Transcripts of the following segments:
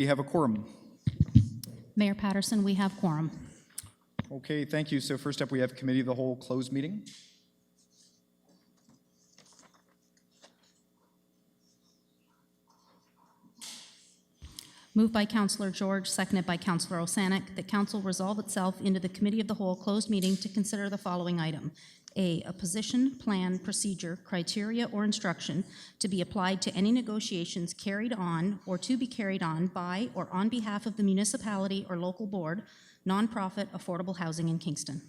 We have a quorum. Mayor Patterson, we have quorum. Okay, thank you. So first up, we have Committee of the Whole closed meeting. Moved by Councillor George, seconded by Councillor Osanek, that Council resolve itself into the Committee of the Whole closed meeting to consider the following item. A position, plan, procedure, criteria, or instruction to be applied to any negotiations carried on or to be carried on by or on behalf of the municipality or local board, nonprofit affordable housing in Kingston.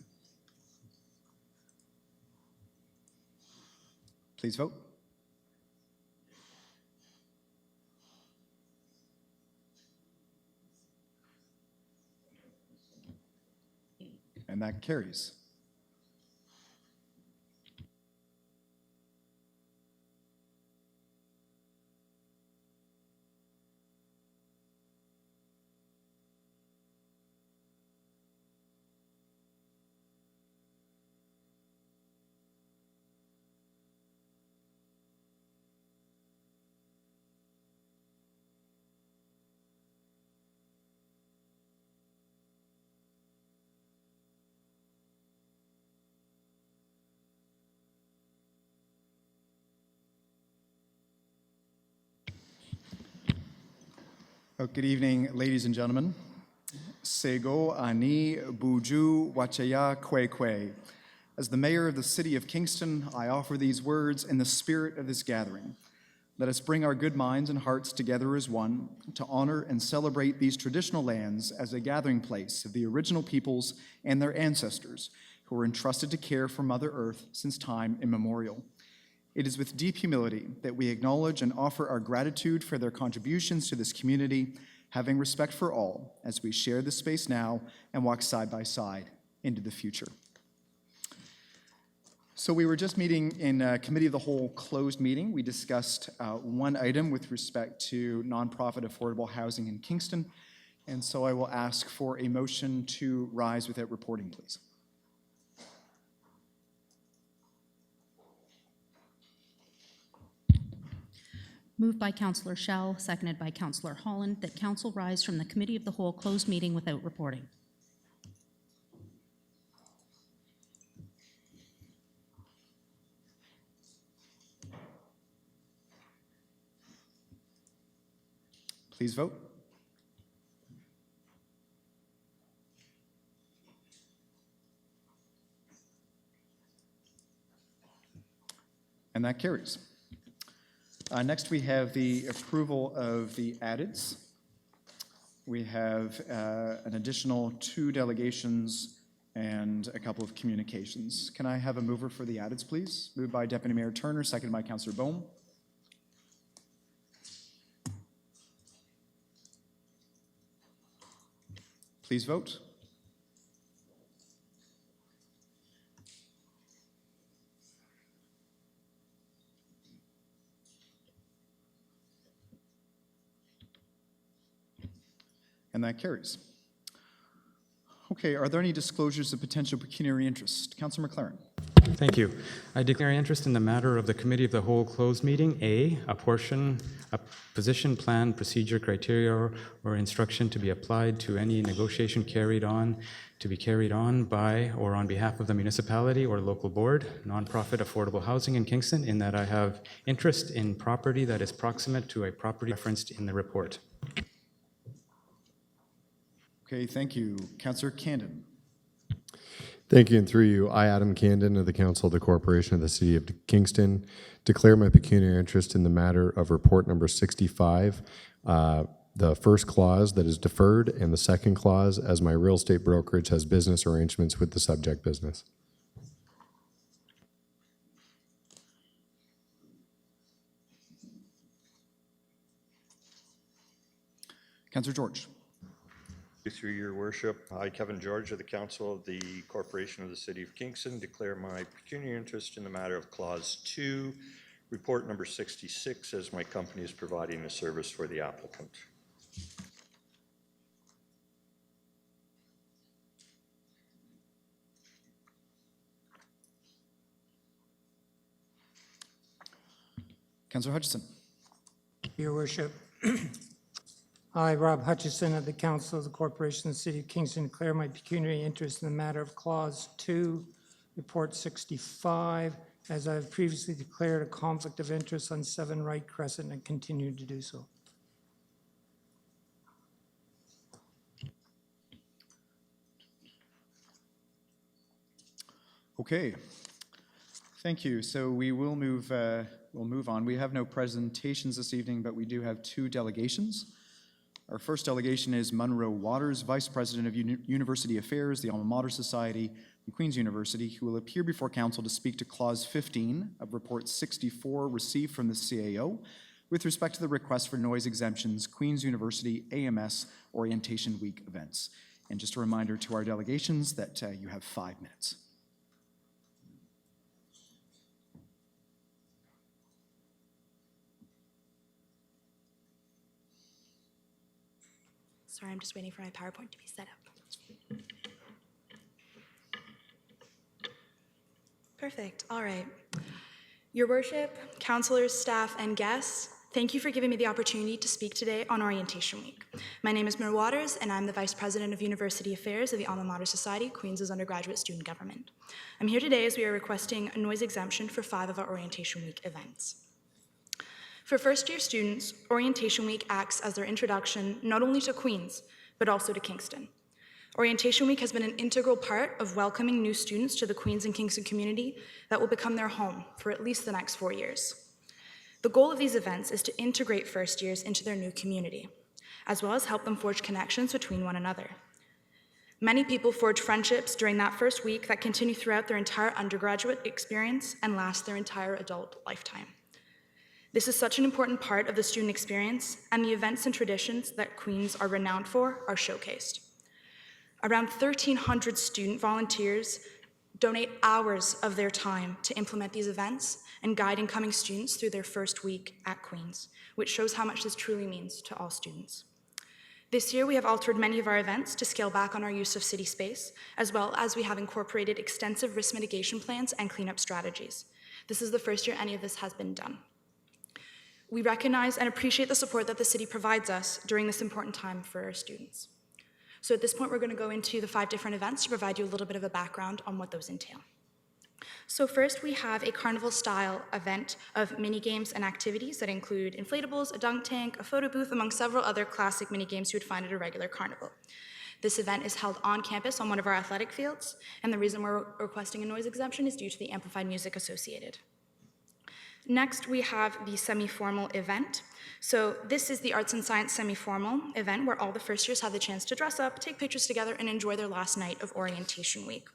Please vote. And that carries. Good evening, ladies and gentlemen. Sego ani buju wachaya kwe kwe. As the mayor of the city of Kingston, I offer these words in the spirit of this gathering. Let us bring our good minds and hearts together as one to honor and celebrate these traditional lands as a gathering place of the original peoples and their ancestors who were entrusted to care for Mother Earth since time immemorial. It is with deep humility that we acknowledge and offer our gratitude for their contributions to this community, having respect for all as we share this space now and walk side by side into the future. So we were just meeting in Committee of the Whole closed meeting. We discussed one item with respect to nonprofit affordable housing in Kingston. And so I will ask for a motion to rise without reporting, please. Moved by Councillor Schell, seconded by Councillor Holland, that Council rise from the Committee of the Whole closed meeting without reporting. Please vote. And that carries. Next, we have the approval of the addeds. We have an additional 2 delegations and a couple of communications. Can I have a mover for the addeds, please? Moved by Deputy Mayor Turner, seconded by Councillor Bohm. Please vote. And that carries. Okay, are there any disclosures of potential pecuniary interest? Councillor McLaren. Thank you. I declare interest in the matter of the Committee of the Whole closed meeting. A position, plan, procedure, criteria, or instruction to be applied to any negotiation to be carried on by or on behalf of the municipality or local board, nonprofit affordable housing in Kingston, in that I have interest in property that is proximate to a property referenced in the report. Okay, thank you. Councillor Candon. Thank you, and through you, I, Adam Candon, of the Council of the Corporation of the City of Kingston, declare my pecuniary interest in the matter of report number 65, the first clause that is deferred, and the second clause as my real estate brokerage has business arrangements with the subject business. Councillor George. Through your worship, I, Kevin George of the Council of the Corporation of the City of Kingston, declare my pecuniary interest in the matter of Clause 2, report number 66, as my company is providing a service for the applicant. Councillor Hutchison. Your worship, I, Rob Hutchison, of the Council of the Corporation of the City of Kingston, declare my pecuniary interest in the matter of Clause 2, Report 65, as I have previously declared a conflict of interest on 7 Wright Crescent and continue to do so. Okay, thank you. So we will move on. We have no presentations this evening, but we do have 2 delegations. Our first delegation is Munro Waters, Vice President of University Affairs, the Alma Mater Society, and Queen's University, who will appear before Council to speak to Clause 15 of Report 64 received from the CAO with respect to the request for noise exemptions, Queen's University AMS Orientation Week events. And just a reminder to our delegations that you have 5 minutes. Sorry, I'm just waiting for my PowerPoint to be set up. Perfect. All right. Your worship, counselors, staff, and guests, thank you for giving me the opportunity to speak today on Orientation Week. My name is Munro Waters, and I'm the Vice President of University Affairs of the Alma Mater Society, Queens' undergraduate student government. I'm here today as we are requesting a noise exemption for 5 of our Orientation Week events. For first-year students, Orientation Week acts as their introduction not only to Queens, but also to Kingston. Orientation Week has been an integral part of welcoming new students to the Queens and Kingston community that will become their home for at least the next 4 years. The goal of these events is to integrate first years into their new community, as well as help them forge connections between one another. Many people forge friendships during that first week that continue throughout their entire undergraduate experience and last their entire adult lifetime. This is such an important part of the student experience, and the events and traditions that Queens are renowned for are showcased. Around 1,300 student volunteers donate hours of their time to implement these events and guide incoming students through their first week at Queens, which shows how much this truly means to all students. This year, we have altered many of our events to scale back on our use of city space, as well as we have incorporated extensive risk mitigation plans and cleanup strategies. This is the first year any of this has been done. We recognize and appreciate the support that the city provides us during this important time for our students. So at this point, we're going to go into the 5 different events to provide you a little bit of a background on what those entail. So first, we have a carnival-style event of mini games and activities that include inflatables, a dunk tank, a photo booth, among several other classic mini games you would find at a regular carnival. This event is held on campus on one of our athletic fields, and the reason we're requesting a noise exemption is due to the amplified music associated. Next, we have the semi-formal event. So this is the Arts and Science semi-formal event where all the first years have the chance to dress up, take pictures together, and enjoy their last night of Orientation Week.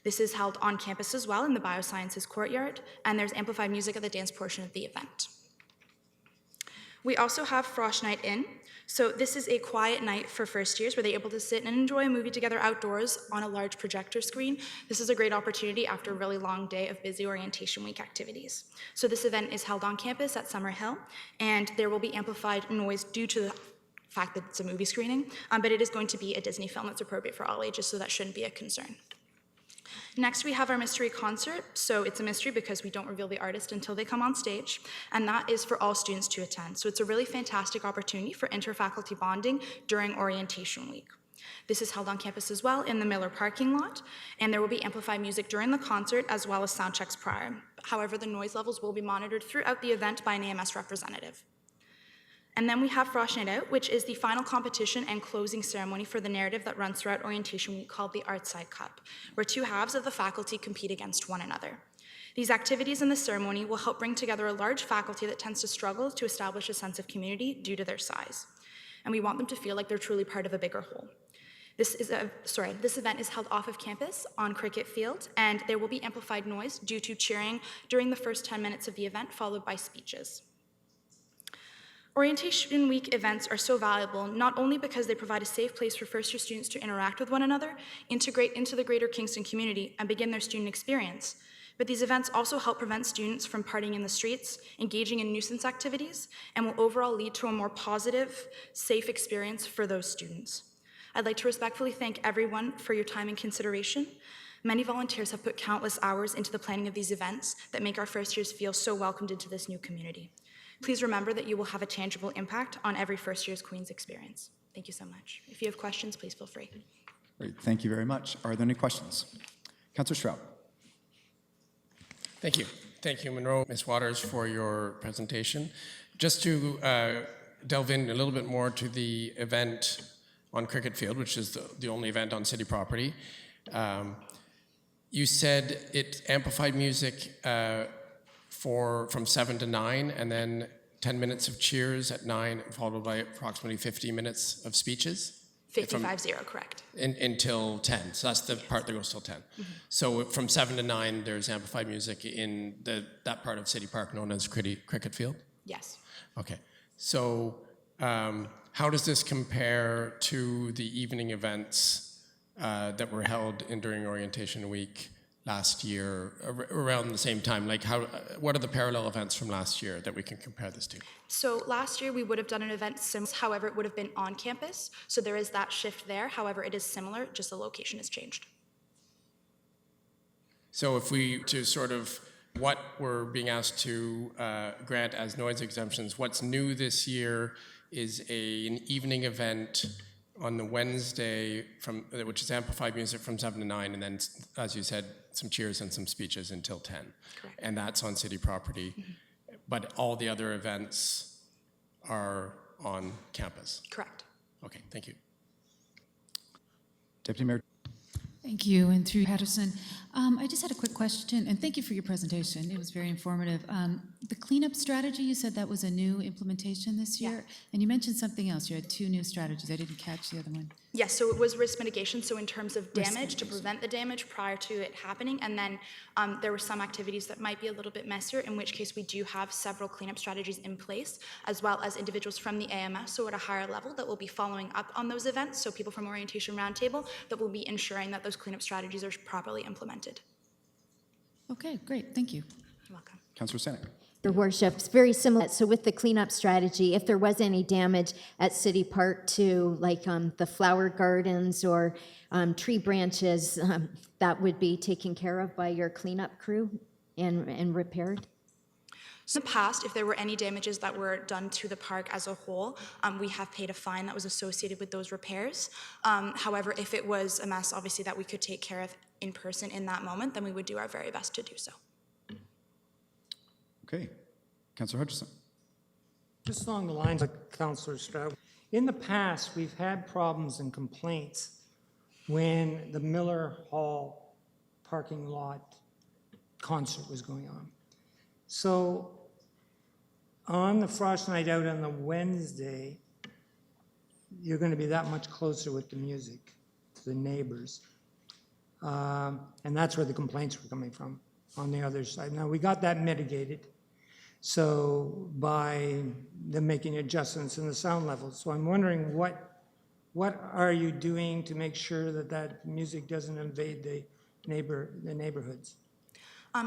This is held on campus as well in the Biosciences courtyard, and there's amplified music at the dance portion of the event. We also have Frosh Night In. So this is a quiet night for first years where they're able to sit and enjoy a movie together outdoors on a large projector screen. This is a great opportunity after a really long day of busy Orientation Week activities. So this event is held on campus at Summer Hill, and there will be amplified noise due to the fact that it's a movie screening, but it is going to be a Disney film that's appropriate for all ages, so that shouldn't be a concern. Next, we have our mystery concert. So it's a mystery because we don't reveal the artist until they come on stage, and that is for all students to attend. So it's a really fantastic opportunity for interfaculty bonding during Orientation Week. This is held on campus as well in the Miller parking lot, and there will be amplified music during the concert as well as sound checks prior. However, the noise levels will be monitored throughout the event by an AMS representative. And then we have Frosh Night Out, which is the final competition and closing ceremony for the narrative that runs throughout Orientation Week called the Artside Cup, where 2 halves of the faculty compete against one another. These activities in the ceremony will help bring together a large faculty that tends to struggle to establish a sense of community due to their size. And we want them to feel like they're truly part of a bigger whole. This event is held off of campus on Cricket Field, and there will be amplified noise due to cheering during the first 10 minutes of the event, followed by speeches. Orientation Week events are so valuable not only because they provide a safe place for first-year students to interact with one another, integrate into the greater Kingston community, and begin their student experience, but these events also help prevent students from partying in the streets, engaging in nuisance activities, and will overall lead to a more positive, safe experience for those students. I'd like to respectfully thank everyone for your time and consideration. Many volunteers have put countless hours into the planning of these events that make our first years feel so welcomed into this new community. Please remember that you will have a tangible impact on every first year's Queen's experience. Thank you so much. If you have questions, please feel free. Great, thank you very much. Are there any questions? Councillor Stroud. Thank you. Thank you, Monroe, Ms. Waters, for your presentation. Just to delve in a little bit more to the event on Cricket Field, which is the only event on city property. You said it amplified music from 7 to 9, and then 10 minutes of cheers at 9, followed by approximately 50 minutes of speeches? 55-0, correct. Until 10, so that's the part that goes till 10. So from 7 to 9, there's amplified music in that part of City Park known as Cricket Field? Yes. Okay, so how does this compare to the evening events that were held during Orientation Week last year, around the same time? Like, what are the parallel events from last year that we can compare this to? So last year we would have done an event similar, however, it would have been on campus. So there is that shift there. However, it is similar, just the location has changed. So if we, to sort of what we're being asked to grant as noise exemptions, what's new this year is an evening event on the Wednesday, which is amplified music from 7 to 9, and then, as you said, some cheers and some speeches until 10. Correct. And that's on city property. But all the other events are on campus. Correct. Okay, thank you. Deputy Mayor. Thank you, and through Patterson. I just had a quick question, and thank you for your presentation. It was very informative. The cleanup strategy, you said that was a new implementation this year, and you mentioned something else. You had 2 new strategies. I didn't catch the other one. Yes, so it was risk mitigation. So in terms of damage, to prevent the damage prior to it happening, and then there were some activities that might be a little bit messier, in which case we do have several cleanup strategies in place, as well as individuals from the AMS, so at a higher level, that will be following up on those events. So people from Orientation Roundtable that will be ensuring that those cleanup strategies are properly implemented. Okay, great. Thank you. You're welcome. Councillor Stanek. Your Worship, it's very similar. So with the cleanup strategy, if there was any damage at City Park to like the flower gardens or tree branches, that would be taken care of by your cleanup crew and repaired? So in the past, if there were any damages that were done to the park as a whole, we have paid a fine that was associated with those repairs. However, if it was a mess, obviously, that we could take care of in person in that moment, then we would do our very best to do so. Okay. Councillor Hutchison. Just along the lines of Councillor Stroud, in the past, we've had problems and complaints when the Miller Hall parking lot concert was going on. So on the Frost Night Out on the Wednesday, you're going to be that much closer with the music to the neighbors. And that's where the complaints were coming from, on the other side. Now, we got that mitigated, so by them making adjustments in the sound levels. So I'm wondering what are you doing to make sure that that music doesn't invade the neighborhoods?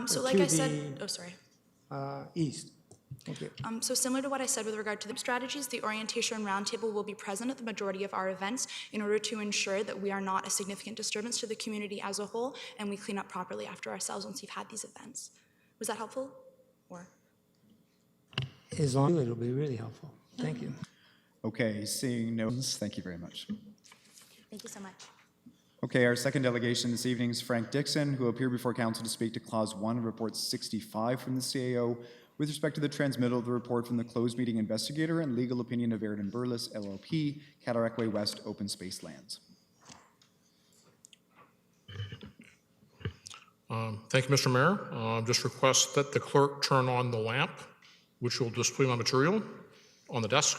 So Or like to I said, oh, sorry. East. Thank you. So similar to what I said with regard to the strategies, the Orientation Roundtable will be present at the majority of our events in order to ensure that we are not a significant disturbance to the community as a whole, and we clean up properly after ourselves once we've had these events. Was that helpful? Or? As long as it'll be really helpful. Thank you. Okay, seeing no, thank you very much. Thank you so much. Okay, our second delegation this evening is Frank Dixon, who appeared before council to speak to Clause 1 of Report 65 from the CAO with respect to the transmittal of the report from the closed meeting investigator and legal opinion of Airden Burles, LLP, Cataraqui West Open Space Lands. Thank you, Mr. Mayor. Just request that the clerk turn on the lamp, which will display my material on the desk.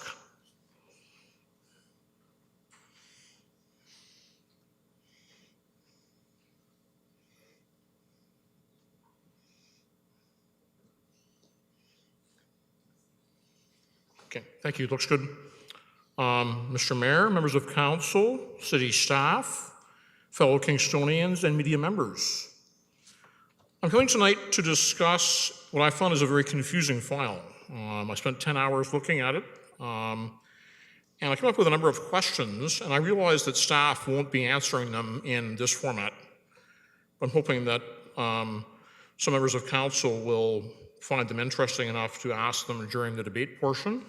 Okay, thank you. It looks good. Mr. Mayor, members of council, city staff, fellow Kingstonians, and media members. I'm coming tonight to discuss what I found is a very confusing file. I spent 10 hours looking at it, and I came up with a number of questions, and I realized that staff won't be answering them in this format. I'm hoping that some members of council will find them interesting enough to ask them during the debate portion.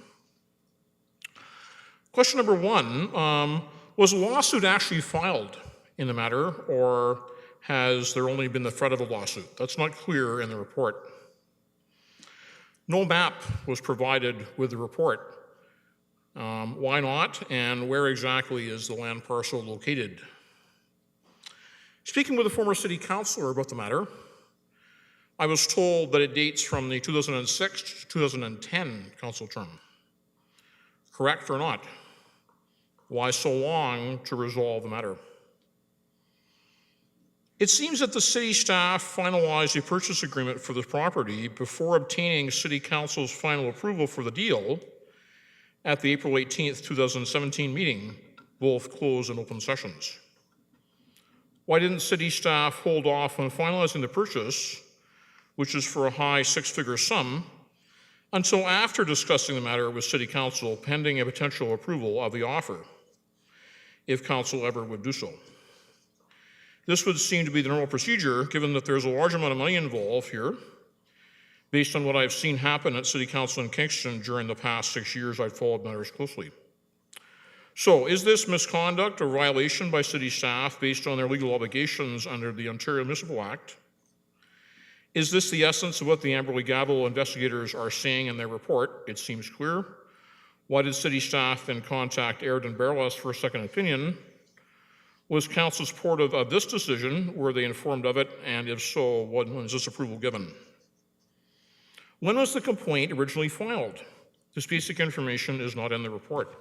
Question number one, was a lawsuit actually filed in the matter, or has there only been the threat of a lawsuit? That's not clear in the report. No map was provided with the report. Why not, and where exactly is the land parcel located? Speaking with a former city councilor about the matter, I was told that it dates from the 2006 to 2010 council term. Correct or not? Why so long to resolve the matter? It seems that the city staff finalized a purchase agreement for the property before obtaining city council's final approval for the deal at the April 18th, 2017 meeting, both closed and open sessions. Why didn't city staff hold off on finalizing the purchase, which is for a high six-figure sum, until after discussing the matter with city council pending a potential approval of the offer, if council ever would do so? This would seem to be the normal procedure, given that there's a large amount of money involved here, based on what I've seen happen at City Council in Kingston during the past 6 years I've followed matters closely. So, is this misconduct or violation by city staff based on their legal obligations under the Ontario Municipal Act? Is this the essence of what the Amberley Gavel investigators are saying in their report? It seems clear. Why did city staff then contact Aird & Barreless for a second opinion? Was council supportive of this decision? Were they informed of it? And if so, when was this approval given? When was the complaint originally filed? This basic information is not in the report.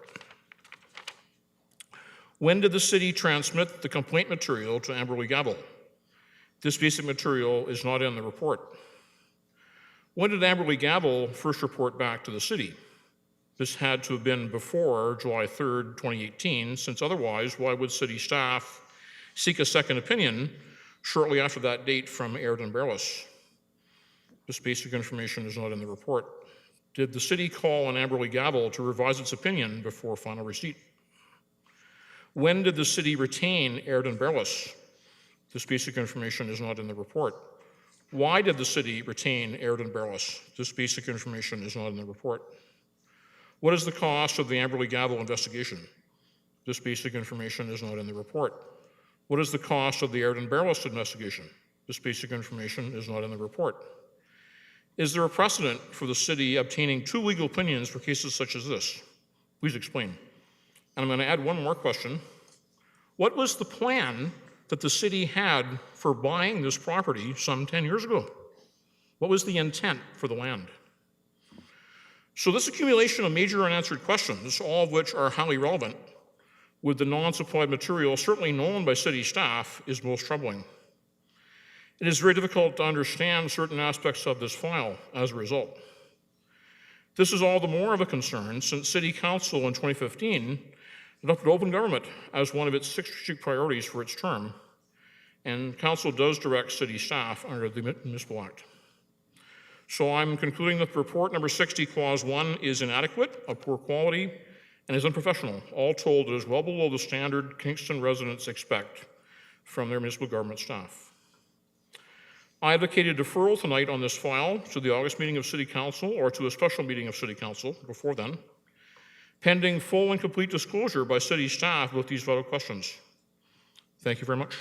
When did the city transmit the complaint material to Amberley Gavel? This basic material is not in the report. When did Amberley Gavel first report back to the city? This had to have been before July 3rd, 2018, since otherwise, why would city staff seek a second opinion shortly after that date from Aird & Barreless? This basic information is not in the report. Did the city call on Amberley Gavel to revise its opinion before final receipt? When did the city retain Aird & Barreless? This basic information is not in the report. Why did the city retain Aird & Barreless? This basic information is not in the report. What is the cost of the Amberley Gavel investigation? This basic information is not in the report. What is the cost of the Aird & Barreless investigation? This basic information is not in the report. Is there a precedent for the city obtaining two legal opinions for cases such as this? Please explain. And I'm going to add one more question. What was the plan that the city had for buying this property some 10 years ago? What was the intent for the land? So this accumulation of major unanswered questions, all of which are highly relevant, with the non-supplied material certainly known by city staff, is most troubling. It is very difficult to understand certain aspects of this file as a result. This is all the more of a concern since City Council in 2015 adopted open government as one of its 6 strategic priorities for its term, and Council does direct city staff under the Municipal Act. So I'm concluding that report number 60, clause 1 is inadequate, of poor quality, and is unprofessional. All told, it is well below the standard Kingston residents expect from their municipal government staff. I advocated deferral tonight on this file to the August meeting of City Council or to a special meeting of City Council before then, pending full and complete disclosure by city staff about these vital questions. Thank you very much.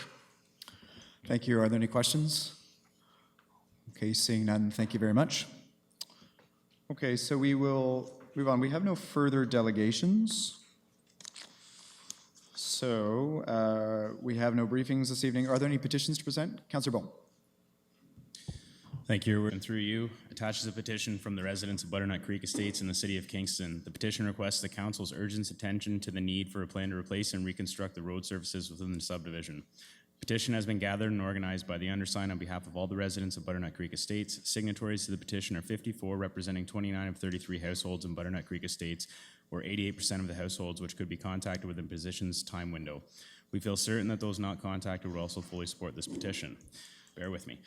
Thank you. Are there any questions? Okay, seeing none, thank you very much. Okay, so we will move on. We have no further delegations. So we have no briefings this evening. Are there any petitions to present? Councillor Bone. Thank you. And through you, attaches a petition from the residents of Butternut Creek Estates in the city of Kingston. The petition requests the council's urgent attention to the need for a plan to replace and reconstruct the road surfaces within the subdivision. Petition has been gathered and organized by the undersigned on behalf of all the residents of Butternut Creek Estates. Signatories to the petition are 54, representing 29 of 33 households in Butternut Creek Estates, or 88% of the households which could be contacted within petition's time window. We feel certain that those not contacted will also fully support this petition. Bear with me.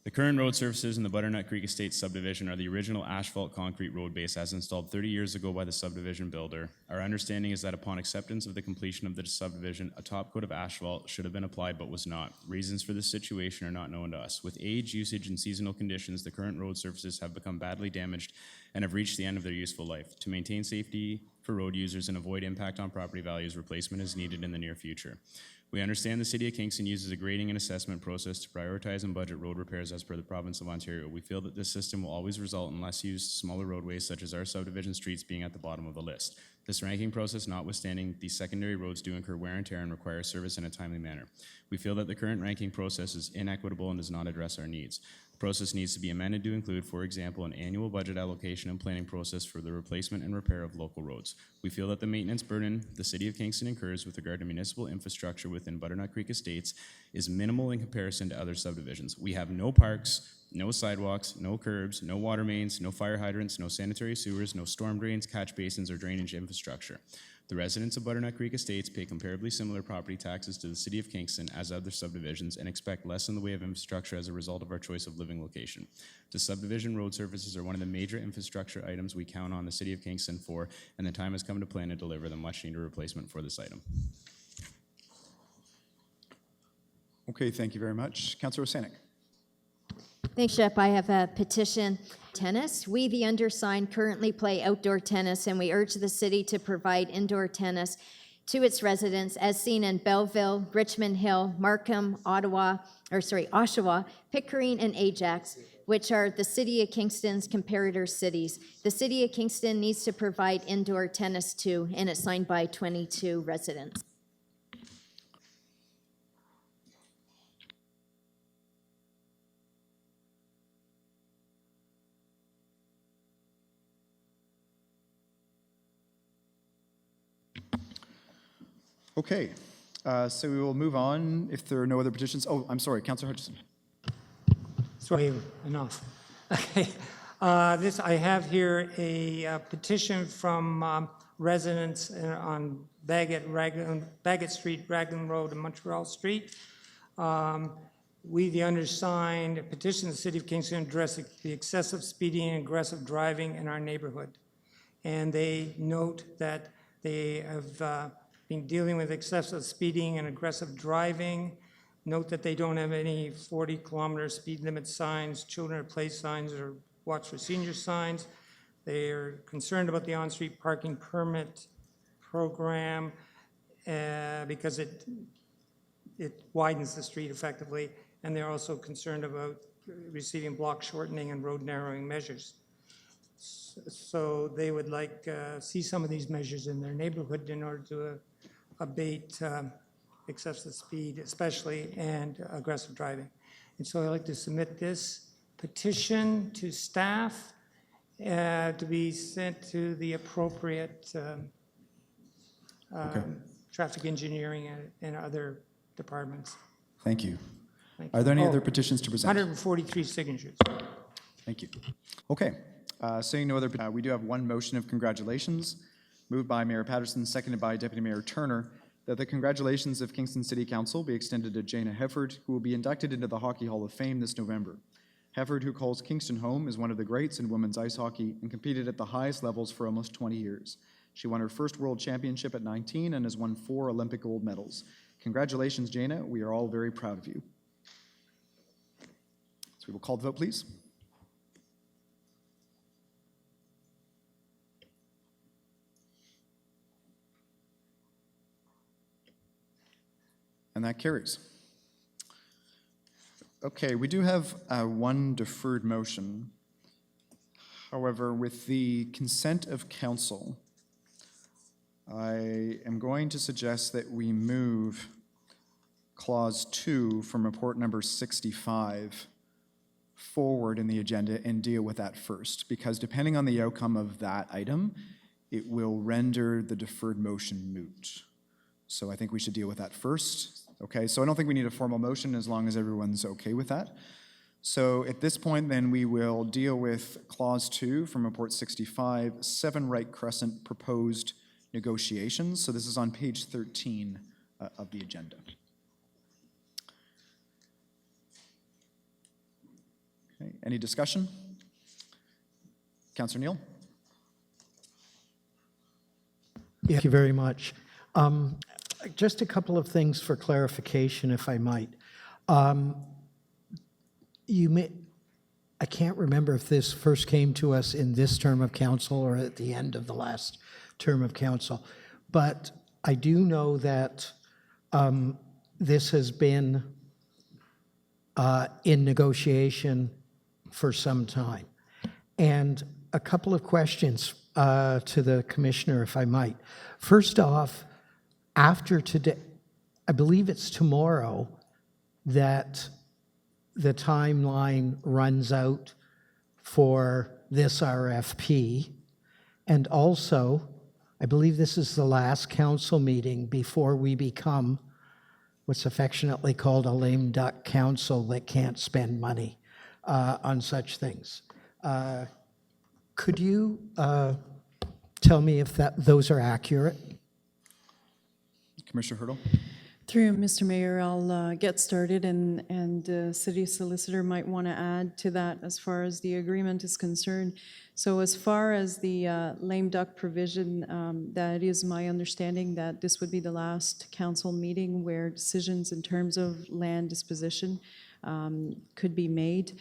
The current road surfaces in the Butternut Creek Estates subdivision are the original asphalt concrete road base as installed 30 years ago by the subdivision builder. Our understanding is that upon acceptance of the completion of the subdivision, a top coat of asphalt should have been applied but was not. Reasons for this situation are not known to us. With age, usage, and seasonal conditions, the current road surfaces have become badly damaged and have reached the end of their useful life. To maintain safety for road users and avoid impact on property values, replacement is needed in the near future. We understand the City of Kingston uses a grading and assessment process to prioritize and budget road repairs as per the province of Ontario. We feel that this system will always result in less used, smaller roadways such as our subdivision streets being at the bottom of the list. This ranking process notwithstanding, these secondary roads do incur wear and tear and require service in a timely manner. We feel that the current ranking process is inequitable and does not address our needs. The process needs to be amended to include, for example, an annual budget allocation and planning process for the replacement and repair of local roads. We feel that the maintenance burden the City of Kingston incurs with regard to municipal infrastructure within Butternut Creek Estates is minimal in comparison to other subdivisions. We have no parks, no sidewalks, no curbs, no water mains, no fire hydrants, no sanitary sewers, no storm drains, catch basins, or drainage infrastructure. The residents of Butternut Creek Estates pay comparably similar property taxes to the City of Kingston as other subdivisions and expect less in the way of infrastructure as a result of our choice of living location. The subdivision road surfaces are one of the major infrastructure items we count on the City of Kingston for, and the time has come to plan to deliver the much-needed replacement for this item. Okay, thank you very much. Councillor Osanek. Thanks, Shep. I have a petition. Tennis. We, the undersigned, currently play outdoor tennis, and we urge the city to provide indoor tennis to its residents, as seen in Belleville, Richmond Hill, Markham, Oshawa, Pickering, and Ajax, which are the City of Kingston's comparator cities. The City of Kingston needs to provide indoor tennis too, and it's signed by 22 residents. Okay, so we will move on if there are no other petitions. Oh, I'm sorry, Councillor Hutchison. Sorry, enough. Okay. I have here a petition from residents on Bagot Street, Raglan Road, and Montreal Street. We, the undersigned, petition the City of Kingston to address the excessive speeding and aggressive driving in our neighborhood. And they note that they have been dealing with excessive speeding and aggressive driving. Note that they don't have any 40-kilometer speed limit signs, children at play signs, or watch for senior signs. They are concerned about the on-street parking permit program because it widens the street effectively, and they're also concerned about receiving block shortening and road narrowing measures. So they would like see some of these measures in their neighborhood in order to abate excessive speed, especially, and aggressive driving. And so I'd like to submit this petition to staff to be sent to the appropriate traffic engineering and other departments. Thank you. Thank you. Are there any other petitions to present? 143 signatures. Thank you. Okay, seeing no other, we do have one motion of congratulations, moved by Mayor Patterson, seconded by Deputy Mayor Turner, that the congratulations of Kingston City Council be extended to Jana Hefford, who will be inducted into the Hockey Hall of Fame this November. Hefford, who calls Kingston home, is one of the greats in women's ice hockey and competed at the highest levels for almost 20 years. She won her first World Championship at 19 and has won 4 Olympic gold medals. Congratulations, Jana. We are all very proud of you. So we will call the vote, please. And that carries. Okay, we do have one deferred motion. However, with the consent of council, I am going to suggest that we move clause 2 from report number 65 forward in the agenda and deal with that first, because depending on the outcome of that item, it will render the deferred motion moot. So I think we should deal with that first. Okay, so I don't think we need a formal motion as long as everyone's okay with that. So at this point, then, we will deal with clause 2 from report 65, 7 Right Crescent proposed negotiations. So this is on page 13 of the agenda. Okay, any discussion? Councillor Neal? Thank you very much. Just a couple of things for clarification, if I might. I can't remember if this first came to us in this term of council or at the end of the last term of council, but I do know that this has been in negotiation for some time. And a couple of questions to the commissioner, if I might. First off, after today, I believe it's tomorrow that the timeline runs out for this RFP. And also, I believe this is the last council meeting before we become what's affectionately called a lame duck council that can't spend money on such things. Could you tell me if those are accurate? Commissioner Hurdle? Through Mr. Mayor, I'll get started, and City Solicitor might want to add to that as far as the agreement is concerned. So as far as the lame duck provision, that is my understanding that this would be the last council meeting where decisions in terms of land disposition could be made.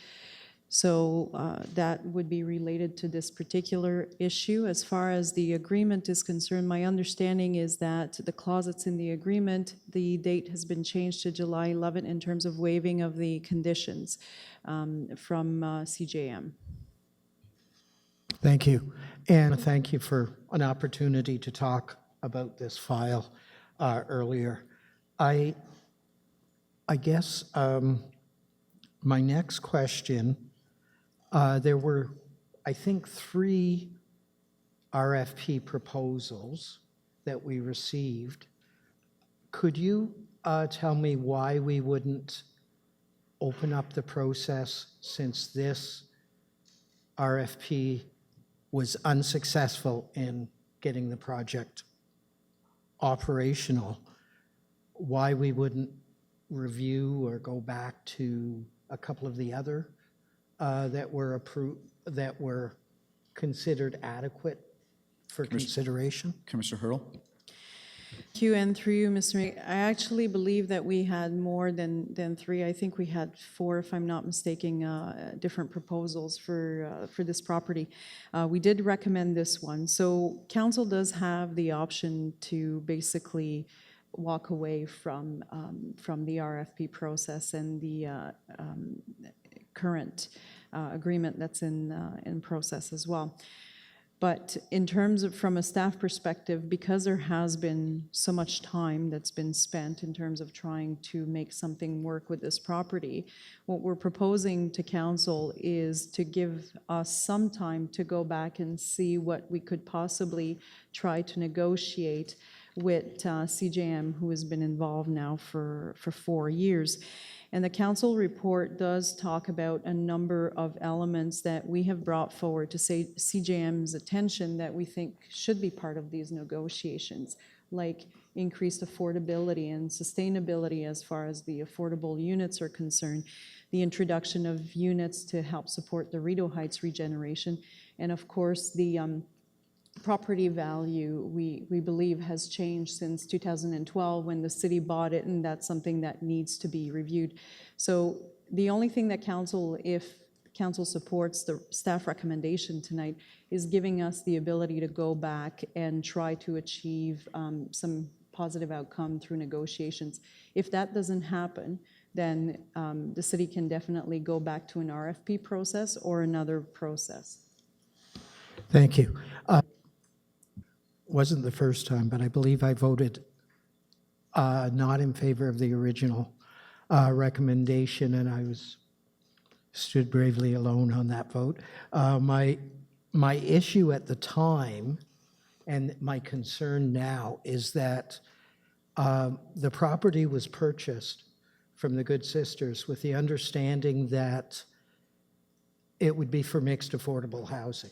So that would be related to this particular issue. As far as the agreement is concerned, my understanding is that the clause that's in the agreement, the date has been changed to July 11 in terms of waiving of the conditions from CJM. Thank you. And thank you for an opportunity to talk about this file earlier. I guess my next question, there were, I think, 3 RFP proposals that we received. Could you tell me why we wouldn't open up the process since this RFP was unsuccessful in getting the project operational? Why we wouldn't review or go back to a couple of the other that were approved, that were considered adequate for consideration? Commissioner Hurdle? Thank you, and through you, Mr. Mayor. I actually believe that we had more than 3. I think we had 4, if I'm not mistaken, different proposals for this property. We did recommend this one. So council does have the option to basically walk away from the RFP process and the current agreement that's in process as well. But in terms of, from a staff perspective, because there has been so much time that's been spent in terms of trying to make something work with this property, what we're proposing to council is to give us some time to go back and see what we could possibly try to negotiate with CJM, who has been involved now for 4 years. And the council report does talk about a number of elements that we have brought forward to CJM's attention that we think should be part of these negotiations, like increased affordability and sustainability as far as the affordable units are concerned, the introduction of units to help support the Rideau Heights regeneration, and of course the property value, we believe, has changed since 2012 when the city bought it, and that's something that needs to be reviewed. So the only thing that council, if council supports the staff recommendation tonight, is giving us the ability to go back and try to achieve some positive outcome through negotiations. If that doesn't happen, then the city can definitely go back to an RFP process or another process. Thank you. Wasn't the first time, but I believe I voted not in favor of the original recommendation, and I stood bravely alone on that vote. My issue at the time, and my concern now, is that the property was purchased from the Good Sisters with the understanding that it would be for mixed affordable housing.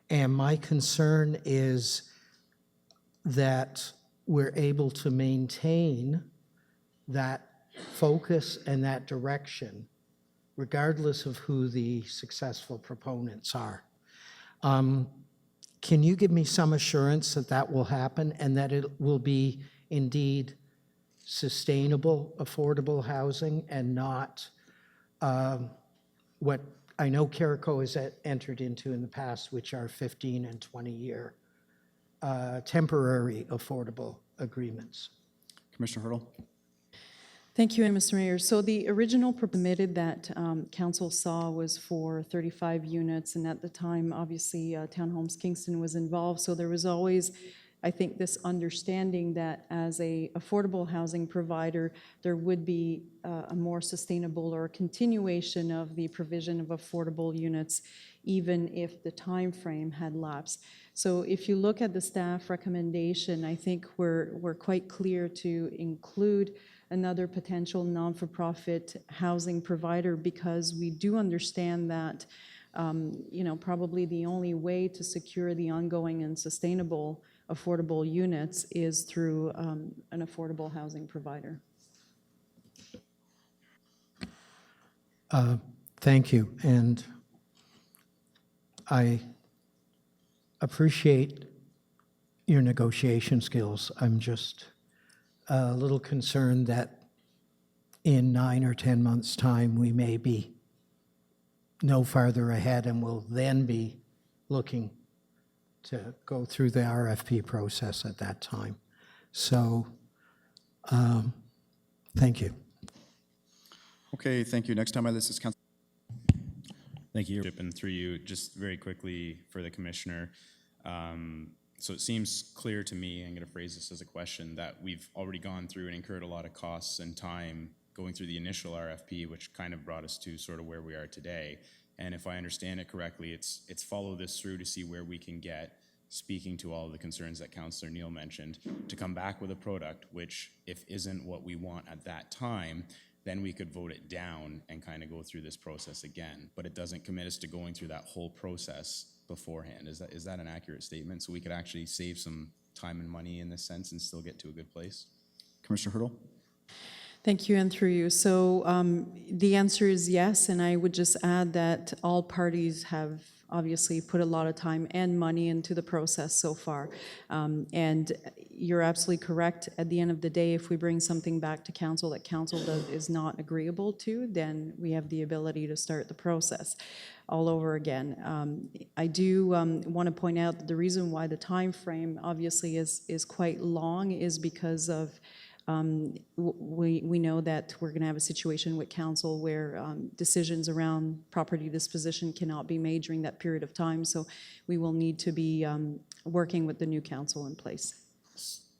And my concern is that we're able to maintain that focus and that direction regardless of who the successful proponents are. Can you give me some assurance that that will happen and that it will be indeed sustainable, affordable housing and not what I know Carrico has entered into in the past, which are 15 and 20-year temporary affordable agreements? Commissioner Hurdle. Thank you, Mr. Mayor. So the original permitted that council saw was for 35 units, and at the time, obviously, Townhomes Kingston was involved. So there was always, I think, this understanding that as a affordable housing provider, there would be a more sustainable or a continuation of the provision of affordable units, even if the time frame had lapsed. So if you look at the staff recommendation, I think we're quite clear to include another potential non-for-profit housing provider, because we do understand that probably the only way to secure the ongoing and sustainable affordable units is through an affordable housing provider. Thank you. And I appreciate your negotiation skills. I'm just a little concerned that in 9 or 10 months' time, we may be no farther ahead and will then be looking to go through the RFP process at that time. So, thank you. Okay, thank you. Next time on this is Council. Thank you. And through you, just very quickly for the commissioner. So it seems clear to me, I'm going to phrase this as a question, that we've already gone through and incurred a lot of costs and time going through the initial RFP, which kind of brought us to sort of where we are today. And if I understand it correctly, it's follow this through to see where we can get, speaking to all of the concerns that Councillor Neal mentioned, to come back with a product which, if isn't what we want at that time, then we could vote it down and kind of go through this process again. But it doesn't commit us to going through that whole process beforehand. Is that an accurate statement? So we could actually save some time and money in this sense and still get to a good place? Commissioner Hurdle. Thank you, and through you. So the answer is yes, and I would just add that all parties have obviously put a lot of time and money into the process so far. And you're absolutely correct. At the end of the day, if we bring something back to council that council is not agreeable to, then we have the ability to start the process all over again. I do want to point out that the reason why the time frame obviously is quite long is because of we know that we're going to have a situation with council where decisions around property disposition cannot be made during that period of time. So we will need to be working with the new council in place.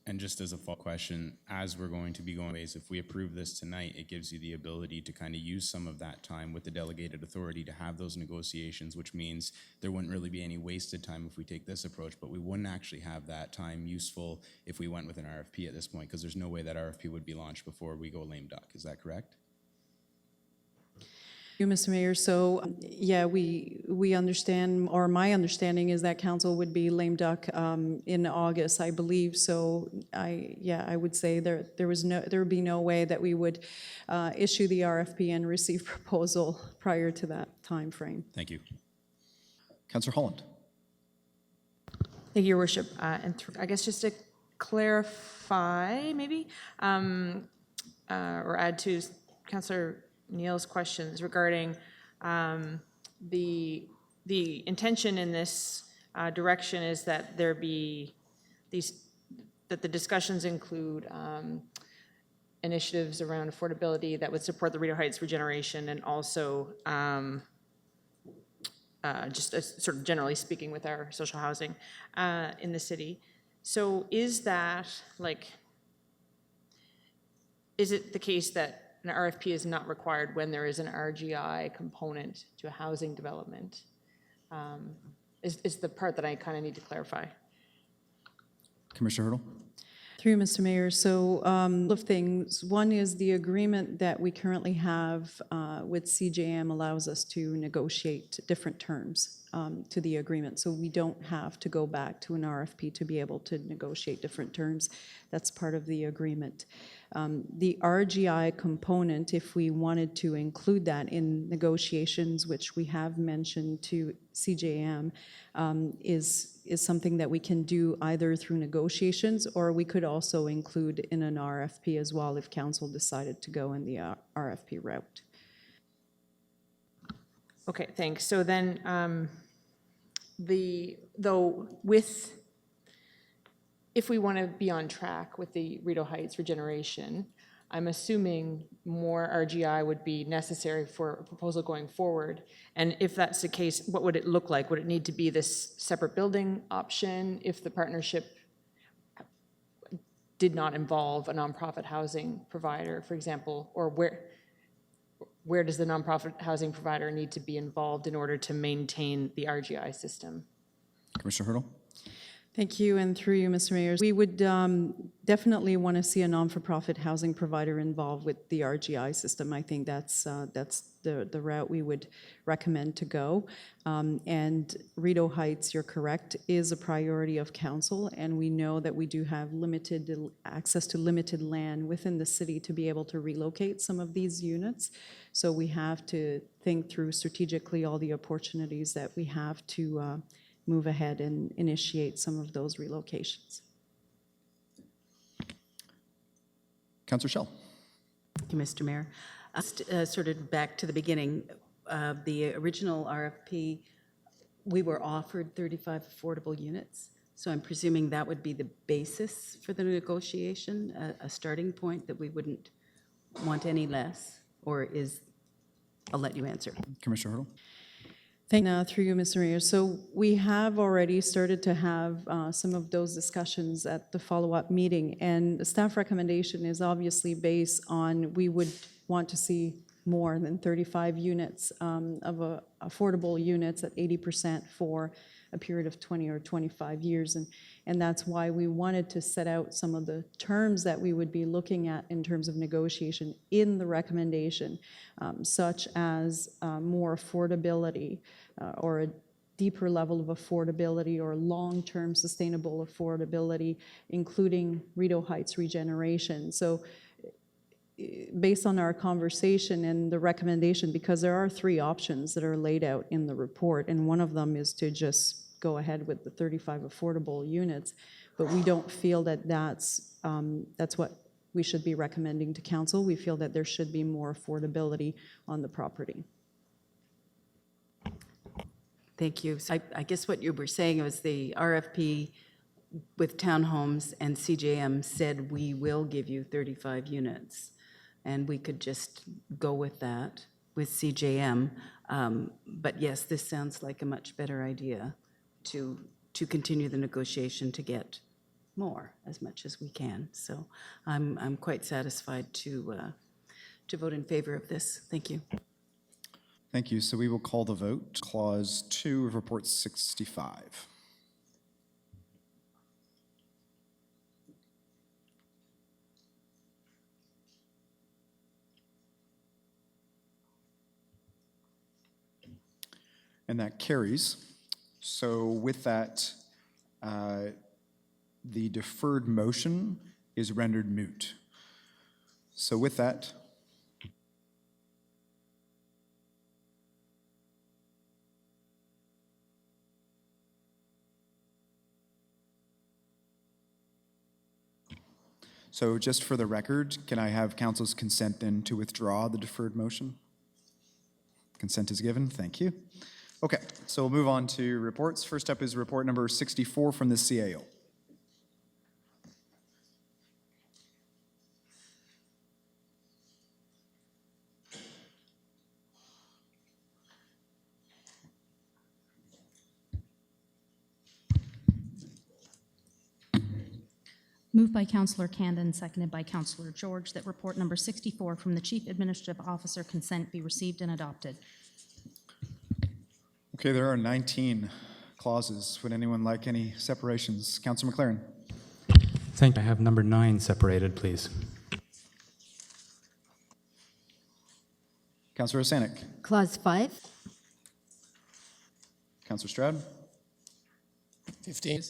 And just as a follow-up question, as we're going to be going ways, if we approve this tonight, it gives you the ability to kind of use some of that time with the delegated authority to have those negotiations, which means there wouldn't really be any wasted time if we take this approach, but we wouldn't actually have that time useful if we went with an RFP at this point, because there's no way that RFP would be launched before we go lame duck. Is that correct? You, Mr. Mayor. So, yeah, we understand, or my understanding is that council would be lame duck in August, I believe. So, I would say there would be no way that we would issue the RFP and receive proposal prior to that time frame. Thank you. Councillor Holland. Thank you, Your Worship. I guess just to clarify, maybe, or add to Councillor Neal's questions regarding the intention in this direction is that there be that the discussions include initiatives around affordability that would support the Rideau Heights regeneration, and also just sort of generally speaking with our social housing in the city. So is that is it the case that an RFP is not required when there is an RGI component to a housing development? Is the part that I kind of need to clarify. Commissioner Hurdle. Through you, Mr. Mayor. So of things. One is the agreement that we currently have with CJM allows us to negotiate different terms to the agreement. So we don't have to go back to an RFP to be able to negotiate different terms. That's part of the agreement. The RGI component, if we wanted to include that in negotiations, which we have mentioned to CJM, is something that we can do either through negotiations, or we could also include in an RFP as well if council decided to go in the RFP route. Okay, thanks. So then, if we want to be on track with the Rideau Heights regeneration, I'm assuming more RGI would be necessary for a proposal going forward. And if that's the case, what would it look like? Would it need to be this separate building option if the partnership did not involve a nonprofit housing provider, for example? Or where does the nonprofit housing provider need to be involved in order to maintain the RGI system? Commissioner Hurdle. Thank you, and through you, Mr. Mayor. We would definitely want to see a non-for-profit housing provider involved with the RGI system. I think that's the route we would recommend to go. And Rideau Heights, you're correct, is a priority of council, and we know that we do have limited access to limited land within the city to be able to relocate some of these units. So we have to think through strategically all the opportunities that we have to move ahead and initiate some of those relocations. Councillor Schell. Thank you, Mr. Mayor. Sort of back to the beginning, the original RFP, we were offered 35 affordable units. So I'm presuming that would be the basis for the negotiation, a starting point that we wouldn't want any less, or I'll let you answer. Commissioner Hurdle. Through you, Mr. Mayor. So we have already started to have some of those discussions at the follow-up meeting, and the staff recommendation is obviously based on we would want to see more than 35 units of affordable units at 80% for a period of 20 or 25 years. And that's why we wanted to set out some of the terms that we would be looking at in terms of negotiation in the recommendation, such as more affordability or a deeper level of affordability or long-term sustainable affordability, including Rideau Heights regeneration. So based on our conversation and the recommendation, because there are 3 options that are laid out in the report, and one of them is to just go ahead with the 35 affordable units, but we don't feel that that's what we should be recommending to council. We feel that there should be more affordability on the property. Thank you. So I guess what you were saying was the RFP with townhomes and CJM said we will give you 35 units, and we could just go with that with CJM. But yes, this sounds like a much better idea to continue the negotiation to get more, as much as we can. So I'm quite satisfied to vote in favor of this. Thank you. Thank you. So we will call the vote. Clause 2 of Report 65. And that carries. So with that, the deferred motion is rendered moot. So with that, so just for the record, can I have council's consent then to withdraw the deferred motion? Consent is given. Thank you. Okay, so we'll move on to reports. First up is report number 64 from the CAO. Moved by Councillor Candon, seconded by Councillor George, that report number 64 from the Chief Administrative Officer consent be received and adopted. Okay, there are 19 clauses. Would anyone like any separations? Councillor McLaren. Thank you. I have number 9 separated, please. Councillor Osanek. Clause 5. Councillor Stroud? 15.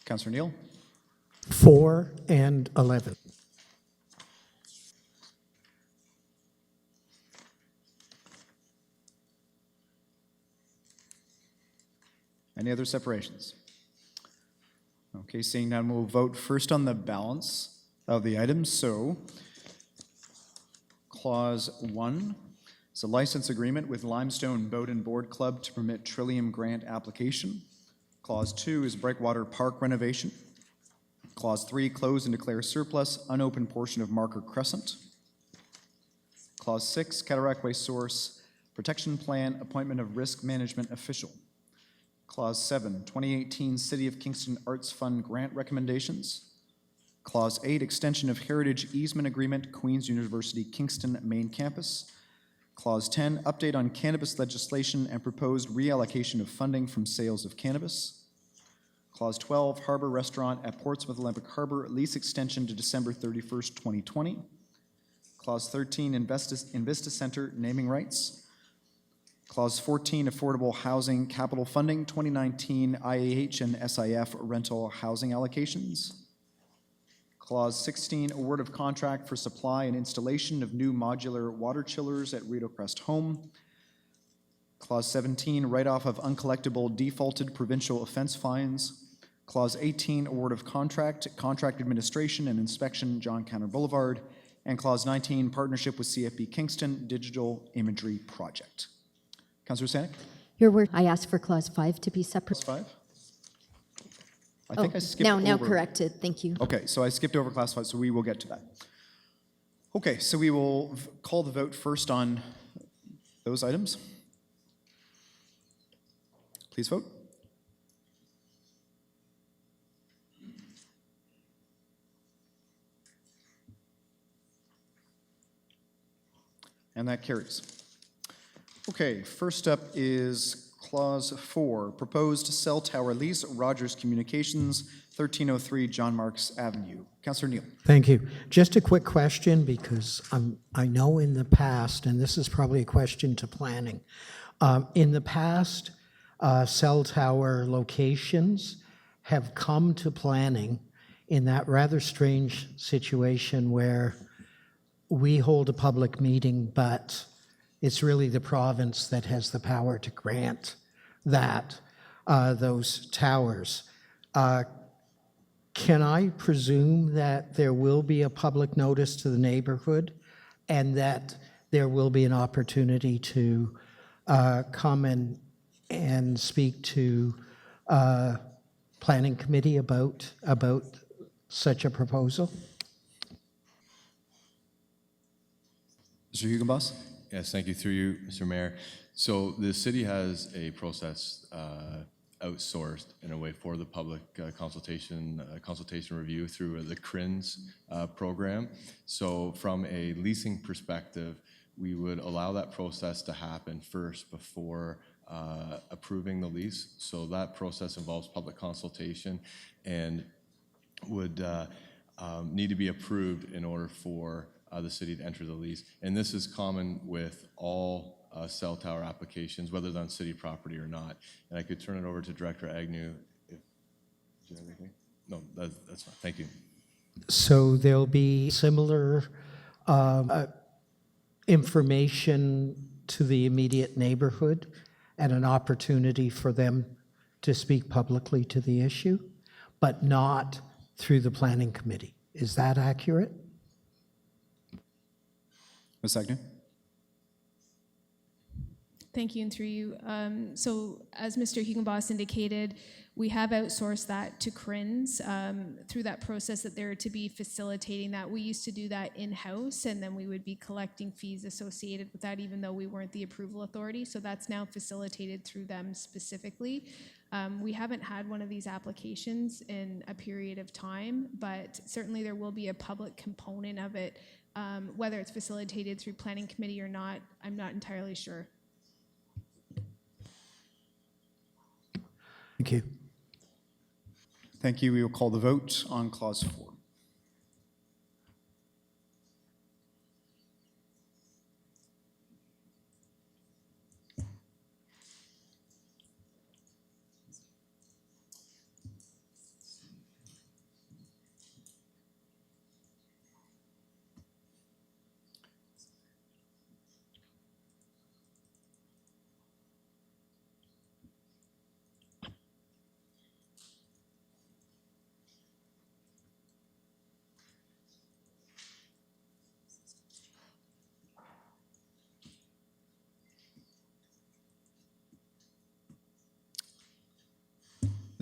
Councillor Neal? 4 and 11. Any other separations? Okay, seeing none, we'll vote first on the balance of the items. So, Clause 1 is a license agreement with Limestone Boat and Board Club to permit Trillium grant application. Clause 2 is Breakwater Park renovation. Clause 3, close and declare surplus unopened portion of Marker Crescent. Clause 6, Cataract Waste Source Protection Plan, appointment of risk management official. Clause 7, 2018 City of Kingston Arts Fund grant recommendations. Clause 8, extension of heritage easement agreement, Queen's University Kingston main campus. Clause 10, update on cannabis legislation and proposed reallocation of funding from sales of cannabis. Clause 12, Harbor Restaurant at Portsmouth Olympic Harbor, lease extension to December 31st, 2020. Clause 13, Invista Center naming rights. Clause 14, Affordable Housing Capital Funding, 2019 IAH and SIF rental housing allocations. Clause 16, award of contract for supply and installation of new modular water chillers at Rideau Crest Home. Clause 17, write-off of uncollectible defaulted provincial offense fines. Clause 18, award of contract, contract administration and inspection, John Counter Boulevard. And Clause 19, partnership with CFB Kingston Digital Imagery Project. Councillor Stanek? Your word, I asked for Clause 5 to be separate. Clause 5? I think I skipped Now over. corrected, thank you. Okay, so I skipped over Class 5, so we will get to that. Okay, so we will call the vote first on those items. Please vote. And that carries. Okay, first up is Clause 4, proposed cell tower lease, Rogers Communications, 1303 John Marks Avenue. Councillor Neal. Thank you. Just a quick question, because I know in the past, and this is probably a question to planning, in the past, cell tower locations have come to planning in that rather strange situation where we hold a public meeting, but it's really the province that has the power to grant that, those towers. Can I presume that there will be a public notice to the neighborhood and that there will be an opportunity to come and speak to planning committee about such a proposal? Mr. Hugenboss? Yes, thank you. Through you, Mr. Mayor. So the city has a process outsourced in a way for the public consultation review through the CRINS program. So from a leasing perspective, we would allow that process to happen first before approving the lease. So that process involves public consultation and would need to be approved in order for the city to enter the lease. And this is common with all cell tower applications, whether they're on city property or not. And I could turn it over to Director Agnew. Do you have anything? No, that's fine. Thank you. So there'll be similar information to the immediate neighborhood and an opportunity for them to speak publicly to the issue, but not through the planning committee. Is that accurate? Ms. Agnew? Thank you, and through you. So as Mr. Hugenboss indicated, we have outsourced that to CRINS through that process that they're to be facilitating that. We used to do that in-house, and then we would be collecting fees associated with that, even though we weren't the approval authority. So that's now facilitated through them specifically. We haven't had one of these applications in a period of time, but certainly there will be a public component of it. Whether it's facilitated through planning committee or not, I'm not entirely sure. Thank you. Thank you. We will call the vote on Clause 4.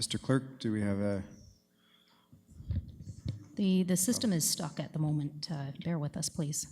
Mr. Clerk, do we have a? The system is stuck at the moment. Bear with us, please.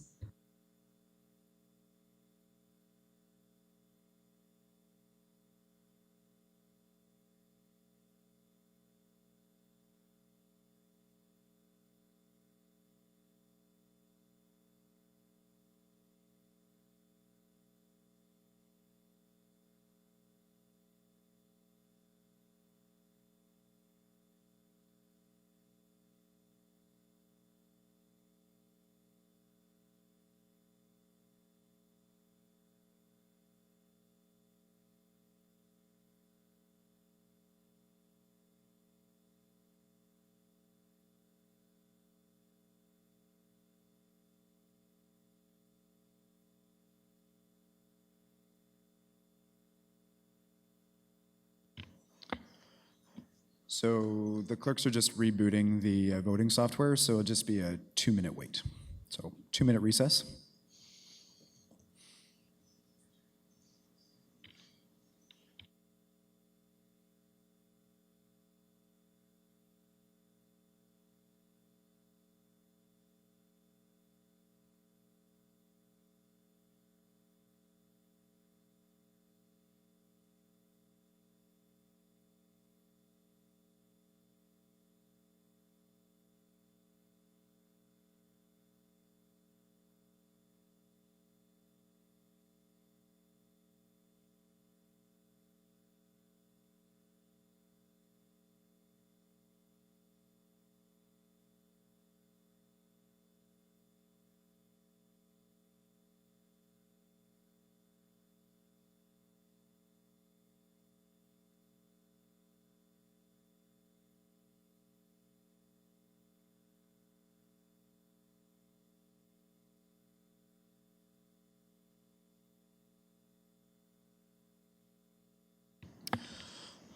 So the clerks are just rebooting the voting software, so it'll just be a 2-minute wait. So 2-minute recess.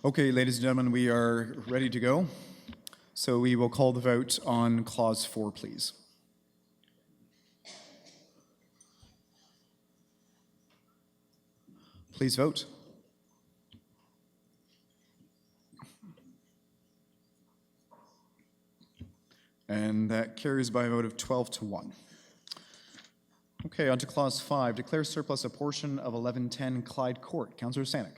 Okay, ladies and gentlemen, we are ready to go. So we will call the vote on Clause 4, please. Please vote. And that carries by a vote of 12 to 1. Okay, on to Clause 5. Declare surplus a portion of 1110 Clyde Court. Councillor Stanek.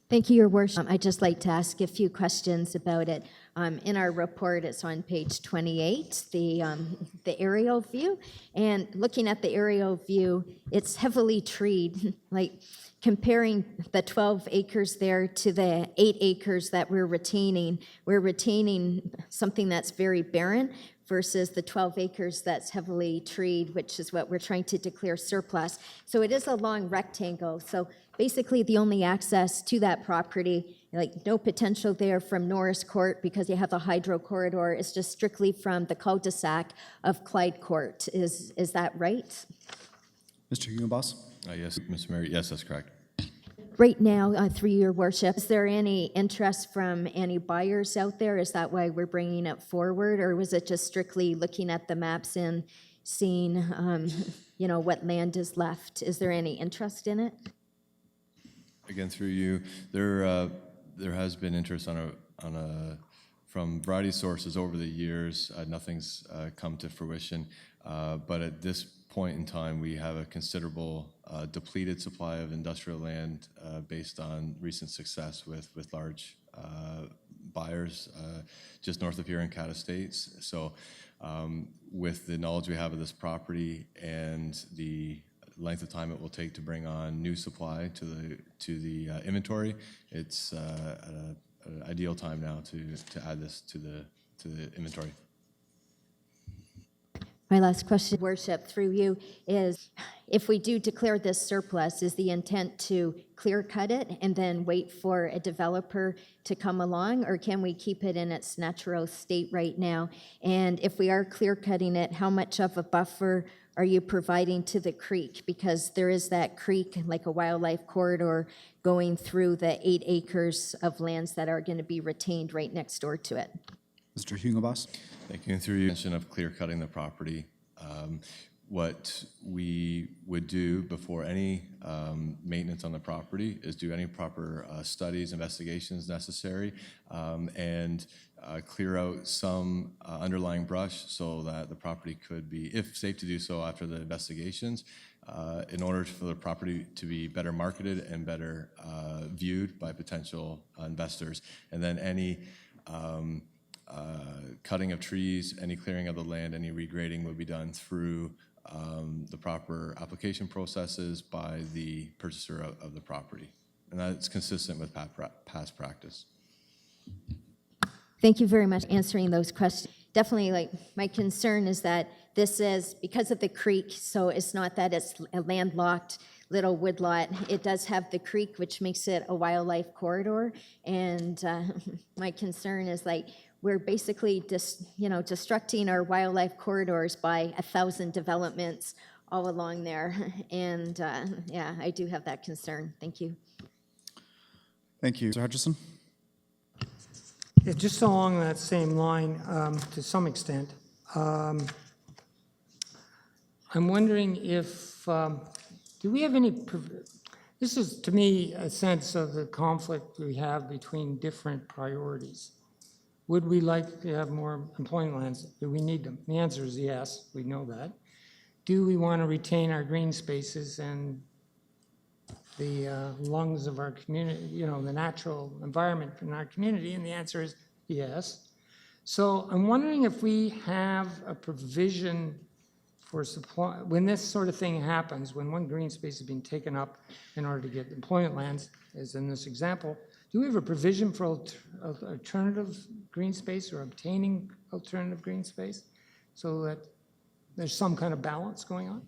Thank you, Your Worship. I'd just like to ask a few questions about it. In our report, it's on page 28, the aerial view. And looking at the aerial view, it's heavily treed, like comparing the 12 acres there to the 8 acres that we're retaining something that's very barren versus the 12 acres that's heavily treed, which is what we're trying to declare surplus. So it is a long rectangle. So basically the only access to that property, like no potential there from Norris Court because you have the hydro corridor, it's just strictly from the cul-de-sac of Clyde Court. Is that right? Mr. Hugenboss? Yes, Mr. Mayor, yes, that's correct. Right now, through your worship, is there any interest from any buyers out there? Is that why we're bringing it forward? Or was it just strictly looking at the maps and seeing, what land is left? Is there any interest in it? Again, through you, there has been interest from variety of sources over the years. Nothing's come to fruition, but at this point in time, we have a considerable depleted supply of industrial land based on recent success with large buyers just north of here in Cat Estates. So with the knowledge we have of this property and the length of time it will take to bring on new supply to the inventory, it's an ideal time now to add this to the inventory. My last question, Worship, through you, is if we do declare this surplus, is the intent to clear cut it and then wait for a developer to come along, or can we keep it in its natural state right now? And if we are clear cutting it, how much of a buffer are you providing to the creek? Because there is that creek, like a wildlife corridor, going through the 8 acres of lands that are going to be retained right next door to it. Mr. Hugenboss? Thank you. And through your mention of clear cutting the property, what we would do before any maintenance on the property is do any proper studies, investigations necessary, and clear out some underlying brush so that the property could be, if safe to do so after the investigations, in order for the property to be better marketed and better viewed by potential investors. And then any cutting of trees, any clearing of the land, any regrading would be done through the proper application processes by the purchaser of the property. And that's consistent with past practice. Thank you very much for answering those questions. Definitely, like, my concern is that this is because of the creek, so it's not that it's a landlocked little woodlot. It does have the creek, which makes it a wildlife corridor, and my concern is, like, we're basically destructing our wildlife corridors by 1,000 developments all along there, and yeah, I do have that concern. Thank you. Thank you. Mr. Hutchison? Yeah, just along that same line, to some extent, I'm wondering if, do we have any, this is to me a sense of the conflict we have between different priorities. Would we like to have more employment lands? Do we need them? The answer is yes, we know that. Do we want to retain our green spaces and the lungs of our community, the natural environment in our community? And the answer is yes. So I'm wondering if we have a provision for supply, when this sort of thing happens, when one green space is being taken up in order to get employment lands, as in this example, do we have a provision for alternative green space or obtaining alternative green space so that there's some kind of balance going on?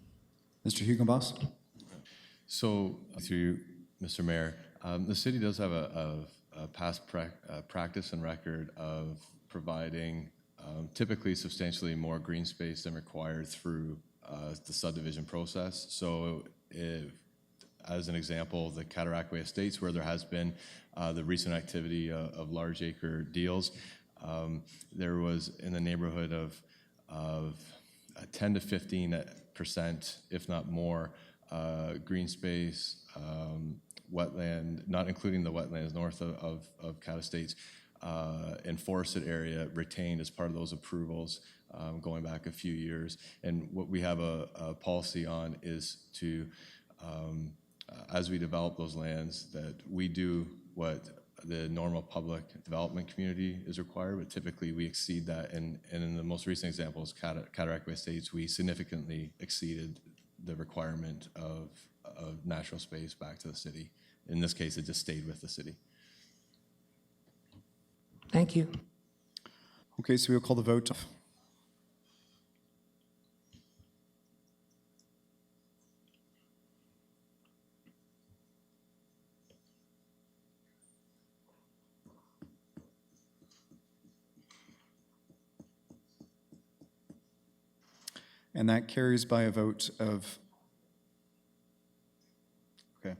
Mr. Hugenboss? So, through you, Mr. Mayor, the city does have a past practice and record of providing typically substantially more green space than required through the subdivision process. So, as an example, the Cataraqui Estates, where there has been the recent activity of large acre deals, there was in the neighborhood of 10 to 15%, if not more, green space, wetland, not including the wetlands north of Cat Estates, and forested area retained as part of those approvals going back a few years. And what we have a policy on is to, as we develop those lands, that we do what the normal public development community is required, but typically we exceed that. And in the most recent examples, Cataraqui Estates, we significantly exceeded the requirement of natural space back to the city. In this case, it just stayed with the city. Thank you. Okay, so we'll call the vote. And that carries by a vote of, okay.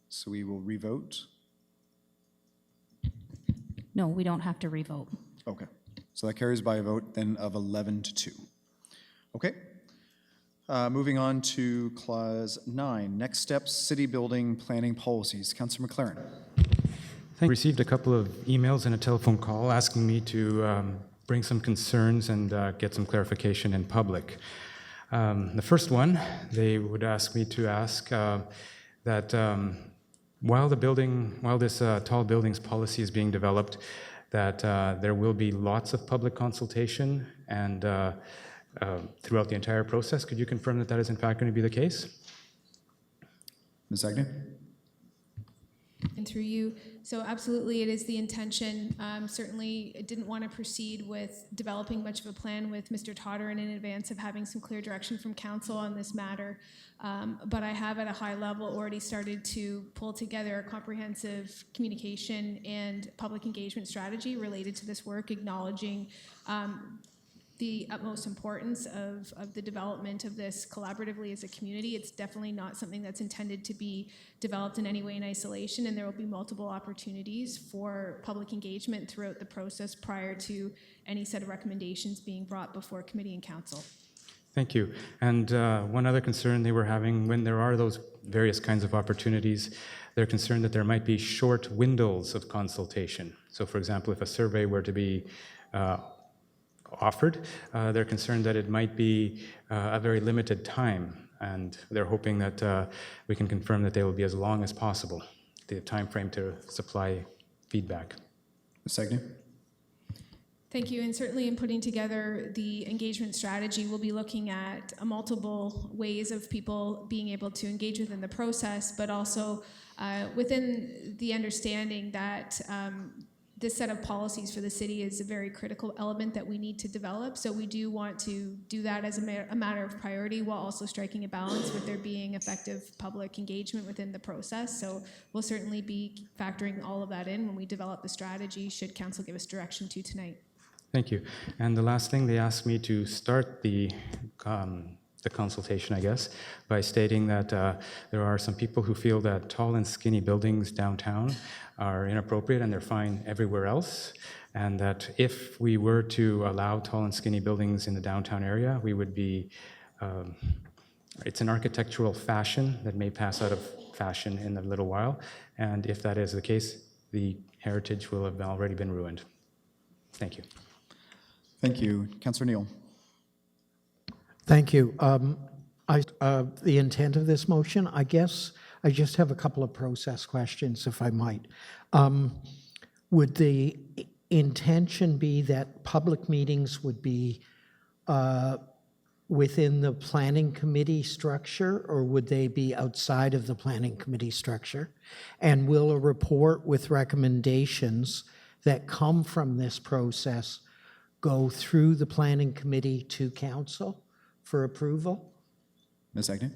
So we will revote. No, we don't have to revote. Okay. So that carries by a vote then of 11-2. Okay. Moving on to Clause 9, next steps, city building planning policies. Councillor McLaren. I received a couple of emails and a telephone call asking me to bring some concerns and get some clarification in public. The first one, they would ask me to ask that while this tall buildings policy is being developed, that there will be lots of public consultation and throughout the entire process. Could you confirm that that is in fact going to be the case? Ms. Agnew? And through you, so absolutely it is the intention. Certainly I didn't want to proceed with developing much of a plan with Mr. Todderan in advance of having some clear direction from council on this matter. But I have at a high level already started to pull together a comprehensive communication and public engagement strategy related to this work, acknowledging the utmost importance of the development of this collaboratively as a community. It's definitely not something that's intended to be developed in any way in isolation, and there will be multiple opportunities for public engagement throughout the process prior to any set of recommendations being brought before committee and council. Thank you. And one other concern they were having, when there are those various kinds of opportunities, they're concerned that there might be short windows of consultation. So for example, if a survey were to be offered, they're concerned that it might be a very limited time, and they're hoping that we can confirm that they will be as long as possible, the time frame to supply feedback. Ms. Agnew? Thank you, and certainly in putting together the engagement strategy, we'll be looking at multiple ways of people being able to engage within the process, but also within the understanding that this set of policies for the city is a very critical element that we need to develop. So we do want to do that as a matter of priority while also striking a balance with there being effective public engagement within the process. So we'll certainly be factoring all of that in when we develop the strategy, should council give us direction to tonight. Thank you. And the last thing, they asked me to start the consultation, I guess, by stating that there are some people who feel that tall and skinny buildings downtown are inappropriate and they're fine everywhere else, and that if we were to allow tall and skinny buildings in the downtown area, we would be, it's an architectural fashion that may pass out of fashion in a little while, and if that is the case, the heritage will have already been ruined. Thank you. Thank you. Councillor Neal. Thank you. The intent of this motion, I guess, I just have a couple of process questions, if I might. Would the intention be that public meetings would be within the planning committee structure, or would they be outside of the planning committee structure? And will a report with recommendations that come from this process go through the planning committee to council for approval? Ms. Agnew?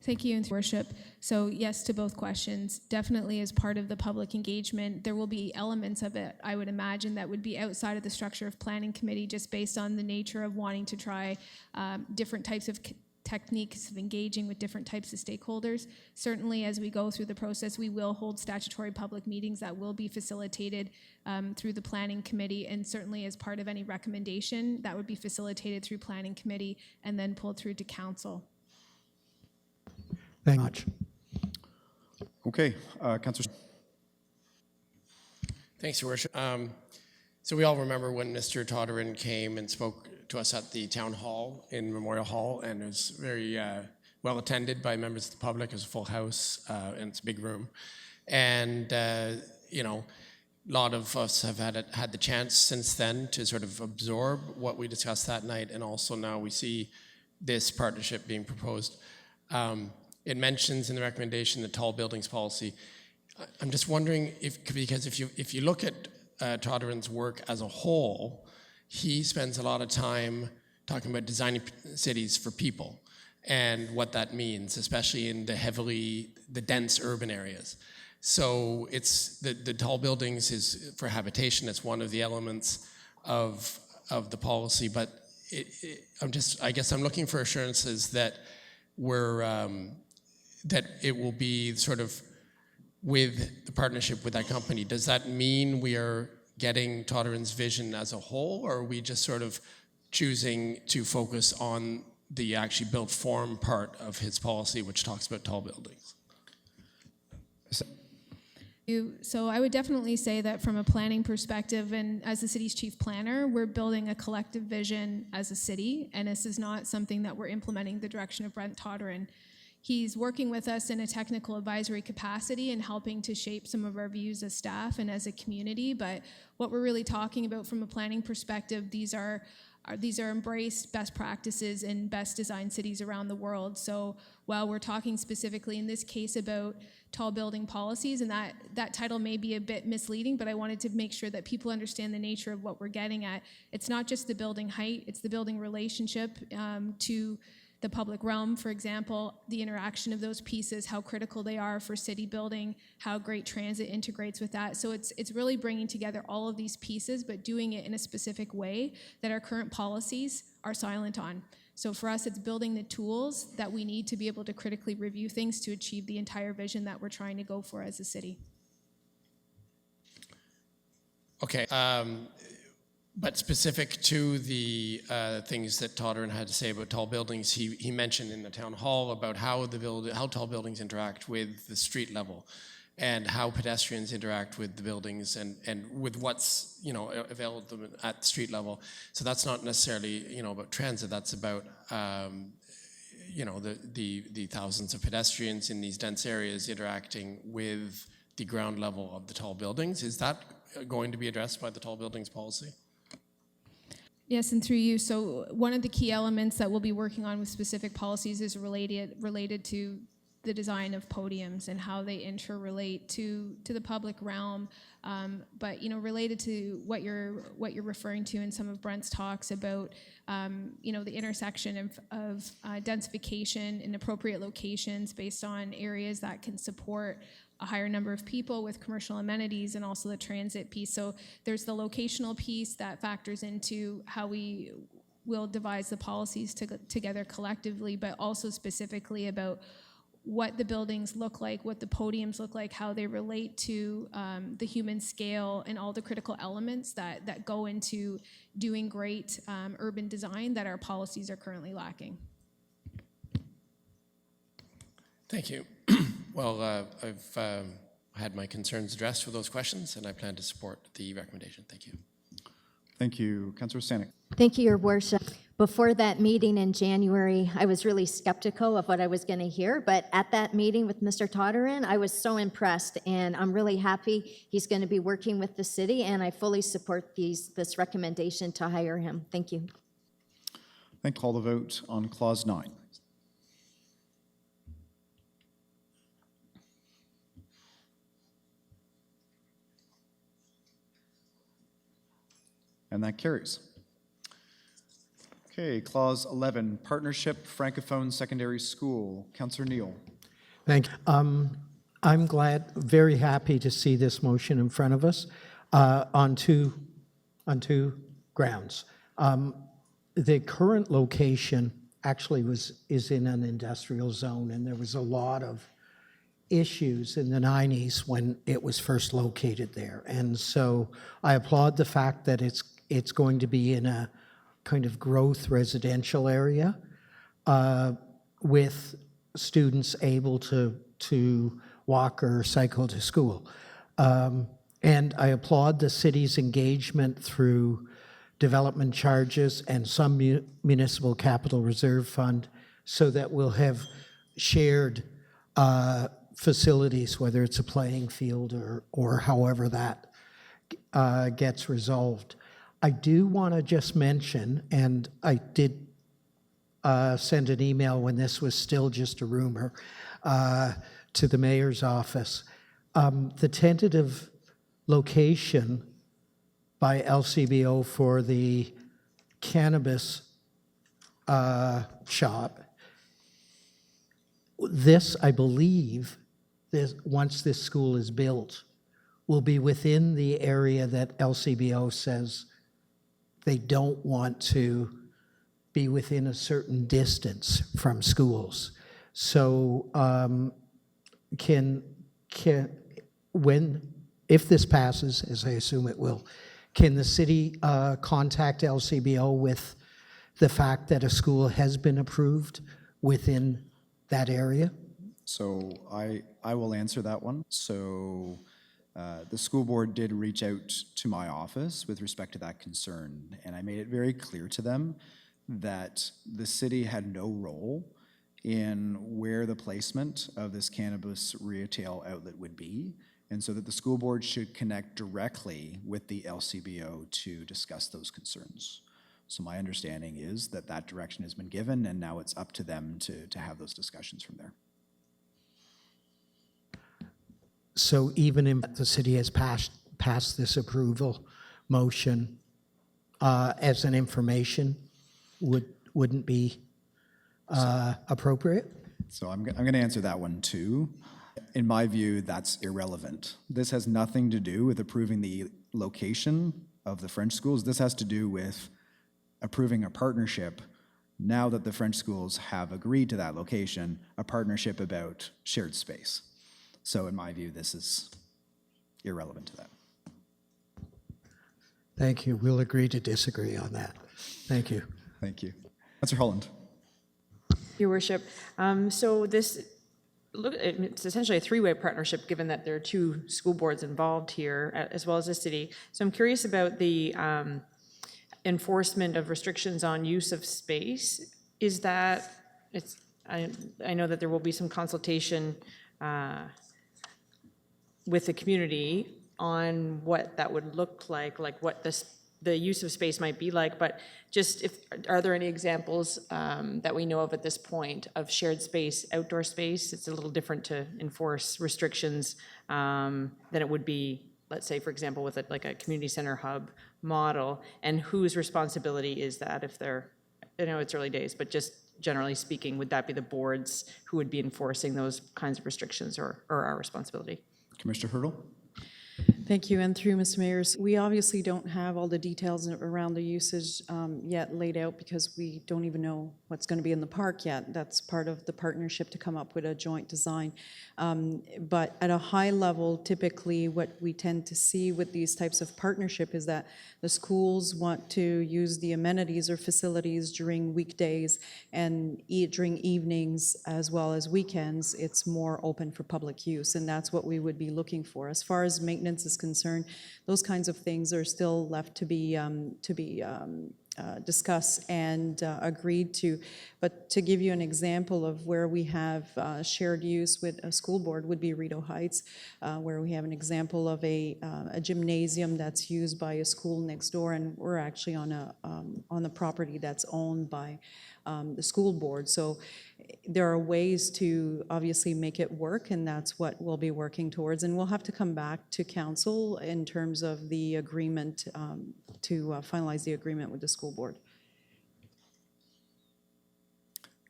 Thank you, Your Worship. So yes to both questions. Definitely as part of the public engagement, there will be elements of it, I would imagine, that would be outside of the structure of planning committee, just based on the nature of wanting to try different types of techniques of engaging with different types of stakeholders. Certainly, as we go through the process, we will hold statutory public meetings that will be facilitated through the planning committee, and certainly as part of any recommendation that would be facilitated through planning committee and then pulled through to council. Thank you much. Okay, Councillor. Thanks, Your Worship. So we all remember when Mr. Todderan came and spoke to us at the town hall in Memorial Hall, and it was very well attended by members of the public. It was a full house, and it's a big room. And, you know, a lot of us have had the chance since then to sort of absorb what we discussed that night, and also now we see this partnership being proposed. It mentions in the recommendation the tall buildings policy. I'm just wondering because if you look at Todderan's work as a whole, he spends a lot of time talking about designing cities for people and what that means, especially in the dense urban areas. So it's the tall buildings is for habitation. It's one of the elements of the policy, but I guess I'm looking for assurances that that it will be sort of with the partnership with that company. Does that mean we are getting Todderan's vision as a whole, or are we just sort of choosing to focus on the actually built form part of his policy, which talks about tall buildings? So I would definitely say that from a planning perspective, and as the city's chief planner, we're building a collective vision as a city, and this is not something that we're implementing the direction of Brent Todderan. He's working with us in a technical advisory capacity and helping to shape some of our views as staff and as a community, but what we're really talking about from a planning perspective, these are embraced best practices in best designed cities around the world. So while we're talking specifically in this case about tall building policies, and that title may be a bit misleading, but I wanted to make sure that people understand the nature of what we're getting at. It's not just the building height, it's the building relationship to the public realm, for example, the interaction of those pieces, how critical they are for city building, how great transit integrates with that. So it's really bringing together all of these pieces, but doing it in a specific way that our current policies are silent on. So for us, it's building the tools that we need to be able to critically review things to achieve the entire vision that we're trying to go for as a city. Okay. But specific to the things that Todderan had to say about tall buildings, he mentioned in the town hall about how tall buildings interact with the street level, and how pedestrians interact with the buildings, and with what's available to them at the street level. So that's not necessarily about transit. That's about the thousands of pedestrians in these dense areas interacting with the ground level of the tall buildings. Is that going to be addressed by the tall buildings policy? Yes, and through you. So one of the key elements that we'll be working on with specific policies is related to the design of podiums and how they interrelate to the public realm. But related to what you're referring to in some of Brent's talks about the intersection of densification in appropriate locations based on areas that can support a higher number of people with commercial amenities, and also the transit piece. So there's the locational piece that factors into how we will devise the policies together collectively, but also specifically about what the buildings look like, what the podiums look like, how they relate to the human scale, and all the critical elements that go into doing great urban design that our policies are currently lacking. Thank you. Well, I've had my concerns addressed with those questions, and I plan to support the recommendation. Thank you. Thank you. Councillor Stanek. Thank you, Your Worship. Before that meeting in January, I was really skeptical of what I was going to hear, but at that meeting with Mr. Todderan, I was so impressed, and I'm really happy he's going to be working with the city, and I fully support this recommendation to hire him. Thank you. Thank you. Call the vote on Clause 9. And that carries. Okay, Clause 11, Partnership Francophone Secondary School. Councillor Neal. Thank you. I'm very happy to see this motion in front of us on two grounds. The current location actually is in an industrial zone, and there was a lot of issues in the 90s when it was first located there. And so I applaud the fact that it's going to be in a kind of growth residential area with students able to walk or cycle to school. And I applaud the city's engagement through development charges and some municipal capital reserve fund so that we'll have shared facilities, whether it's a playing field or however that gets resolved. I do want to just mention, and I did send an email when this was still just a rumor to the mayor's office. The tentative location by LCBO for the cannabis shop, this, I believe, once this school is built, will be within the area that LCBO says they don't want to be within a certain distance from schools. So if this passes, as I assume it will, can the city contact LCBO with the fact that a school has been approved within that area? So I will answer that one. So the school board did reach out to my office with respect to that concern, and I made it very clear to them that the city had no role in where the placement of this cannabis retail outlet would be, and so that the school board should connect directly with the LCBO to discuss those concerns. So my understanding is that that direction has been given, and now it's up to them to have those discussions from there. So even if the city has passed this approval motion as an information, wouldn't be appropriate? So I'm going to answer that one too. In my view, that's irrelevant. This has nothing to do with approving the location of the French schools. This has to do with approving a partnership, now that the French schools have agreed to that location, a partnership about shared space. So in my view, this is irrelevant to that. Thank you. We'll agree to disagree on that. Thank you. Thank you. Councillor Holland. Your worship, so it's essentially a three-way partnership, given that there are two school boards involved here, as well as the city. So I'm curious about the enforcement of restrictions on use of space. Is that, I know that there will be some consultation with the community on what that would look like what the use of space might be like, but just are there any examples that we know of at this point of shared space, outdoor space? It's a little different to enforce restrictions than it would be, let's say, for example, with like a community center hub model, and whose responsibility is that if they're, I know it's early days, but just generally speaking, would that be the boards who would be enforcing those kinds of restrictions, or our responsibility? Commissioner Hurdle. Thank you, and through Mr. Mayor, we obviously don't have all the details around the usage yet laid out because we don't even know what's going to be in the park yet. That's part of the partnership to come up with a joint design. But at a high level, typically what we tend to see with these types of partnership is that the schools want to use the amenities or facilities during weekdays, and during evenings as well as weekends, it's more open for public use, and that's what we would be looking for. As far as maintenance is concerned, those kinds of things are still left to be discussed and agreed to. But to give you an example of where we have shared use with a school board would be Rideau Heights, where we have an example of a gymnasium that's used by a school next door, and we're actually on the property that's owned by the school board. So there are ways to obviously make it work, and that's what we'll be working towards. And we'll have to come back to council in terms of the agreement to finalize the agreement with the school board.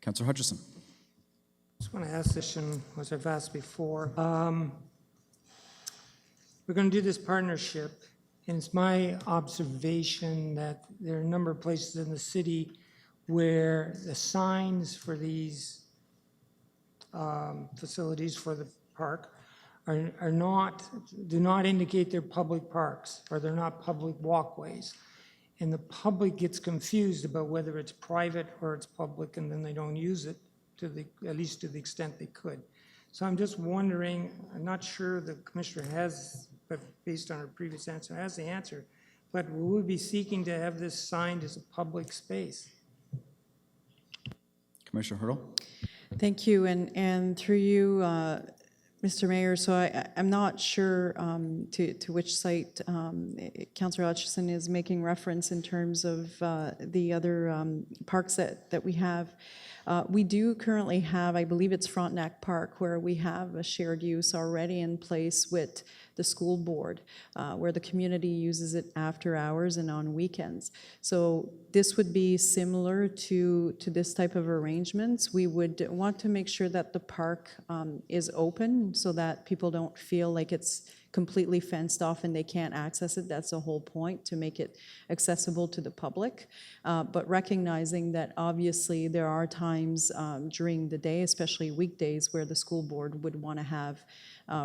Councillor Hutchison. I just want to ask this, and as I've asked before, we're going to do this partnership, and it's my observation that there are a number of places in the city where the signs for these facilities for the park do not indicate they're public parks, or they're not public walkways. And the public gets confused about whether it's private or it's public, and then they don't use it at least to the extent they could. So I'm just wondering, I'm not sure the commissioner has, but based on her previous answer, has the answer, but will we be seeking to have this signed as a public space? Commissioner Hurdle. Thank you, and through you, Mr. Mayor, so I'm not sure to which site Councillor Hutchison is making reference in terms of the other parks that we have. We do currently have, I believe it's Frontenac Park, where we have a shared use already in place with the school board, where the community uses it after hours and on weekends. So this would be similar to this type of arrangements. We would want to make sure that the park is open so that people don't feel like it's completely fenced off and they can't access it. That's the whole point, to make it accessible to the public. But recognizing that obviously there are times during the day, especially weekdays, where the school board would want to have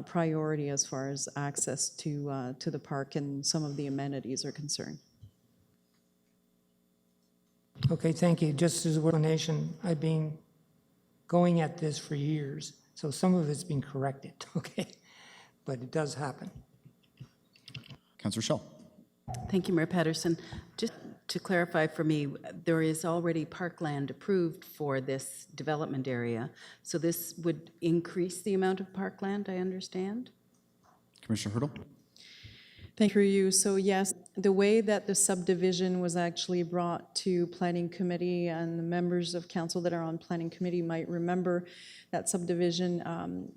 priority as far as access to the park and some of the amenities are concerned. Okay, thank you. Just as an explanation, I've been going at this for years, so some of it's been corrected, okay? But it does happen. Councillor Schell. Thank you, Mayor Patterson. Just to clarify for me, there is already parkland approved for this development area, so this would increase the amount of parkland, I understand? Commissioner Hurdle. Thank you. So yes, the way that the subdivision was actually brought to Planning Committee, and the members of council that are on Planning Committee might remember that subdivision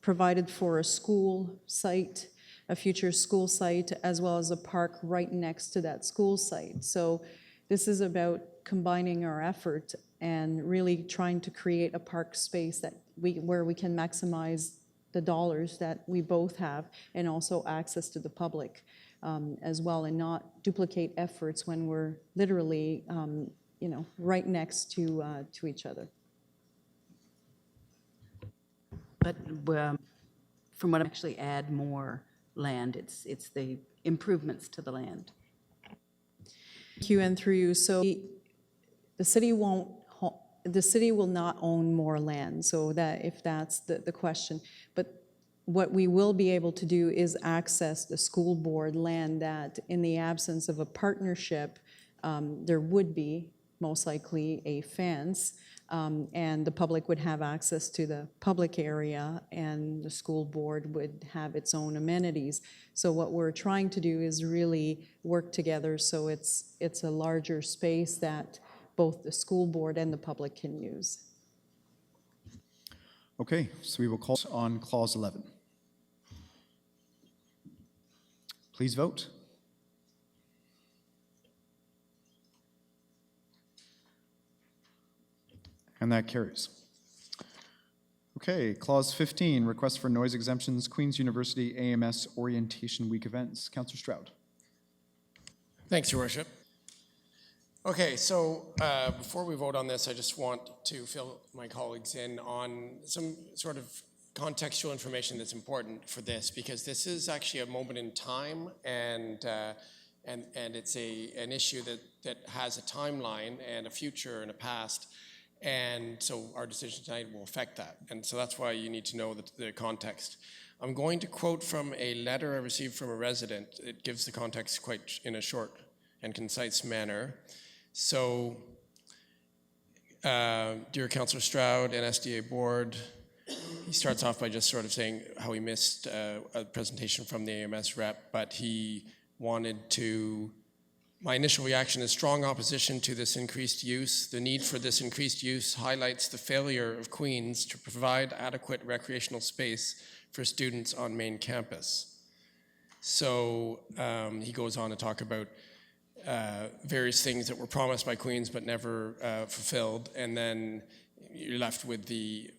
provided for a school site, a future school site, as well as a park right next to that school site. So this is about combining our effort and really trying to create a park space that where we can maximize the dollars that we both have, and also access to the public as well, and not duplicate efforts when we're literally right next to each other. But from what I actually add more land, it's the improvements to the land. Q and through you. So the city won't, the city will not own more land, so that if that's the question. But what we will be able to do is access the school board land that, in the absence of a partnership, there would be most likely a fence, and the public would have access to the public area, and the school board would have its own amenities. So what we're trying to do is really work together so it's a larger space that both the school board and the public can use. Okay, so we will call on Clause 11. Please vote. And that carries. Okay, Clause 15, request for noise exemptions, Queen's University AMS Orientation Week events. Councillor Stroud. Thanks, Your Worship. Okay, so before we vote on this, I just want to fill my colleagues in on some sort of contextual information that's important for this, because this is actually a moment in time, and it's an issue that has a timeline and a future and a past, and so our decision tonight will affect that, and so that's why you need to know the context. I'm going to quote from a letter I received from a resident. It gives the context quite in a short and concise manner. So, dear Councillor Stroud and SDA Board, he starts off by just sort of saying how he missed a presentation from the AMS rep, but he wanted to, my initial reaction is strong opposition to this increased use. The need for this increased use highlights the failure of Queen's to provide adequate recreational space for students on main campus. So he goes on to talk about various things that were promised by Queen's but never fulfilled, and then you're left with the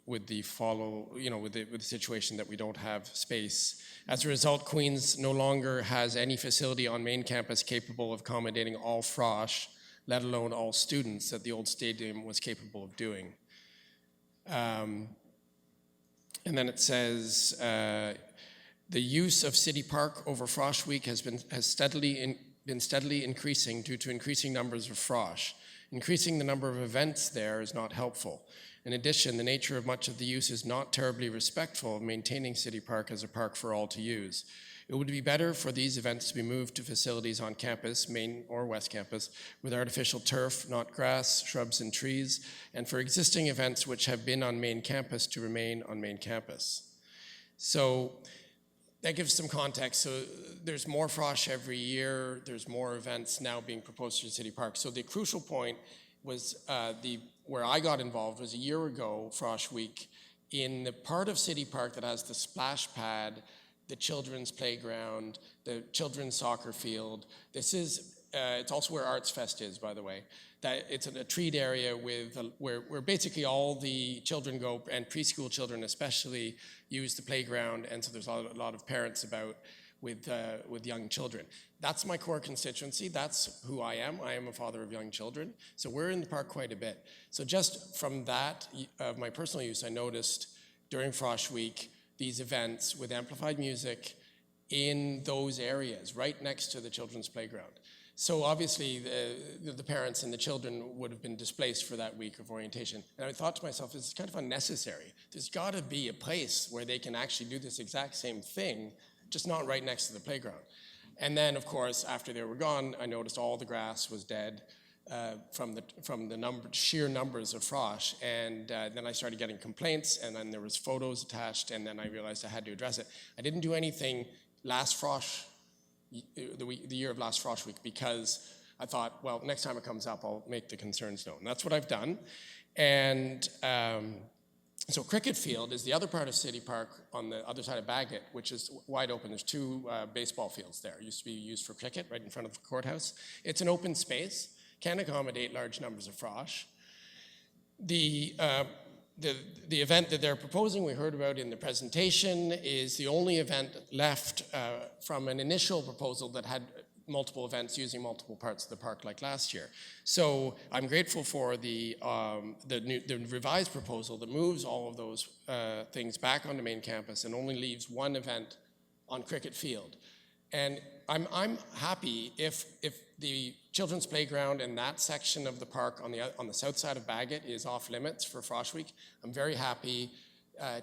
situation that we don't have space. As a result, Queen's no longer has any facility on main campus capable of accommodating all frosh, let alone all students, that the old stadium was capable of doing. And then it says, the use of City Park over Frosh Week has been steadily increasing due to increasing numbers of frosh. Increasing the number of events there is not helpful. In addition, the nature of much of the use is not terribly respectful of maintaining City Park as a park for all to use. It would be better for these events to be moved to facilities on campus, main or west campus, with artificial turf, not grass, shrubs, and trees, and for existing events which have been on main campus to remain on main campus. So that gives some context. So there's more frosh every year. There's more events now being proposed to City Park. So the crucial point was where I got involved was a year ago, Frosh Week, in the part of City Park that has the splash pad, the children's playground, the children's soccer field. This is, it's also where Arts Fest is, by the way. That it's a treat area with where basically all the children go, and preschool children especially use the playground, and so there's a lot of parents about with young children. That's my core constituency. That's who I am. I am a father of young children. So we're in the park quite a bit. So just from that, of my personal use, I noticed during Frosh Week, these events with amplified music in those areas, right next to the children's playground. So obviously the parents and the children would have been displaced for that week of orientation. And I thought to myself, this is kind of unnecessary. There's got to be a place where they can actually do this exact same thing, just not right next to the playground. And then, of course, after they were gone, I noticed all the grass was dead from the sheer numbers of frosh. And then I started getting complaints, and then there was photos attached, and then I realized I had to address it. I didn't do anything last frosh, the year of last Frosh Week, because I thought, well, next time it comes up, I'll make the concerns known. That's what I've done. And so Cricket Field is the other part of City Park on the other side of Bagot, which is wide open. There's two baseball fields there. It used to be used for cricket right in front of the courthouse. It's an open space, can accommodate large numbers of frosh. The event that they're proposing, we heard about in the presentation, is the only event left from an initial proposal that had multiple events using multiple parts of the park like last year. So I'm grateful for the revised proposal that moves all of those things back onto main campus and only leaves one event on Cricket Field. And I'm happy if the children's playground and that section of the park on the south side of Bagot is off limits for Frosh Week. I'm very happy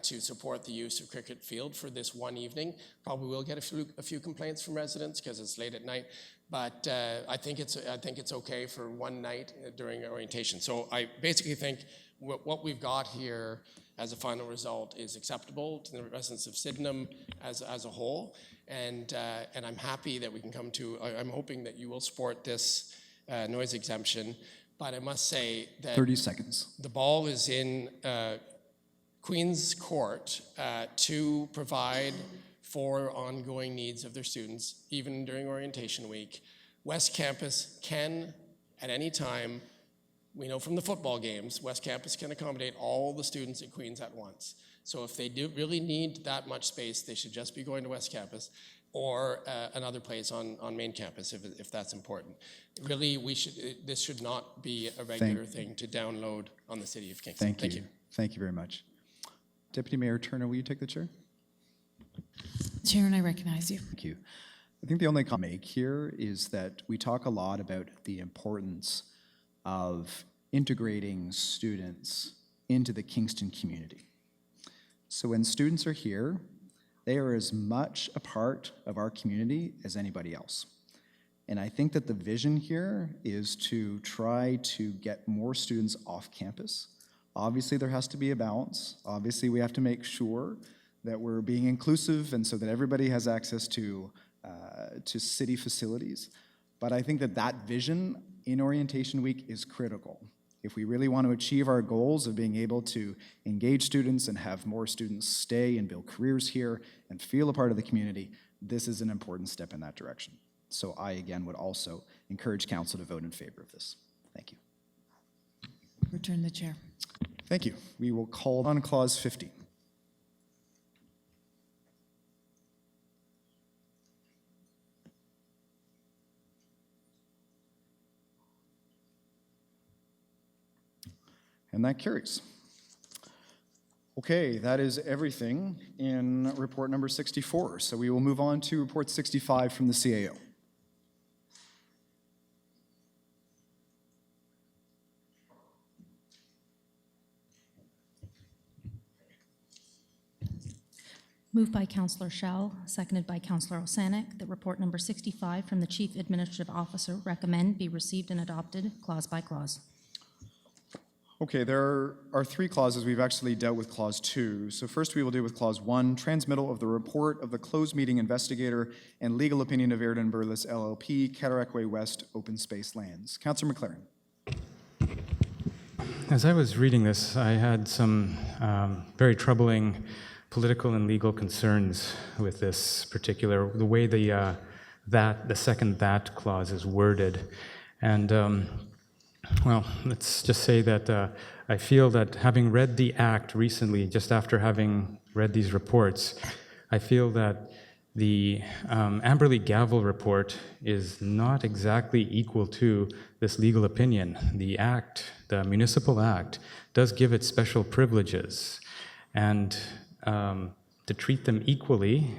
to support the use of Cricket Field for this one evening. Probably will get a few complaints from residents because it's late at night, but I think it's okay for one night during orientation. So I basically think what we've got here as a final result is acceptable to the residents of Sydenham as a whole, and I'm happy that we can come to. I'm hoping that you will support this noise exemption, but I must say that 30 seconds. The ball is in Queen's Court to provide for ongoing needs of their students, even during orientation week. West Campus can, at any time, we know from the football games, West Campus can accommodate all the students at Queen's at once. So if they do really need that much space, they should just be going to West Campus or another place on main campus if that's important. Really, this should not be a regular thing to download on the City of Kingston. Thank you. Thank you very much. Deputy Mayor Turner, will you take the chair? Chair, and I recognize you. Thank you. I think the only comment I make here is that we talk a lot about the importance of integrating students into the Kingston community. So when students are here, they are as much a part of our community as anybody else. And I think that the vision here is to try to get more students off campus. Obviously, there has to be a balance. Obviously, we have to make sure that we're being inclusive and so that everybody has access to city facilities. But I think that that vision in Orientation Week is critical. If we really want to achieve our goals of being able to engage students and have more students stay and build careers here and feel a part of the community, this is an important step in that direction. So I, again, would also encourage council to vote in favor of this. Thank you. Return the chair. Thank you. We will call on Clause 50. And that carries. Okay, that is everything in report number 64. So we will move on to report 65 from the CAO. Moved by Councillor Schell, seconded by Councillor Osanek, that report number 65 from the Chief Administrative Officer recommend be received and adopted clause by clause. Okay, there are three clauses. We've actually dealt with clause 2. So first we will deal with clause 1, transmittal of the report of the closed meeting investigator and legal opinion of Airden Burles LLP, Cataraqui West Open Space Lands. Councillor McLaren. As I was reading this, I had some very troubling political and legal concerns with this particular, the way the second that clause is worded. And well, let's just say that I feel that having read the Act recently, just after having read these reports, I feel that the Amberley-Gavel report is not exactly equal to this legal opinion. The Act, the Municipal Act, does give it special privileges, and to treat them equally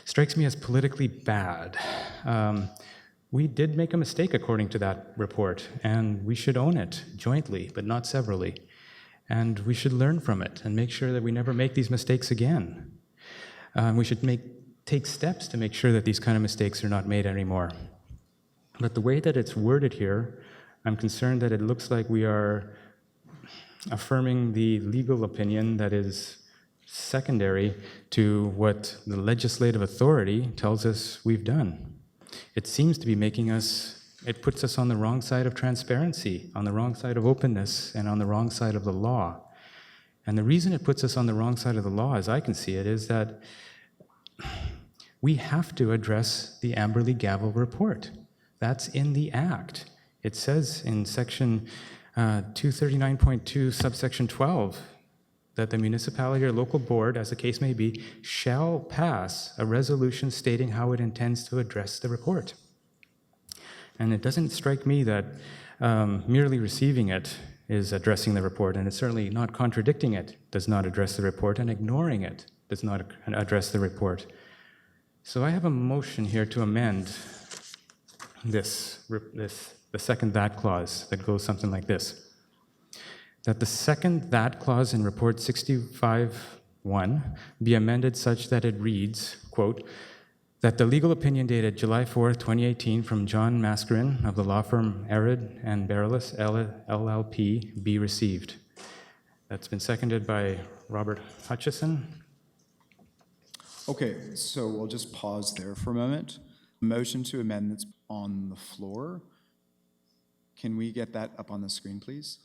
strikes me as politically bad. We did make a mistake according to that report, and we should own it jointly, but not severally. And we should learn from it and make sure that we never make these mistakes again. We should take steps to make sure that these kind of mistakes are not made anymore. But the way that it's worded here, I'm concerned that it looks like we are affirming the legal opinion that is secondary to what the legislative authority tells us we've done. It seems to be it puts us on the wrong side of transparency, on the wrong side of openness, and on the wrong side of the law. And the reason it puts us on the wrong side of the law, as I can see it, is that we have to address the Amberley-Gavel report. That's in the Act. It says in section 239.2, subsection 12, that the municipality or local board, as the case may be, shall pass a resolution stating how it intends to address the report. And it doesn't strike me that merely receiving it is addressing the report, and it's certainly not contradicting it does not address the report, and ignoring it does not address the report. So I have a motion here to amend the second that clause that goes something like this. That the second that clause in Report 65-1 be amended such that it reads, quote, that the legal opinion dated July 4th, 2018 from John Mascarin of the law firm Arid and Barillis LLP be received. That's been seconded by Robert Hutchison. Okay, so we'll just pause there for a moment. Motion to amend that's on the floor. Can we get that up on the screen, please?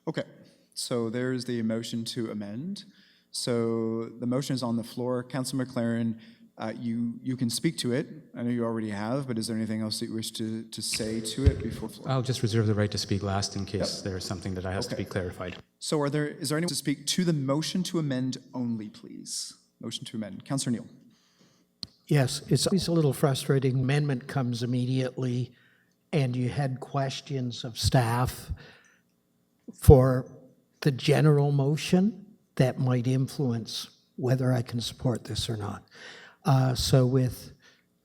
Okay, so there's the motion to amend. So the motion is on the floor. Councilor McLaren, you can speak to it. I know you already have, but is there anything else that you wish to say to it before floor? I'll just reserve the right to speak last in case there's something that has to be clarified. So is there anyone to speak to the motion to amend only, please? Motion to amend. Councilor Neal. Yes, it's always a little frustrating. Amendment comes immediately, and you had questions of staff for the general motion that might influence whether I can support this or not. So with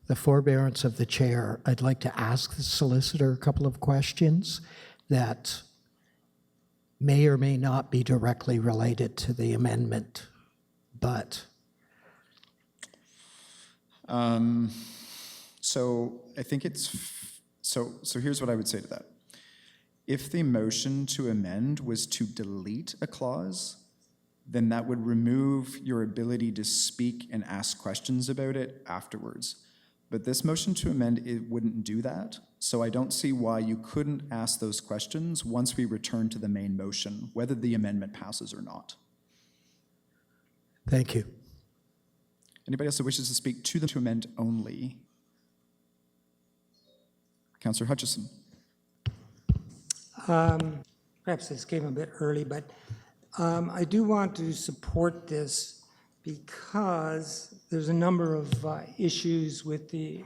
the forbearance of the chair, I'd like to ask the solicitor a couple of questions that may or may not be directly related to the amendment, but so I think so here's what I would say to that. If the motion to amend was to delete a clause, then that would remove your ability to speak and ask questions about it afterwards. But this motion to amend, it wouldn't do that. So I don't see why you couldn't ask those questions once we return to the main motion, whether the amendment passes or not. thank you. Anybody else that wishes to speak to the to amend only? Councillor Hutchison. Perhaps this came a bit early, but I do want to support this because there's a number of issues with the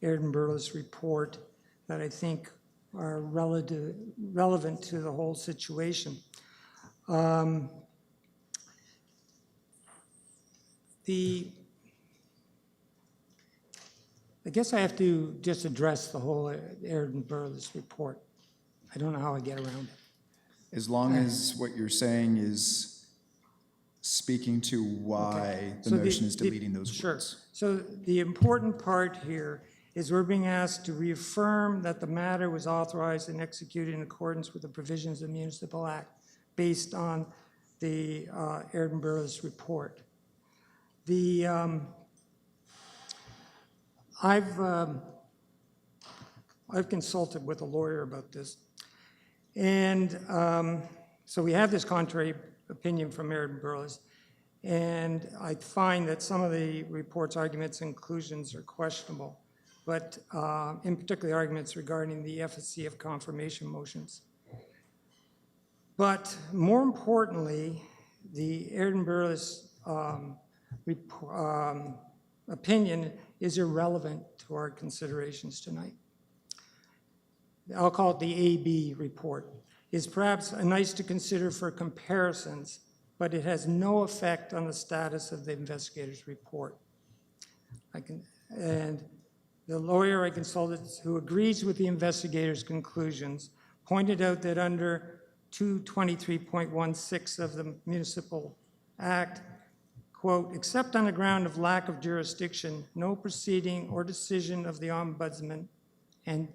Airden Burles report that I think are relevant to the whole situation. I guess I have to just address the whole Airden Burles report. I don't know how I get around it. As long as what you're saying is speaking to why the motion is deleting those words. So the important part here is we're being asked to reaffirm that the matter was authorized and executed in accordance with the provisions of the Municipal Act based on the Airden Burles report. I've consulted with a lawyer about this. And so we have this contrary opinion from Airden Burles, and I find that some of the report's arguments and conclusions are questionable, but in particular arguments regarding the efficacy of confirmation motions. But more importantly, the Airden Burles opinion is irrelevant to our considerations tonight. I'll call it the AB report, is perhaps nice to consider for comparisons, but it has no effect on the status of the investigator's report. And the lawyer I consulted, who agrees with the investigator's conclusions, pointed out that under 223.16 of the Municipal Act, quote, except on the ground of lack of jurisdiction, no proceeding or decision of the Ombudsman and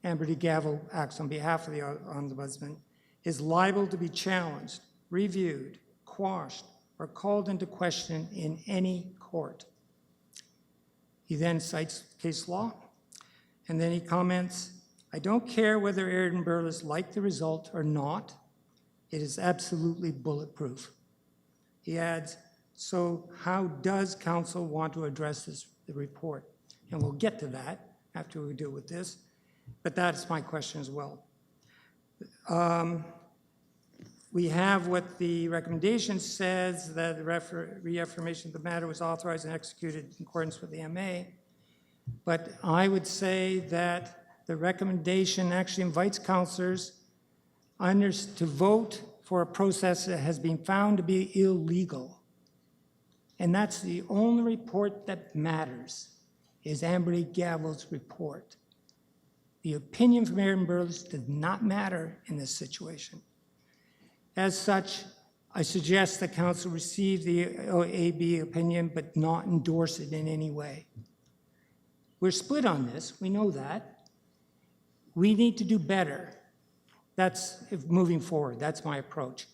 Amber DeGavel acts on behalf of the Ombudsman, is liable to be challenged, reviewed, quashed, or called into question in any court. He then cites case law, and then he comments, I don't care whether Airden Burles liked the result or not, it is absolutely bulletproof. He adds, so how does council want to address the report? And we'll get to that after we deal with this, but that's my question as well. We have what the recommendation says, that the reaffirmation of the matter was authorized and executed in accordance with the MA. But I would say that the recommendation actually invites councillors to vote for a process that has been found to be illegal. And that's the only report that matters, is Amber DeGavel's report. The opinion from Airden Burles does not matter in this situation. As such, I suggest that council receive the AB opinion but not endorse it in any way. We're split on this, we know that. We need to do better. That's moving forward, that's my approach.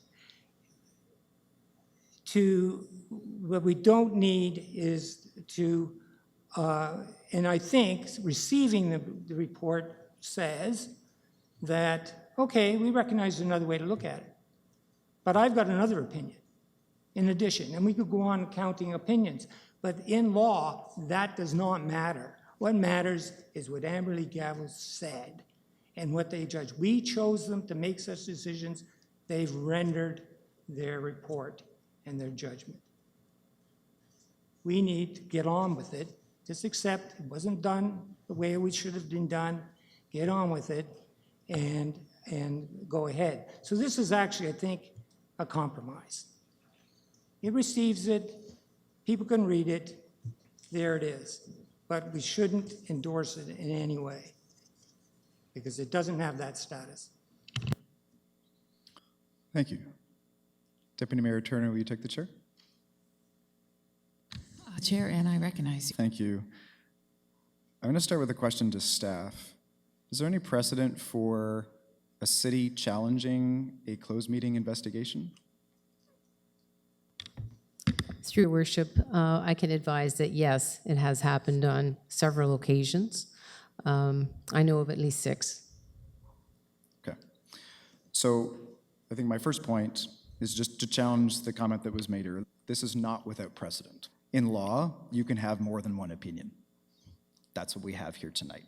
What we don't need is to, and I think receiving the report says that, okay, we recognize there's another way to look at it. But I've got another opinion in addition, and we could go on counting opinions. But in law, that does not matter. What matters is what Amber DeGavel said and what they judged. We chose them to make such decisions. They've rendered their report and their judgment. We need to get on with it. Just accept it wasn't done the way it should have been done. Get on with it and go ahead. So this is actually, I think, a compromise. It receives it, people can read it, there it is. But we shouldn't endorse it in any way because it doesn't have that status. Thank you. Deputy Mayor Turner, will you take the chair? Chair, and I recognize you. Thank you. I'm going to start with a question to staff. Is there any precedent for a city challenging a closed meeting investigation? Through your worship, I can advise that yes, it has happened on several occasions. I know of at least 6. Okay. So I think my first point is just to challenge the comment that was made earlier. This is not without precedent. In law, you can have more than one opinion. That's what we have here tonight.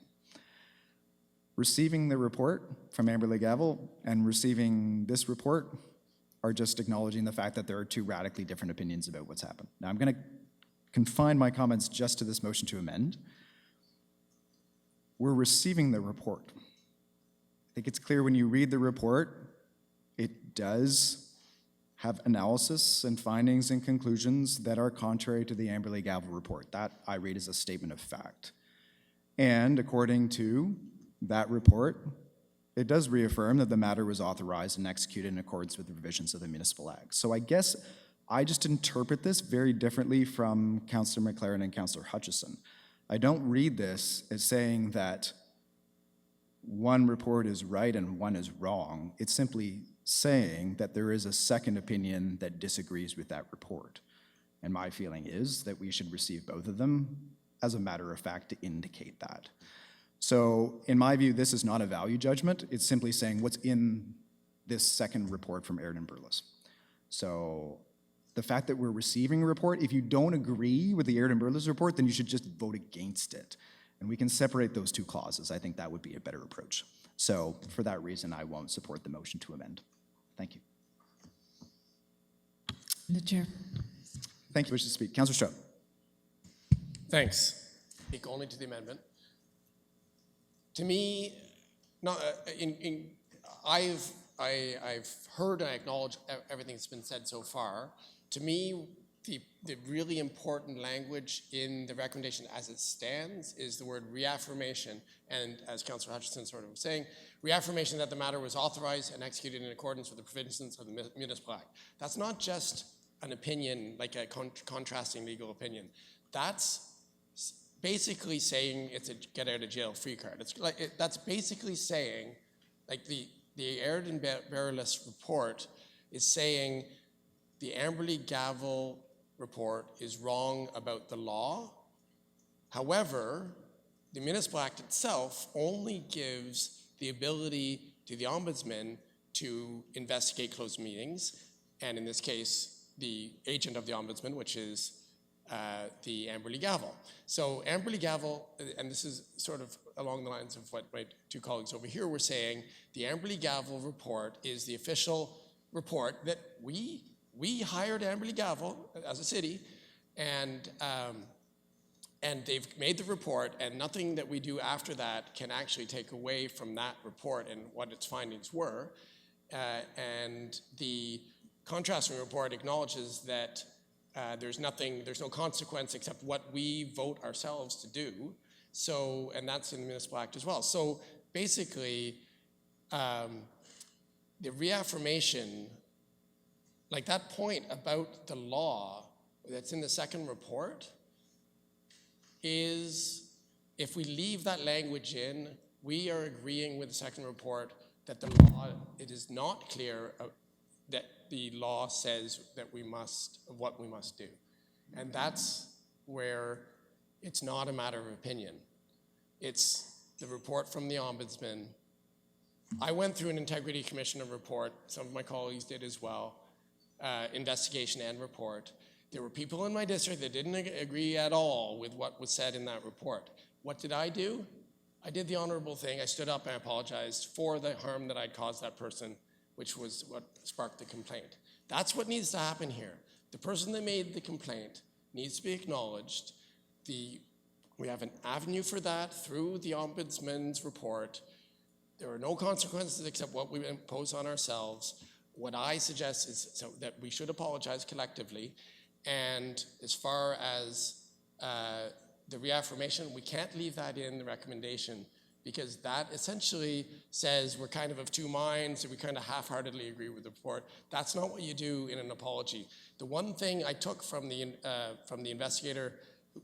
Receiving the report from Amber DeGavel and receiving this report are just acknowledging the fact that there are 2 radically different opinions about what's happened. Now, I'm going to confine my comments just to this motion to amend. We're receiving the report. I think it's clear when you read the report, it does have analysis and findings and conclusions that are contrary to the Amber DeGavel report. That I read as a statement of fact. And according to that report, it does reaffirm that the matter was authorized and executed in accordance with the provisions of the Municipal Act. So I guess I just interpret this very differently from Councillor McLaren and Councillor Hutchison. I don't read this as saying that one report is right and one is wrong. It's simply saying that there is a second opinion that disagrees with that report. And my feeling is that we should receive both of them as a matter of fact to indicate that. So in my view, this is not a value judgment. It's simply saying what's in this second report from Airden Burles. So the fact that we're receiving a report, if you don't agree with the Airden Burles report, then you should just vote against it. And we can separate those 2 clauses. I think that would be a better approach. So for that reason, I won't support the motion to amend. Thank you. The chair. Thank you. Wish to speak. Councillor Stroud. Thanks. Speak only to the amendment. To me, I've heard and I acknowledge everything that's been said so far. To me, the really important language in the recommendation as it stands is the word reaffirmation. And as Councillor Hutchison sort of was saying, reaffirmation that the matter was authorized and executed in accordance with the provisions of the Municipal Act. That's not just an opinion, like a contrasting legal opinion. That's basically saying it's a get out of jail free card. It's like that's basically saying, like the Aird and Barreless report is saying the Amberley Gavel report is wrong about the law. However, the Municipal Act itself only gives the ability to the Ombudsman to investigate closed meetings, and in this case, the agent of the Ombudsman, which is the Amberley Gavel. So Amberley Gavel, and this is sort of along the lines of what my two colleagues over here were saying, the Amberley Gavel report is the official report that we hired Amberley Gavel as a city, and they've made the report, and nothing that we do after that can actually take away from that report and what its findings were. And the contrasting report acknowledges that there's no consequence except what we vote ourselves to do. So, and that's in the Municipal Act as well. So basically, the reaffirmation, like that point about the law that's in the second report, is if we leave that language in, we are agreeing with the second report that the law, it is not clear that the law says that what we must do. And that's where it's not a matter of opinion. It's the report from the Ombudsman. I went through an Integrity Commissioner report, some of my colleagues did as well, investigation and report. There were people in my district that didn't agree at all with what was said in that report. What did I do? I did the honorable thing. I stood up and apologized for the harm that I'd caused that person, which was what sparked the complaint. That's what needs to happen here. The person that made the complaint needs to be acknowledged. We have an avenue for that through the Ombudsman's report. There are no consequences except what we impose on ourselves. What I suggest is that we should apologize collectively. And as far as the reaffirmation, we can't leave that in the recommendation because that essentially says we're kind of two minds and we kind of half-heartedly agree with the report. That's not what you do in an apology. The one thing I took from the investigator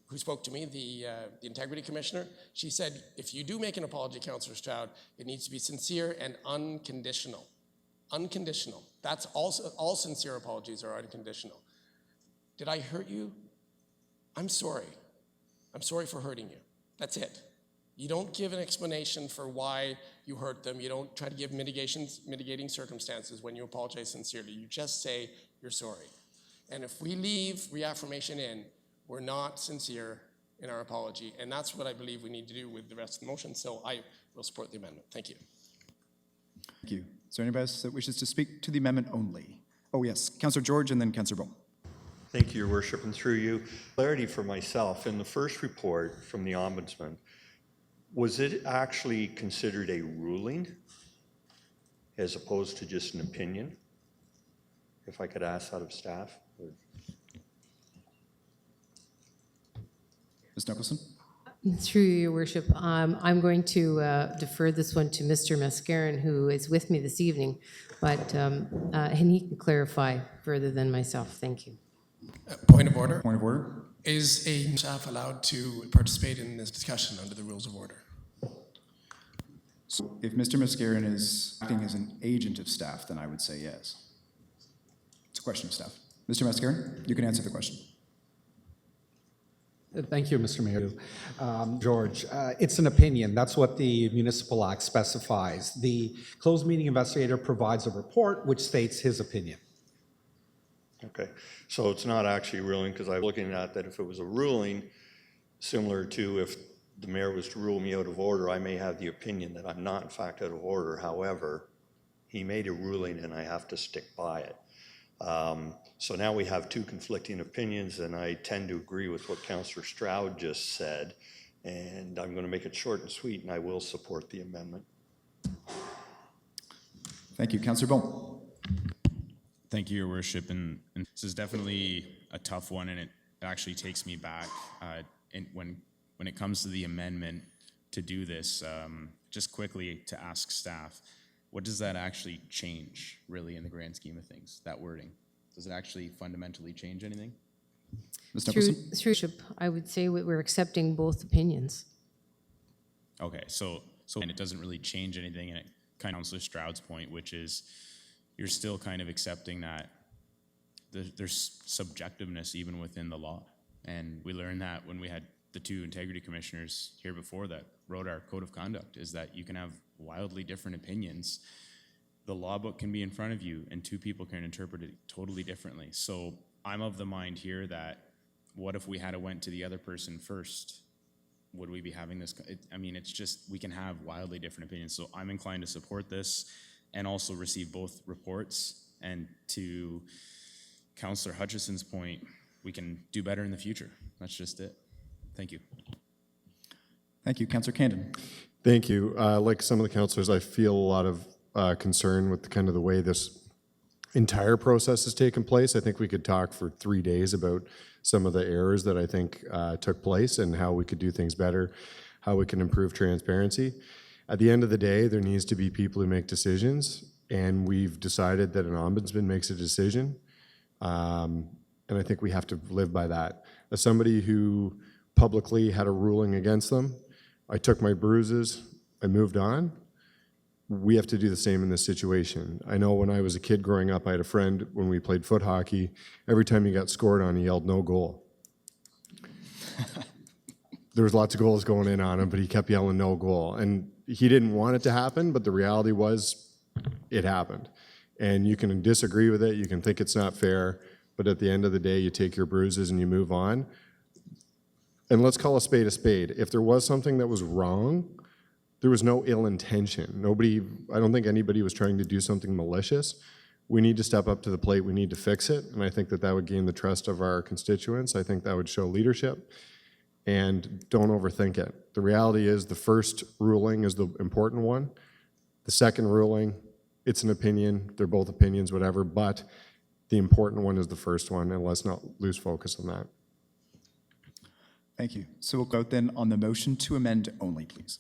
who spoke to me, the Integrity Commissioner, she said, if you do make an apology, Councillor Stroud, it needs to be sincere and unconditional. Unconditional. That's also, all sincere apologies are unconditional. Did I hurt you? I'm sorry. I'm sorry for hurting you. That's it. You don't give an explanation for why you hurt them. You don't try to give mitigating circumstances when you apologize sincerely. You just say you're sorry. And if we leave reaffirmation in, we're not sincere in our apology. And that's what I believe we need to do with the rest of the motion. So I will support the amendment. Thank you. Thank you. Is there anybody else that wishes to speak to the amendment only? Oh, yes. Councillor George and then Councillor Bowman. Thank you, Your Worship, and through you, clarity for myself. In the first report from the Ombudsman, was it actually considered a ruling as opposed to just an opinion? If I could ask that of staff. Ms. Nicholson? Through you, Your Worship, I'm going to defer this one to Mr. Mascarin, who is with me this evening, but and he can clarify further than myself. Thank you. Point of order. Point of order. Is a staff allowed to participate in this discussion under the rules of order? So if Mr. Mascarin is acting as an agent of staff, then I would say yes. It's a question of staff. Mr. Mascarin, you can answer the question. Thank you, Mr. Mayor. George, it's an opinion. That's what the Municipal Act specifies. The closed meeting investigator provides a report which states his opinion. Okay, so it's not actually a ruling, because I'm looking at that if it was a ruling, similar to if the mayor was to rule me out of order, I may have the opinion that I'm not in fact out of order. However, he made a ruling and I have to stick by it. So now we have two conflicting opinions, and I tend to agree with what Councillor Stroud just said, and I'm going to make it short and sweet, and I will support the amendment. Thank you. Councillor Bowman. Thank you, Your Worship. And this is definitely a tough one, and it actually takes me back when it comes to the amendment to do this, just quickly to ask staff, what does that actually change, really, in the grand scheme of things, that wording? Does it actually fundamentally change anything? Ms. Through, Nicholson? Bishop, I would say we're accepting both opinions. Okay, so and it doesn't really change anything, and it kind of Councillor Stroud's point, which is you're still kind of accepting that there's subjectiveness even within the law. And we learned that when we had the two integrity commissioners here before that wrote our code of conduct, is that you can have wildly different opinions. The law book can be in front of you and two people can interpret it totally differently. So I'm of the mind here that what if we had went to the other person first? Would we be having this? I mean, it's just, we can have wildly different opinions. So I'm inclined to support this and also receive both reports. And to Councillor Hutchison's point, we can do better in the future. That's just it. Thank you. Thank you. Councillor Candon. Thank you. Like some of the councillors, I feel a lot of concern with kind of the way this entire process has taken place. I think we could talk for 3 days about some of the errors that I think took place and how we could do things better, how we can improve transparency. At the end of the day, there needs to be people who make decisions, and we've decided that an ombudsman makes a decision, and I think we have to live by that. As somebody who publicly had a ruling against them, I took my bruises, I moved on. We have to do the same in this situation. I know when I was a kid growing up, I had a friend, when we played foot hockey, every time he got scored on, he yelled, "No goal." There was lots of goals going in on him, but he kept yelling, "No goal." And he didn't want it to happen, but the reality was it happened. And you can disagree with it, you can think it's not fair, but at the end of the day, you take your bruises and you move on. And let's call a spade a spade. If there was something that was wrong, there was no ill intention. I don't think anybody was trying to do something malicious. We need to step up to the plate, we need to fix it, and I think that that would gain the trust of our constituents. I think that would show leadership, and don't overthink it. The reality is the first ruling is the important one. The second ruling, it's an opinion, they're both opinions, whatever, but the important one is the first one, and let's not lose focus on that. Thank you. So we'll vote then on the motion to amend only, please.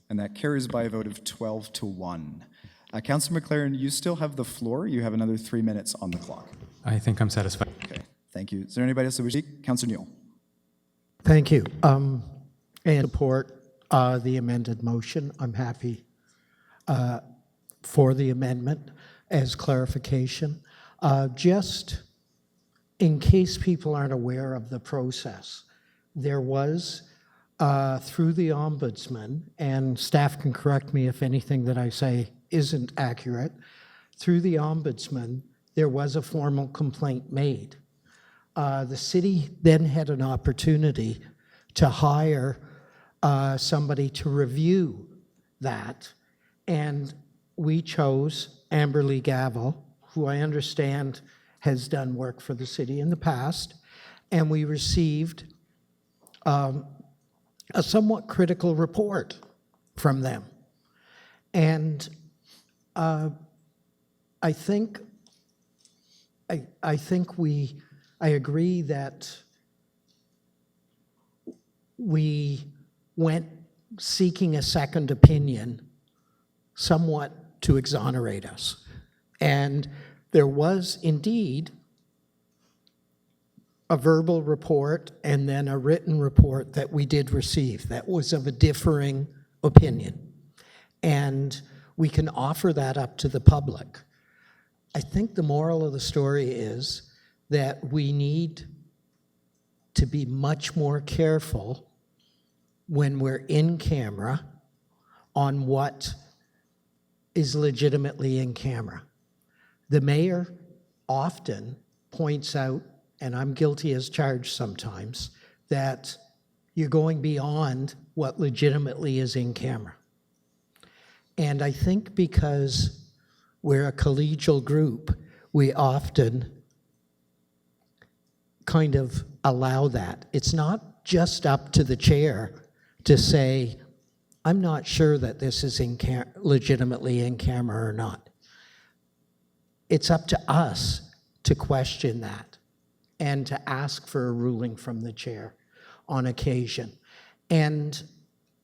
And that carries by a vote of 12-1. Councillor McLaren, you still have the floor. You have another 3 minutes on the clock. I think I'm satisfied. Okay, thank you. Is there anybody else that wishes to speak? Councillor Neal. Thank you. And support the amended motion. I'm happy for the amendment as clarification. Just in case people aren't aware of the process, there was through the ombudsman, and staff can correct me if anything that I say isn't accurate, through the ombudsman, there was a formal complaint made. The city then had an opportunity to hire somebody to review that, and we chose Amberly Gavel, who I understand has done work for the city in the past, and we received a somewhat critical report from them. And I agree that we went seeking a second opinion somewhat to exonerate us. And there was indeed a verbal report and then a written report that we did receive that was of a differing opinion. And we can offer that up to the public. I think the moral of the story is that we need to be much more careful when we're in camera on what is legitimately in camera. The mayor often points out, and I'm guilty as charged sometimes, that you're going beyond what legitimately is in camera. And I think because we're a collegial group, we often kind of allow that. It's not just up to the chair to say, I'm not sure that this is legitimately in camera or not. It's up to us to question that and to ask for a ruling from the chair on occasion. And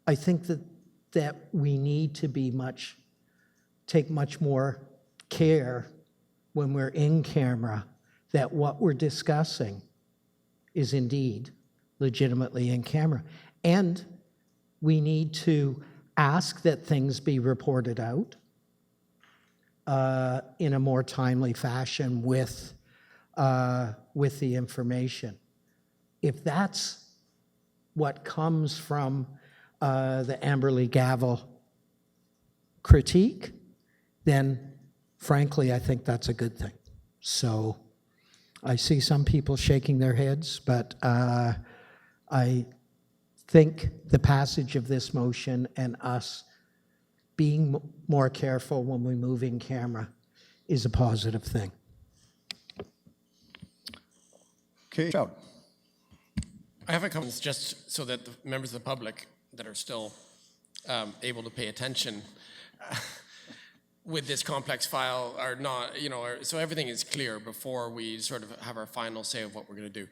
I think that we need to take much more care when we're in camera that what we're discussing is indeed legitimately in camera. And we need to ask that things be reported out in a more timely fashion with the information. If that's what comes from the Amberley Gavel critique, then frankly, I think that's a good thing. So I see some people shaking their heads, but I think the passage of this motion and us being more careful when we move in camera is a positive thing. Okay, shout. I have a comment just so that the members of the public that are still able to pay attention with this complex file are not, so everything is clear before we sort of have our final say of what we're going to do.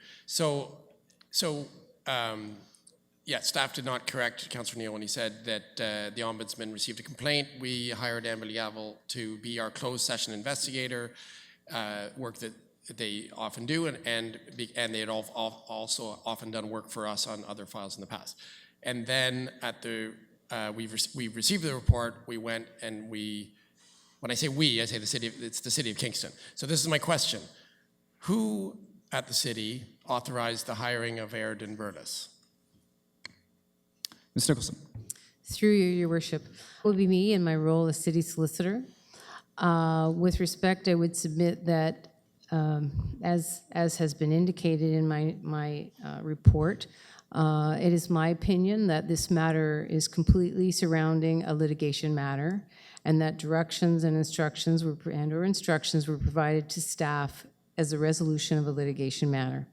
Yeah, staff did not correct Councillor Neal when he said that the Ombudsman received a complaint. We hired Amberley Gavel to be our closed session investigator, work that they often do, and they had also often done work for us on other files in the past. And then at we received the report, we went and when I say we, I say it's the City of Kingston. So this is my question. Who at the city authorized the hiring of Airden Burles? Ms. Nicholson. Through you, Your Worship. It will be me in my role as city solicitor. With respect, I would submit that, as has been indicated in my report, it is my opinion that this matter is completely surrounding a litigation matter, and that directions and instructions were provided to staff as a resolution of a litigation matter.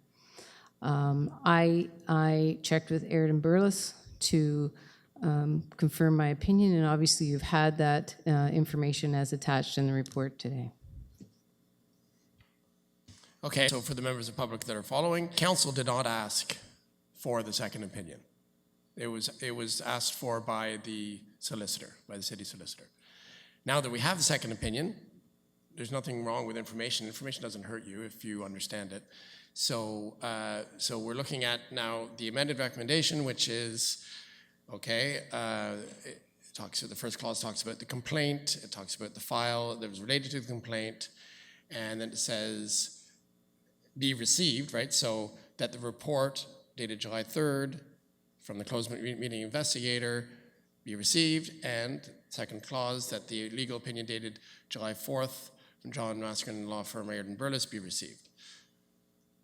I checked with Airden Burles to confirm my opinion, and obviously you've had that information as attached in the report today. Okay, so for the members of the public that are following, council did not ask for the second opinion. It was asked for by the solicitor, by the city solicitor. Now that we have the second opinion, there's nothing wrong with information. Information doesn't hurt you if you understand it. So we're looking at now the amended recommendation, which is, okay, the first clause talks about the complaint, it talks about the file that was related to the complaint, and then it says be received, right? So that the report dated July 3rd from the closed meeting investigator be received, and second clause that the legal opinion dated July 4th from John Maskin law firm Airden Burles be received.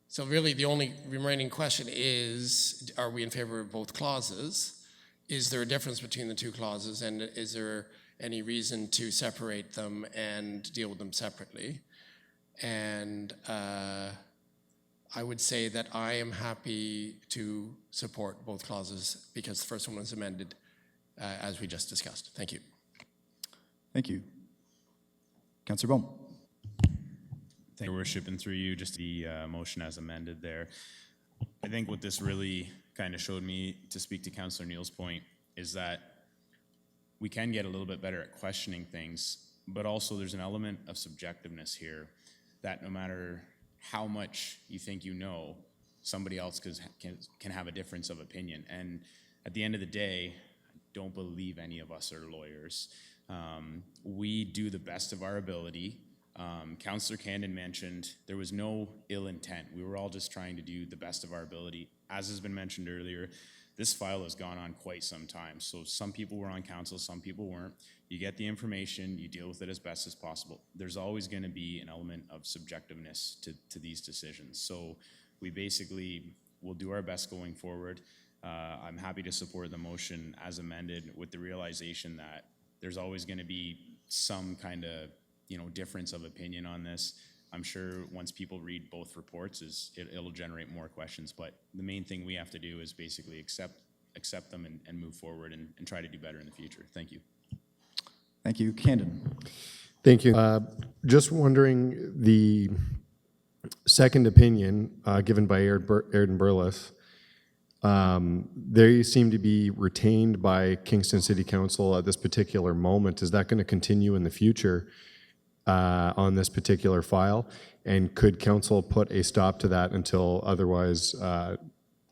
So really the only remaining question is, are we in favor of both clauses? Is there a difference between the two clauses, and is there any reason to separate them and deal with them separately? And I would say that I am happy to support both clauses because the first one was amended as we just discussed. Thank you. Thank you. Councillor Bohm. Thank you, Your Worship, and through you, just the motion as amended there. I think what this really kind of showed me, to speak to Councillor Neal's point, is that we can get a little bit better at questioning things, but also there's an element of subjectiveness here that no matter how much you think you know, somebody else can have a difference of opinion. And at the end of the day, I don't believe any of us are lawyers. We do the best of our ability. Councillor Candon mentioned there was no ill intent. We were all just trying to do the best of our ability. As has been mentioned earlier, this file has gone on quite some time. So some people were on council, some people weren't. You get the information, you deal with it as best as possible. There's always going to be an element of subjectiveness to these decisions. So we basically will do our best going forward. I'm happy to support the motion as amended with the realization that there's always going to be some kind of difference of opinion on this. I'm sure once people read both reports, it'll generate more questions. But the main thing we have to do is basically accept them and move forward and try to do better in the future. Thank you. Thank you. Candon. Thank you. Just wondering, the second opinion given by Airden Burles, They seem to be retained by Kingston City Council at this particular moment. Is that going to continue in the future on this particular file? And could council put a stop to that until otherwise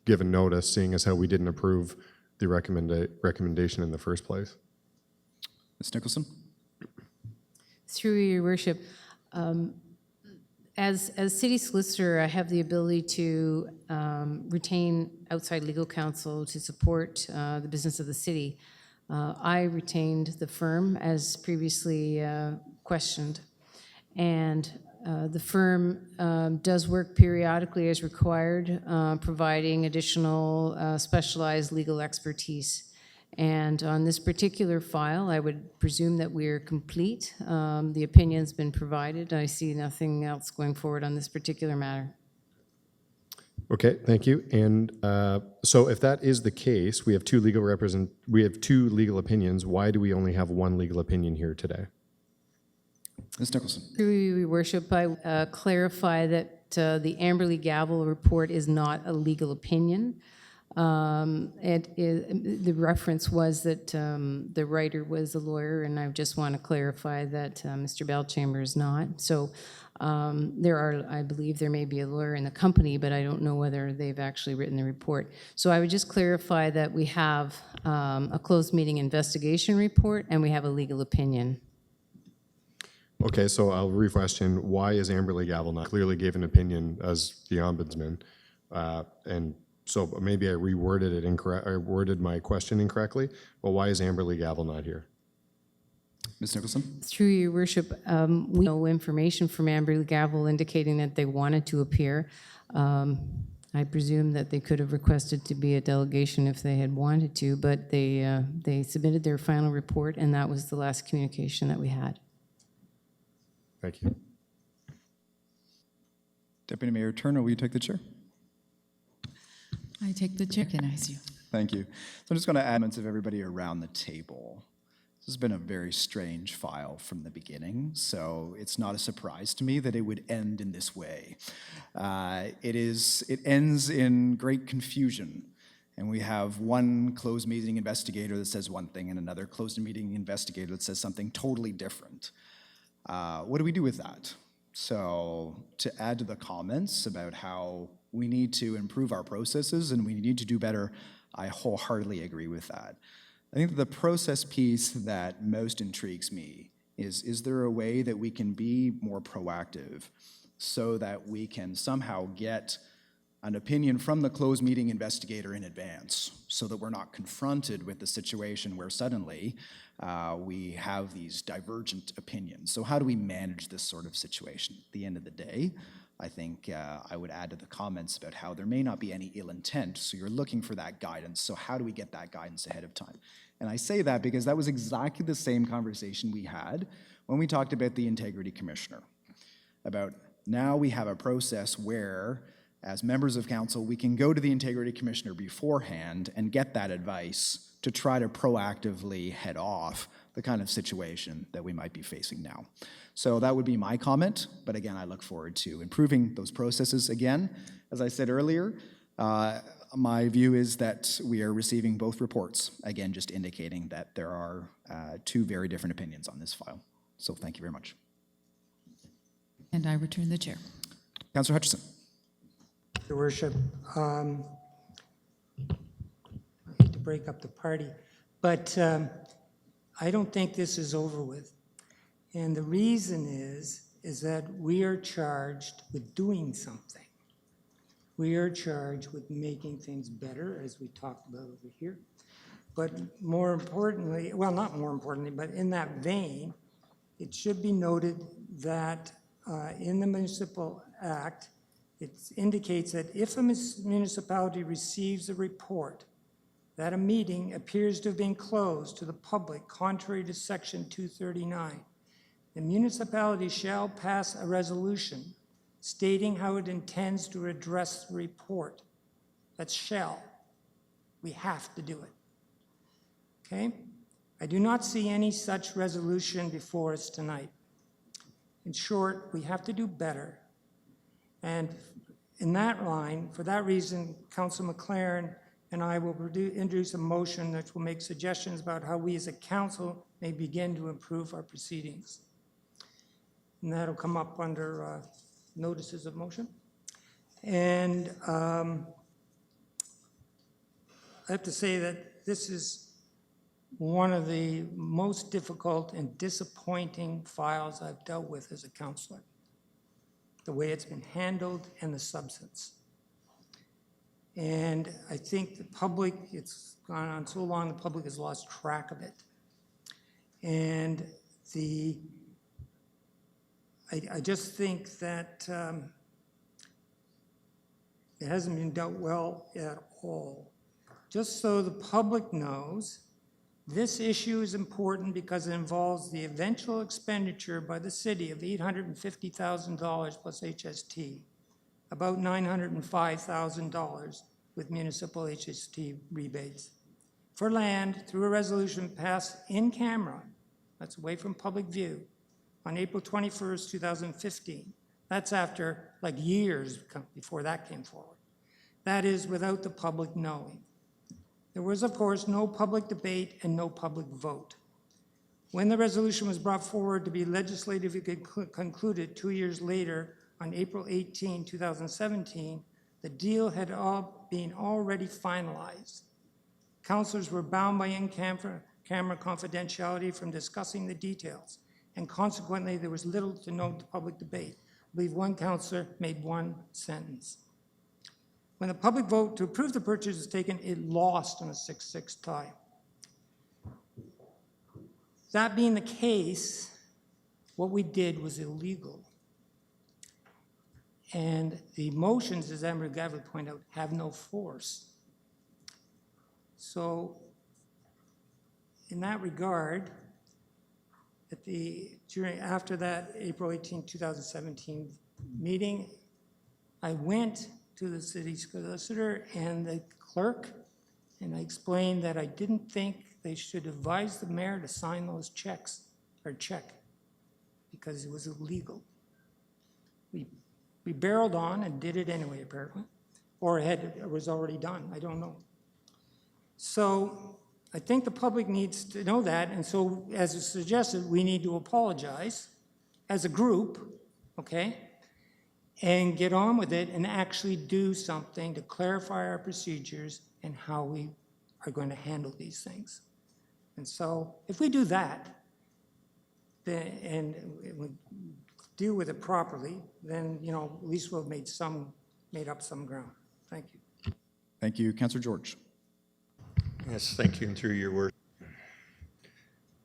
given notice, seeing as how we didn't approve the recommendation in the first place? Ms. Nicholson? Through your worship, as city solicitor, I have the ability to retain outside legal counsel to support the business of the city. I retained the firm as previously questioned, and the firm does work periodically as required, providing additional specialized legal expertise. And on this particular file, I would presume that we are complete. The opinion's been provided. I see nothing else going forward on this particular matter. Okay, thank you. And so if that is the case, we have two legal opinions. Why do we only have one legal opinion here today? Ms. Nicholson? Through your worship, I clarify that the Amberley Gavel report is not a legal opinion. The reference was that the writer was a lawyer, and I just want to clarify that Mr. Belchamber is not. So I believe there may be a lawyer in the company, but I don't know whether they've actually written the report. So I would just clarify that we have a closed meeting investigation report and we have a legal opinion. Okay, so I'll re-question, why is Amberley Gavel not clearly gave an opinion as the ombudsman? And so maybe I reworded it incorrect. I worded my question incorrectly. Well, why is Amberley Gavel not here? Ms. Nicholson? Through your worship, we know information from Amberley Gavel indicating that they wanted to appear. I presume that they could have requested to be a delegation if they had wanted to, but they submitted their final report, and that was the last communication that we had. Thank you. Deputy Mayor Turner, will you take the chair? I take the chair. Recognize you. Thank you. So I'm just going to add comments of everybody around the table. This has been a very strange file from the beginning, so it's not a surprise to me that it would end in this way. It ends in great confusion, and we have one closed meeting investigator that says one thing and another closed meeting investigator that says something totally different. What do we do with that? So to add to the comments about how we need to improve our processes and we need to do better, I wholeheartedly agree with that. I think the process piece that most intrigues me is there a way that we can be more proactive so that we can somehow get an opinion from the closed meeting investigator in advance so that we're not confronted with the situation where suddenly we have these divergent opinions. So how do we manage this sort of situation? At the end of the day, I think I would add to the comments about how there may not be any ill intent, so you're looking for that guidance. So how do we get that guidance ahead of time? And I say that because that was exactly the same conversation we had when we talked about the Integrity Commissioner. About now we have a process where, as members of council, we can go to the Integrity Commissioner beforehand and get that advice to try to proactively head off the kind of situation that we might be facing now. So that would be my comment, but again, I look forward to improving those processes again. As I said earlier, my view is that we are receiving both reports, again, just indicating that there are two very different opinions on this file. So thank you very much. And I return the chair. Councillor Hutchison. Your Worship, I hate to break up the party, but I don't think this is over with. And the reason is that we are charged with doing something. We are charged with making things better, as we talked about over here. But more importantly, well, not more importantly, but in that vein, it should be noted that in the Municipal Act, it indicates that if a municipality receives a report that a meeting appears to have been closed to the public contrary to Section 239, the municipality shall pass a resolution stating how it intends to address the report. That's shall. We have to do it. Okay? I do not see any such resolution before us tonight. In short, we have to do better. And in that line, for that reason, Councillor McLaren and I will introduce a motion that will make suggestions about how we as a council may begin to improve our proceedings. And that'll come up under notices of motion. And I have to say that this is one of the most difficult and disappointing files I've dealt with as a councillor. The way it's been handled and the substance. And I think the public, it's gone on so long, the public has lost track of it. And I just think that it hasn't been dealt well at all. Just so the public knows, this issue is important because it involves the eventual expenditure by the city of $850,000 plus HST, about $905,000 with municipal HST rebates, for land through a resolution passed in camera, that's away from public view, on April 21st, 2015. That's after like years before that came forward. That is without the public knowing. There was, of course, no public debate and no public vote. When the resolution was brought forward to be legislatively concluded 2 years later, on April 18, 2017, the deal had been already finalized. Councilors were bound by in-camera confidentiality from discussing the details, and consequently, there was little to no public debate. I believe one councillor made one sentence. When the public vote to approve the purchase was taken, it lost on a 6-6 tie. That being the case, what we did was illegal. And the motions, as Amber Gavley pointed out, have no force. So in that regard, after that April 18, 2017 meeting, I went to the city solicitor and the clerk, and I explained that I didn't think they should advise the mayor to sign those checks, or check, because it was illegal. We barreled on and did it anyway, apparently, or it was already done, I don't know. So I think the public needs to know that, and so as it's suggested, we need to apologize as a group, okay? And get on with it and actually do something to clarify our procedures and how we are going to handle these things. And so if we do that, and we deal with it properly, then, you know, at least we'll have made up some ground. Thank you. Thank you. Councillor George. Yes, thank you, and through your work.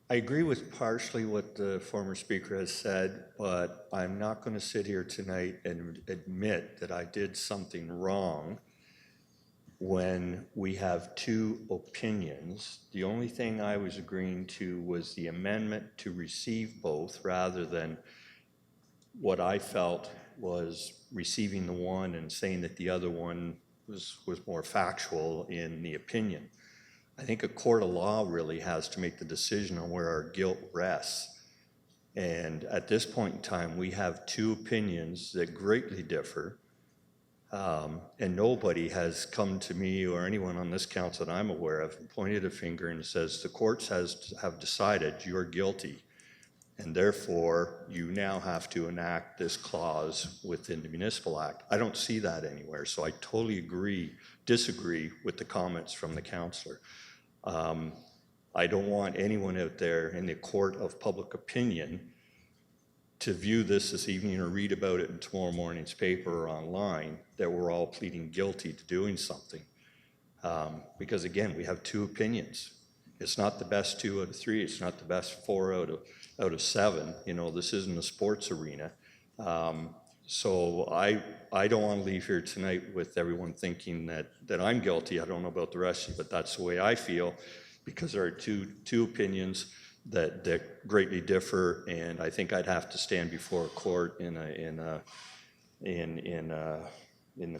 I agree with partially what the former speaker has said, but I'm not going to sit here tonight and admit that I did something wrong when we have two opinions. The only thing I was agreeing to was the amendment to receive both rather than what I felt was receiving the one and saying that the other one was more factual in the opinion. I think a court of law really has to make the decision on where our guilt rests. And at this point in time, we have two opinions that greatly differ. And nobody has come to me or anyone on this council that I'm aware of and pointed a finger and says, the courts have decided you're guilty. And therefore, you now have to enact this clause within the Municipal Act. I don't see that anywhere, so I totally disagree with the comments from the councillor. I don't want anyone out there in the court of public opinion to view this evening or read about it in tomorrow morning's paper or online that we're all pleading guilty to doing something. Because again, we have two opinions. It's not the best 2 out of 3. It's not the best 4 out of 7. You know, this isn't a sports arena. So I don't want to leave here tonight with everyone thinking that I'm guilty. I don't know about the rest of you, but that's the way I feel, because there are two opinions that greatly differ, and I think I'd have to stand before a court in the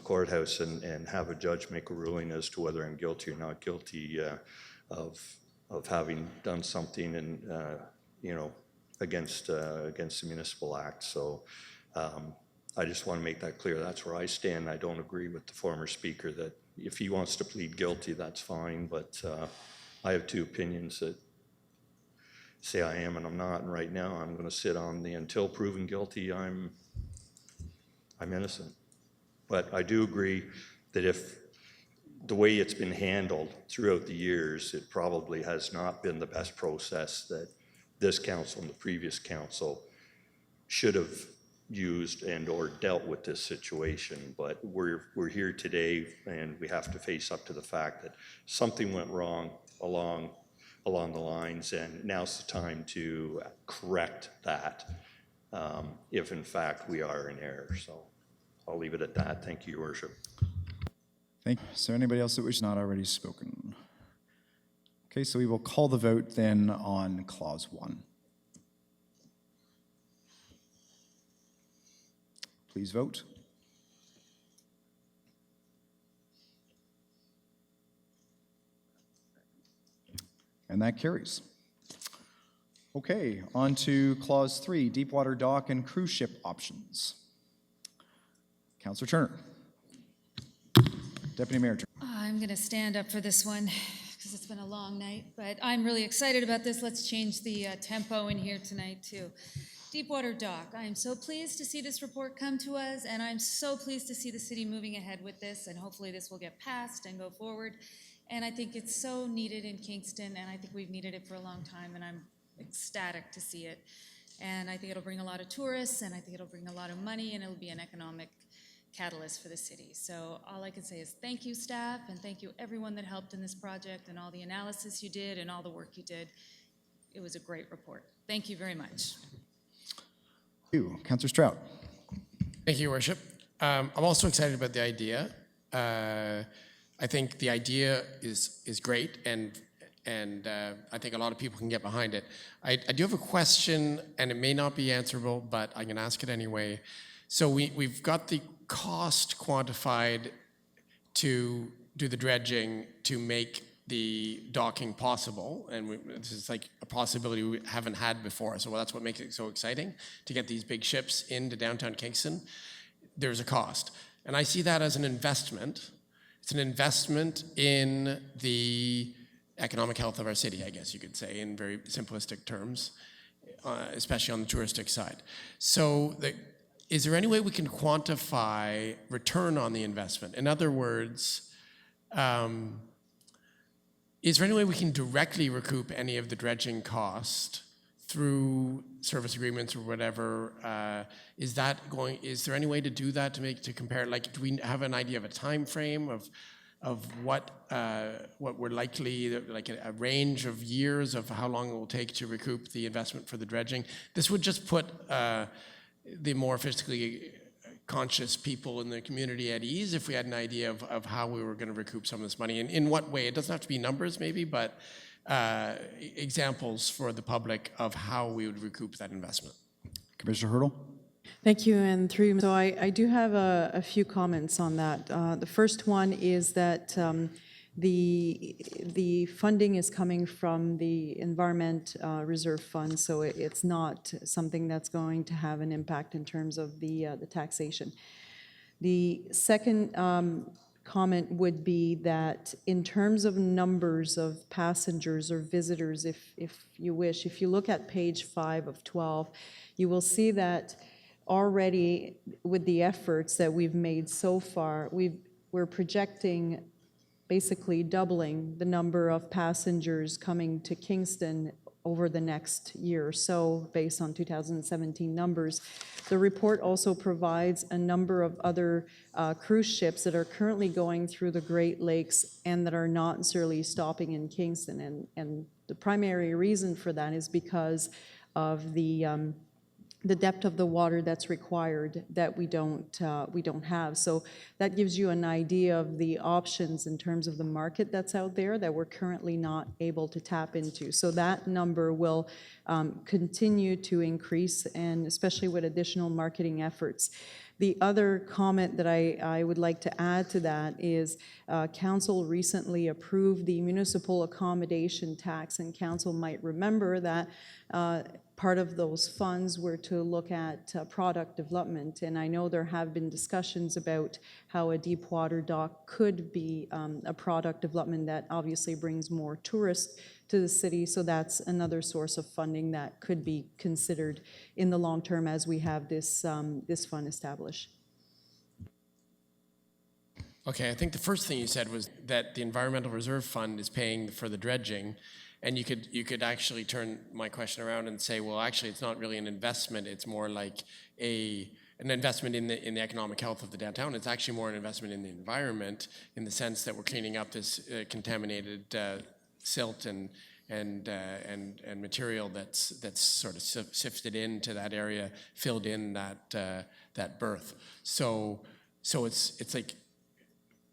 courthouse and have a judge make a ruling as to whether I'm guilty or not guilty of having done something against the Municipal Act. So I just want to make that clear. That's where I stand. I don't agree with the former speaker if he wants to plead guilty, that's fine, but I have two opinions that say I am and I'm not, and right now I'm going to sit on the until proven guilty, I'm innocent. But I do agree that if the way it's been handled throughout the years, it probably has not been the best process that this council and the previous council should have used and or dealt with this situation. But we're here today and we have to face up to the fact that something went wrong along the lines, and now's the time to correct that if in fact we are in error. So I'll leave it at that. Thank you, Your Worship. Thank you. Is there anybody else that was not already spoken? Okay, so we will call the vote then on Clause 1. Please vote. And that carries. Okay, on to Clause 3, Deepwater Dock and Cruise Ship Options. Councillor Turner. Deputy Mayor Turner. I'm going to stand up for this one because it's been a long night, but I'm really excited about this. Let's change the tempo in here tonight, too. Deepwater Dock, I am so pleased to see this report come to us, and I'm so pleased to see the city moving ahead with this, and hopefully this will get passed and go forward. And I think it's so needed in Kingston, and I think we've needed it for a long time, and I'm ecstatic to see it. And I think it'll bring a lot of tourists, and I think it'll bring a lot of money, and it'll be an economic catalyst for the city. So all I can say is thank you, staff, and thank you everyone that helped in this project and all the analysis you did and all the work you did. It was a great report. Thank you very much. Thank you. Councillor Strout. Thank you, Your Worship. I'm also excited about the idea. I think the idea is great, and I think a lot of people can get behind it. I do have a question, and it may not be answerable, but I can ask it anyway. So we've got the cost quantified to do the dredging to make the docking possible, and this is like a possibility we haven't had before, so that's what makes it so exciting, to get these big ships into downtown Kingston. There's a cost, and I see that as an investment. It's an investment in the economic health of our city, I guess you could say, in very simplistic terms, especially on the touristic side. So is there any way we can quantify return on the investment? In other words, is there any way we can directly recoup any of the dredging cost through service agreements or whatever? Is there any way to do that to compare? Like, do we have an idea of a time frame of what we're likely, like a range of years of how long it will take to recoup the investment for the dredging? This would just put the more fiscally conscious people in the community at ease if we had an idea of how we were going to recoup some of this money. And in what way? It doesn't have to be numbers maybe, but examples for the public of how we would recoup that investment. Commissioner Hurdle. Thank you, and through you. So I do have a few comments on that. The first one is that the funding is coming from the Environment Reserve Fund, so it's not something that's going to have an impact in terms of the taxation. The second comment would be that in terms of numbers of passengers or visitors, if you wish, if you look at page 5 of 12, you will see that already with the efforts that we've made so far, we're projecting basically doubling the number of passengers coming to Kingston over the next year or so based on 2017 numbers. The report also provides a number of other cruise ships that are currently going through the Great Lakes and that are not necessarily stopping in Kingston. And the primary reason for that is because of the depth of the water that's required that we don't have. So that gives you an idea of the options in terms of the market that's out there that we're currently not able to tap into. So that number will continue to increase, and especially with additional marketing efforts. The other comment that I would like to add to that is Council recently approved the municipal accommodation tax, and Council might remember that part of those funds were to look at product development. And I know there have been discussions about how a deep water dock could be a product development that obviously brings more tourists to the city. So that's another source of funding that could be considered in the long term as we have this, this fund established. Okay, I think the first thing you said was that the Environmental Reserve Fund is paying for the dredging, and you could actually turn my question around and say, well, actually, it's not really an investment. It's more like an investment in the economic health of the downtown. It's actually more an investment in the environment, in the sense that we're cleaning up this contaminated silt and material that's sort of sifted into that area, filled in that berth. So it's like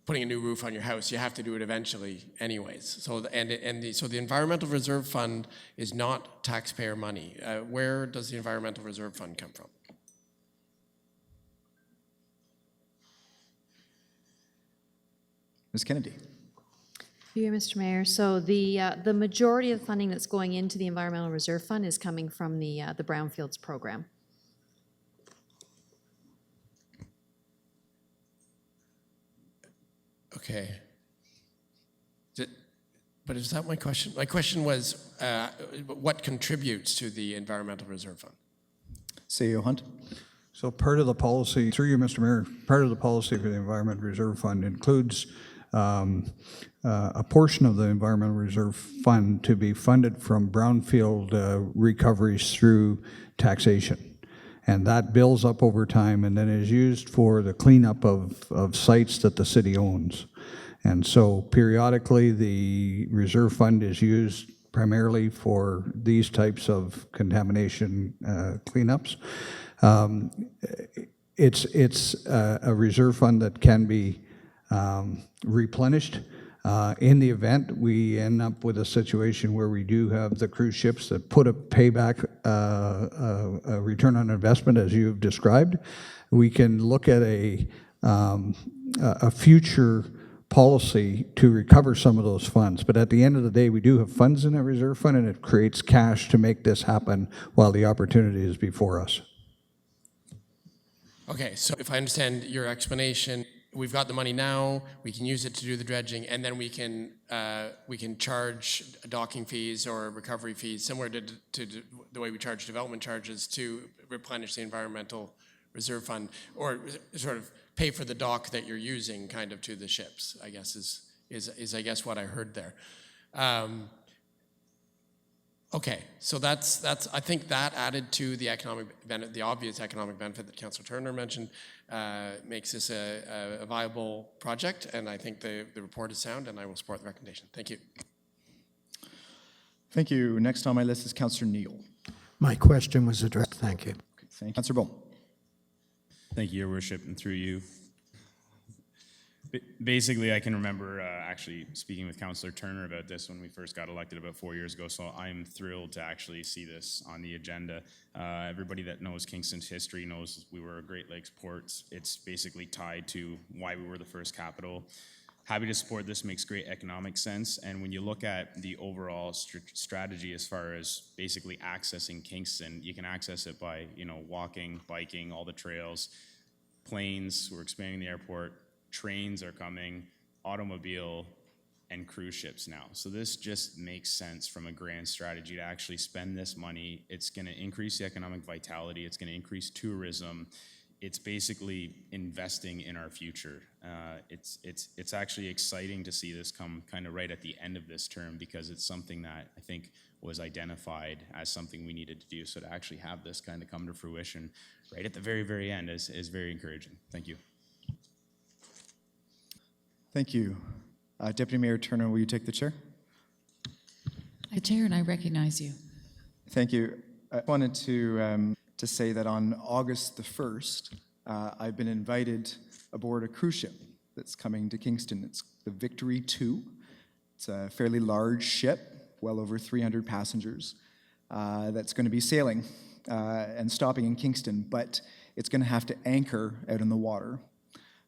putting a new roof on your house. You have to do it eventually anyways. So the Environmental Reserve Fund is not taxpayer money. Where does the Environmental Reserve Fund come from? Ms. Kennedy. Through you, Mr. Mayor. So the majority of the funding that's going into the Environmental Reserve Fund is coming from the Brownfields program. Okay. But is that my question? My question was, what contributes to the Environmental Reserve Fund? CEO Hunt. So part of the policy, through you, Mr. Mayor, part of the policy for the Environmental Reserve Fund includes a portion of the Environmental Reserve Fund to be funded from brownfield recoveries through taxation. And that builds up over time and then is used for the cleanup of sites that the city owns. And so periodically the reserve fund is used primarily for these types of contamination cleanups. It's a reserve fund that can be replenished. In the event we end up with a situation where we do have the cruise ships that put a payback, a return on investment, as you've described, we can look at a future policy to recover some of those funds. But at the end of the day, we do have funds in that reserve fund, and it creates cash to make this happen while the opportunity is before us. Okay, so if I understand your explanation, we've got the money now, we can use it to do the dredging, and then we can charge docking fees or recovery fees, similar to the way we charge development charges, to replenish the Environmental Reserve Fund, or sort of pay for the dock that you're using kind of to the ships, I guess is I guess what I heard there. Okay, so that's I think that added to the the obvious economic benefit that Councillor Turner mentioned makes this a viable project, and I think the report is sound, and I will support the recommendation. Thank you. Thank you. Next on my list is Councillor Neal. My question was addressed. Thank you. Okay, thank you. Councillor Bull. Thank you, Your Worship, and through you. Basically, I can remember actually speaking with Councillor Turner about this when we first got elected about 4 years ago, so I'm thrilled to actually see this on the agenda. Everybody that knows Kingston's history knows we were a Great Lakes port. It's basically tied to why we were the first capital. Happy to support this, makes great economic sense, and when you look at the overall strategy as far as basically accessing Kingston, you can access it by, walking, biking, all the trails, planes, we're expanding the airport, trains are coming, automobile, and cruise ships now. So this just makes sense from a grand strategy to actually spend this money. It's going to increase the economic vitality. It's going to increase tourism. It's basically investing in our future. It's actually exciting to see this come kind of right at the end of this term, because it's something that I think was identified as something we needed to do. So to actually have this kind of come to fruition right at the very, very end is very encouraging. Thank you. Thank you. Deputy Mayor Turner, will you take the chair? I chair and I recognize you. Thank you. I wanted to say that on August the 1st, I've been invited aboard a cruise ship that's coming to Kingston. It's the Victory 2. It's a fairly large ship, well over 300 passengers, that's going to be sailing and stopping in Kingston, but it's going to have to anchor out in the water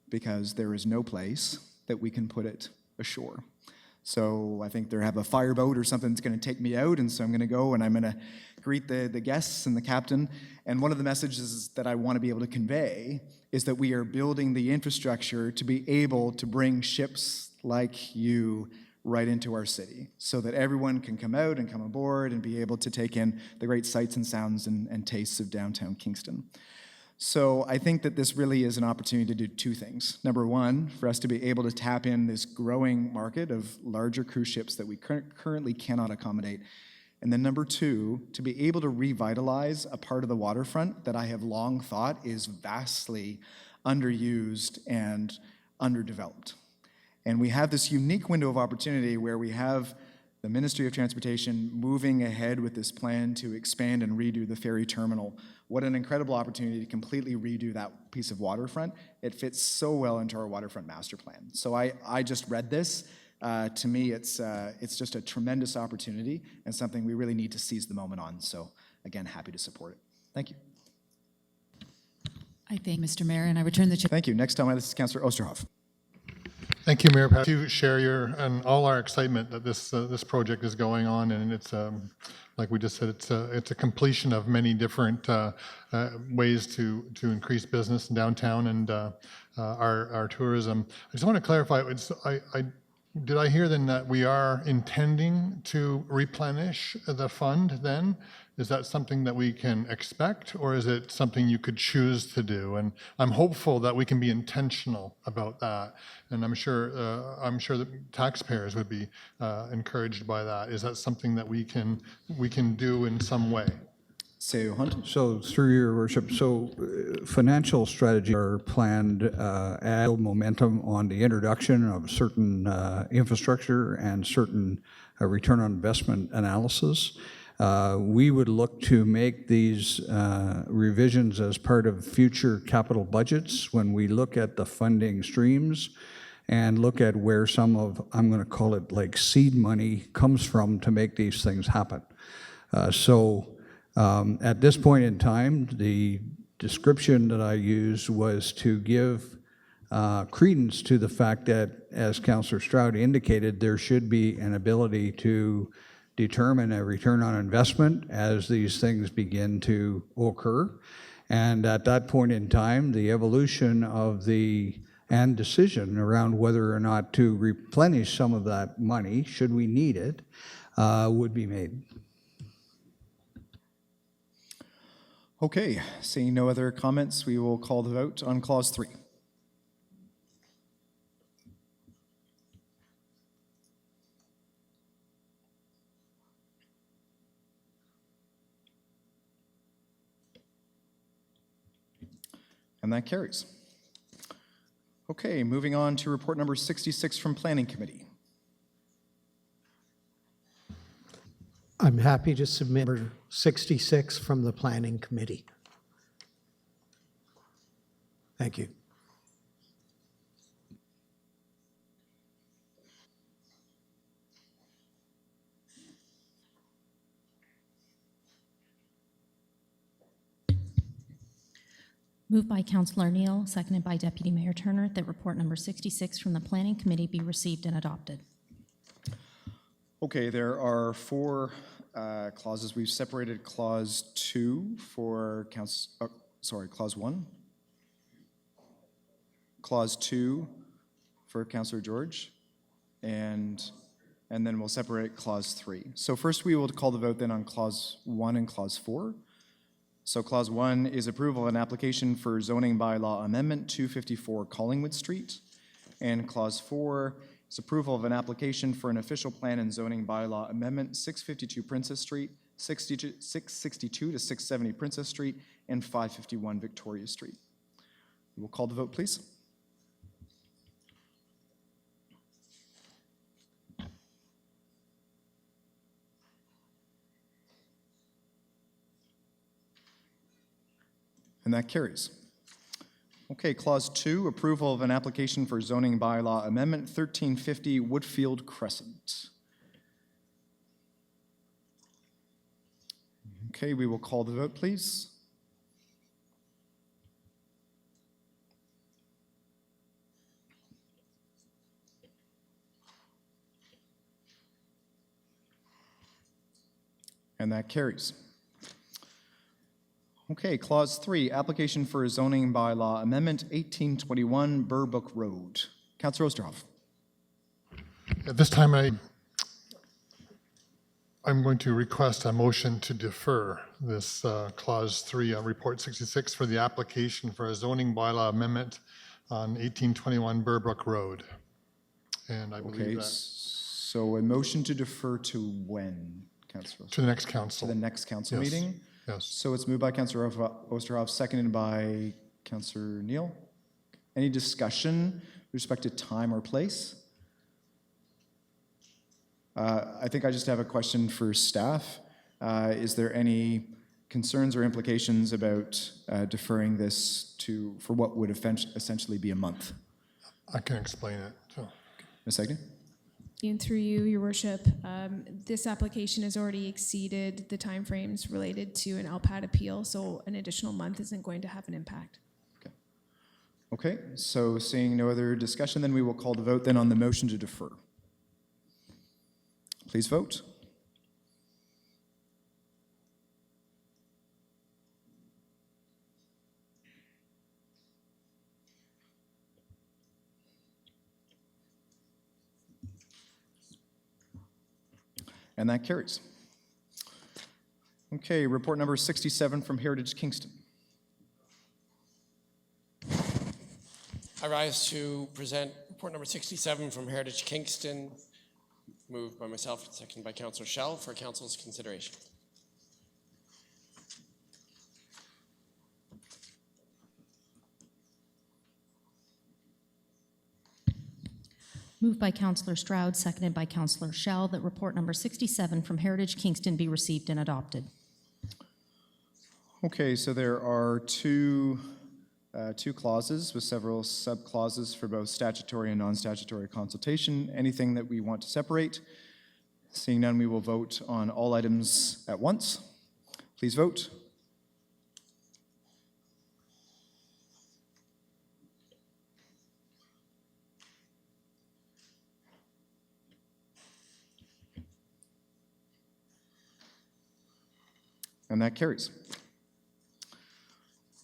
because there is no place that we can put it ashore. So I think they have a fireboat or something that's going to take me out, and so I'm going to go and I'm going to greet the guests and the captain. And one of the messages that I want to be able to convey is that we are building the infrastructure to be able to bring ships like you right into our city so that everyone can come out and come aboard and be able to take in the great sights and sounds and tastes of downtown Kingston. So I think that this really is an opportunity to do two things. Number one, for us to be able to tap in this growing market of larger cruise ships that we currently cannot accommodate. And then number two, to be able to revitalize a part of the waterfront that I have long thought is vastly underused and underdeveloped. And we have this unique window of opportunity where we have the Ministry of Transportation moving ahead with this plan to expand and redo the ferry terminal. What an incredible opportunity to completely redo that piece of waterfront. It fits so well into our waterfront master plan. So I just read this. To me, it's just a tremendous opportunity and something we really need to seize the moment on. So again, happy to support it. Thank you. I thank Mr. Mayor, and I return the chair. Thank you. Next on my list is Councillor Osterhoff. Thank you, Mayor. To share your and all our excitement that this project is going on, and it's like we just said, it's a completion of many different ways to increase business in downtown and our tourism. I just want to clarify. Did I hear then that we are intending to replenish the fund then? Is that something that we can expect, or is it something you could choose to do? And I'm hopeful that we can be intentional about that, and I'm sure that taxpayers would be encouraged by that. Is that something that we can do in some way? So through your worship, financial strategy are planned add momentum on the introduction of certain infrastructure and certain return on investment analysis. We would look to make these revisions as part of future capital budgets when we look at the funding streams and look at where some of, I'm going to call it like seed money, comes from to make these things happen. At this point in time, the description that I used was to give credence to the fact that, as Councillor Stroud indicated, there should be an ability to determine a return on investment as these things begin to occur. And at that point in time, the evolution of and decision around whether or not to replenish some of that money, should we need it, would be made. Okay, seeing no other comments, we will call the vote on Clause 3. And that carries. Okay, moving on to report number 66 from Planning Committee. I'm happy to submit number 66 from the Planning Committee. Thank you. Moved by Councillor Neal, seconded by Deputy Mayor Turner, that report number 66 from the Planning Committee be received and adopted. Okay, there are four clauses. We've separated Clause 2 for Clause 1. Clause 2 for Councillor George, and then we'll separate Clause 3. So first we will call the vote then on Clause 1 and Clause 4. So Clause 1 is approval of an application for zoning bylaw amendment 254 Collingwood Street, and Clause 4 is approval of an application for an official plan and zoning bylaw amendment 652 Princess Street, 662 to 670 Princess Street, and 551 Victoria Street. We will call the vote, please. And that carries. Okay, Clause 2, approval of an application for zoning bylaw amendment 1350 Woodfield Crescent. Okay, we will call the vote, please. And that carries. Okay, Clause 3, application for a zoning bylaw amendment, 1821 Burbrook Road. Councillor Osterhoff. At this time, I'm going to request a motion to defer this Clause 3 on Report 66 for the application for a zoning bylaw amendment on 1821 Burbrook Road. And I believe Okay, that so a motion to defer to when, Councillor? to the next council. To the next council Yes, meeting? yes. So it's moved by Councillor Osterhoff, seconded by Councillor Neal. Any discussion with respect to time or place? I think I just have a question for staff. Is there any concerns or implications about deferring this for what would essentially be a month? I can explain it. So. Ms. Agnew? And through you, Your Worship, this application has already exceeded the timeframes related to an LPAT appeal, so an additional month isn't going to have an impact. Okay, so seeing no other discussion, then we will call the vote then on the motion to defer. Please vote. And that carries. Okay, report number 67 from Heritage Kingston. I rise to present report number 67 from Heritage Kingston, moved by myself and seconded by Councillor Schell for Council's consideration. Moved by Councillor Stroud, seconded by Councillor Schell, that report number 67 from Heritage Kingston be received and adopted. Okay, so there are two clauses with several sub-clauses for both statutory and non-statutory consultation. Anything that we want to separate? Seeing none, we will vote on all items at once. Please vote. And that carries.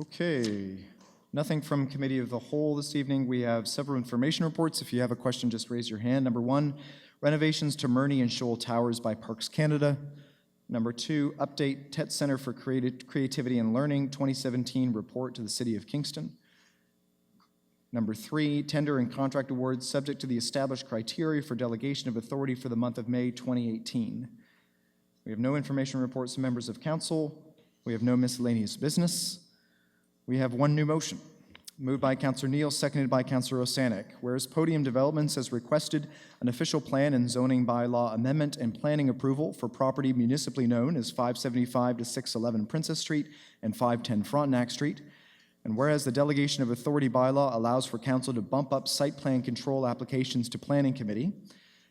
Okay, nothing from Committee of the Whole this evening. We have several information reports. If you have a question, just raise your hand. Number 1, renovations to Murney and Shoal Towers by Parks Canada. Number 2, update TET Center for Creativity and Learning 2017 report to the City of Kingston. Number 3, tender and contract awards subject to the established criteria for delegation of authority for the month of May 2018. We have no information reports to members of council. We have no miscellaneous business. We have one new motion, moved by Councillor Neal, seconded by Councillor Osanek. Whereas Podium Developments has requested an official plan and zoning bylaw amendment and planning approval for property municipally known as 575 to 611 Princess Street and 510 Frontenac Street. And whereas the delegation of authority bylaw allows for council to bump up site plan control applications to Planning Committee,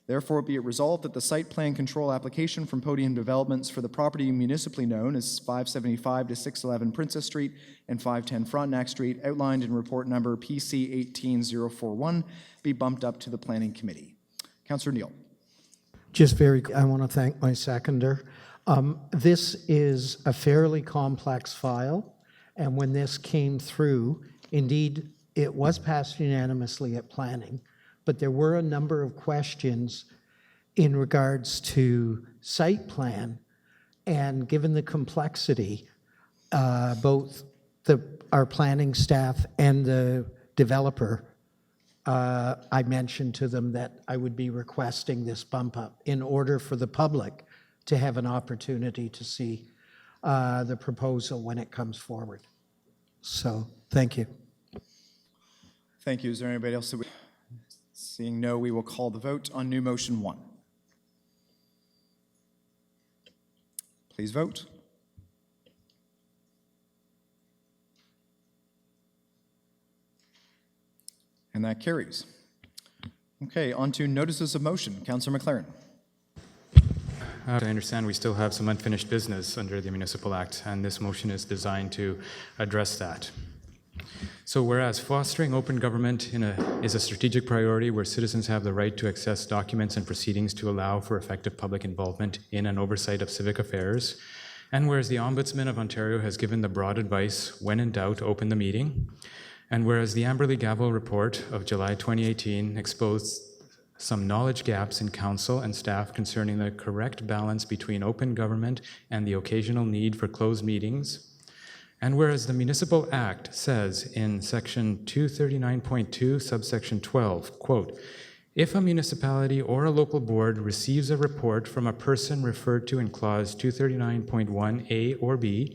therefore, be it resolved that the site plan control application from Podium Developments for the property municipally known as 575 to 611 Princess Street and 510 Frontenac Street, outlined in report number PC 18041, be bumped up to the Planning Committee. Councillor Neal. I want to thank my seconder. This is a fairly complex file, and when this came through, indeed, it was passed unanimously at planning. But there were a number of questions in regards to site plan, and given the complexity, both our planning staff and the developer, I mentioned to them that I would be requesting this bump up in order for the public to have an opportunity to see the proposal when it comes forward. So, thank you. Thank you. Is there anybody else that we... Seeing no, we will call the vote on new motion 1. Please vote. And that carries. Okay, on to notices of motion. Councillor McLaren. I understand we still have some unfinished business under the Municipal Act, and this motion is designed to address that. So whereas fostering open government is a strategic priority where citizens have the right to access documents and proceedings to allow for effective public involvement in and oversight of civic affairs, and whereas the Ombudsman of Ontario has given the broad advice, when in doubt, open the meeting, and whereas the Amberley-Gavel report of July 2018 exposed some knowledge gaps in council and staff concerning the correct balance between open government and the occasional need for closed meetings, and whereas the Municipal Act says in section 239.2, subsection 12, quote, if a municipality or a local board receives a report from a person referred to in clause 239.1A or B,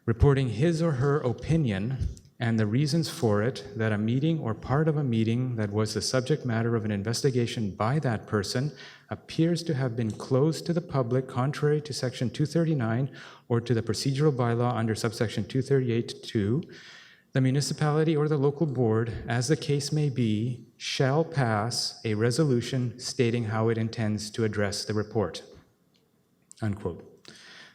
reporting his or her opinion and the reasons for it, that a meeting or part of a meeting that was the subject matter of an investigation by that person appears to have been closed to the public contrary to section 239 or to the procedural bylaw under subsection 238.2, the municipality or the local board, as the case may be, shall pass a resolution stating how it intends to address the report. Unquote.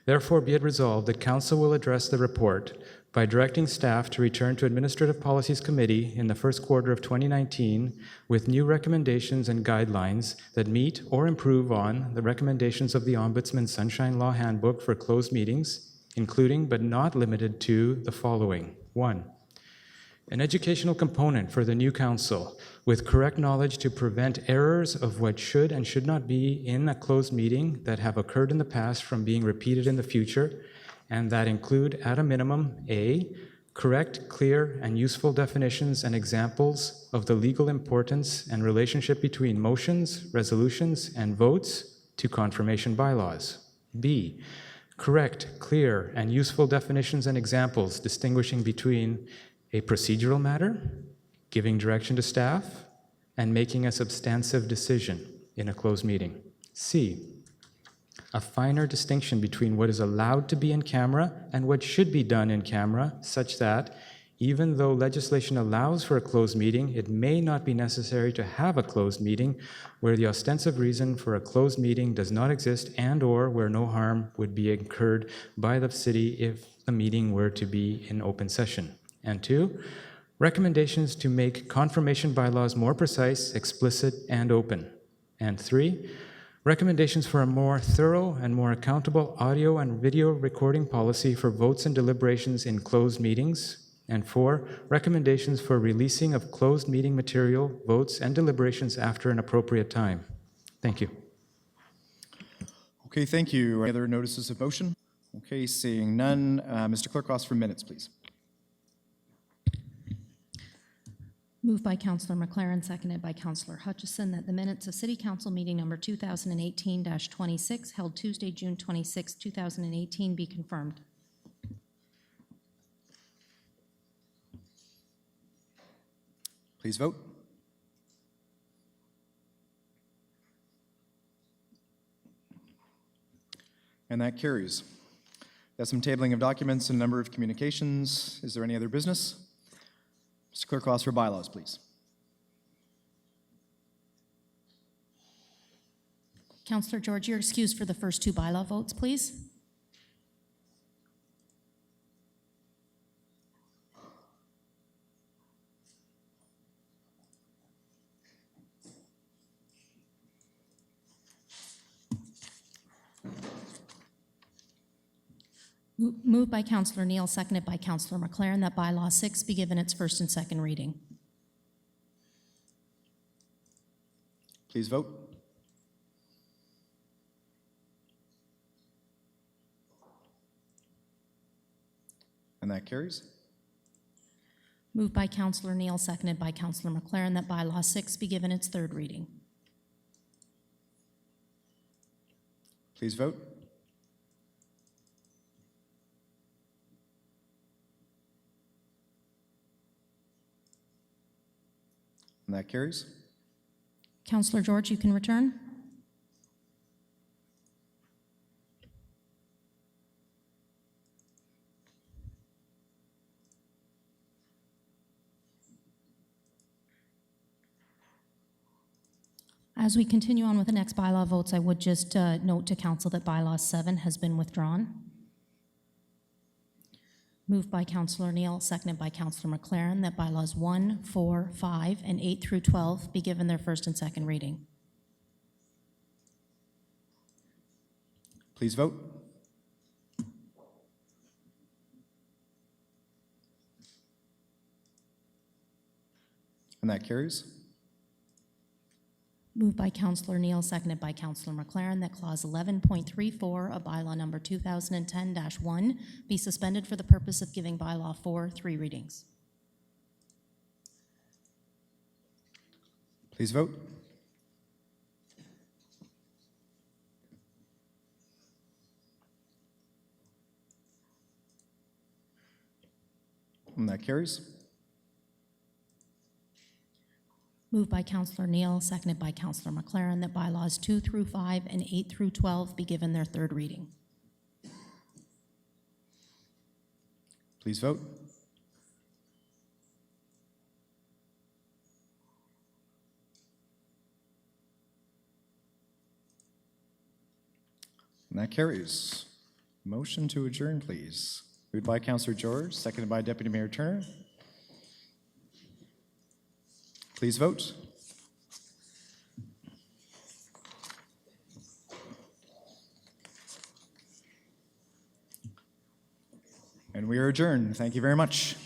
Therefore, be it resolved that Council will address the report by directing staff to return to Administrative Policies Committee in the first quarter of 2019 with new recommendations and guidelines that meet or improve on the recommendations of the Ombudsman Sunshine Law Handbook for closed meetings, including but not limited to the following. 1. An educational component for the new council with correct knowledge to prevent errors of what should and should not be in a closed meeting that have occurred in the past from being repeated in the future, and that include, at a minimum, A, correct, clear, and useful definitions and examples of the legal importance and relationship between motions, resolutions, and votes to confirmation bylaws. B, correct, clear, and useful definitions and examples distinguishing between a procedural matter, giving direction to staff, and making a substantive decision in a closed meeting. C, a finer distinction between what is allowed to be in camera and what should be done in camera, such that even though legislation allows for a closed meeting, it may not be necessary to have a closed meeting where the ostensive reason for a closed meeting does not exist and/or where no harm would be incurred by the city if the meeting were to be in open session. And 2, recommendations to make confirmation bylaws more precise, explicit, and open. And 3, recommendations for a more thorough and more accountable audio and video recording policy for votes and deliberations in closed meetings. And 4, recommendations for releasing of closed meeting material, votes, and deliberations after an appropriate time. Thank you. Okay, thank you. Any other notices of motion? Okay, seeing none. Mr. Clerk, ask for minutes, please. Moved by Councillor McLaren, seconded by Councillor Hutchison, that the minutes of City Council meeting number 2018-26 held Tuesday, June 26, 2018 be confirmed. Please vote. And that carries. That's some tabling of documents and a number of communications. Is there any other business? Mr. Clerk, ask for bylaws, please. Councillor George, you're excused for the first 2 bylaw votes, please. Moved by Councillor Neal, seconded by Councillor McLaren, that bylaw 6 be given its first and second reading. Please vote. And that carries. Moved by Councillor Neal, seconded by Councillor McLaren, that bylaw 6 be given its third reading. Please vote. And that carries. Councillor George, you can return. As we continue on with the next bylaw votes, I would just note to council that bylaw 7 has been withdrawn. Moved by Councillor Neal, seconded by Councillor McLaren, that bylaws 1, 4, 5, and 8 through 12 be given their first and second reading. Please vote. And that carries. Moved by Councillor Neal, seconded by Councillor McLaren, that Clause 11.34 of Bylaw Number 2010-1 be suspended for the purpose of giving Bylaw 4 3 readings. Please vote. And that carries. Moved by Councillor Neal, seconded by Councillor McLaren, that bylaws 2 through 5 and 8 through 12 be given their third reading. Please vote. And that carries. Motion to adjourn, please. Moved by Councillor George, seconded by Deputy Mayor Turner. Please vote. And we are adjourned. Thank you very much.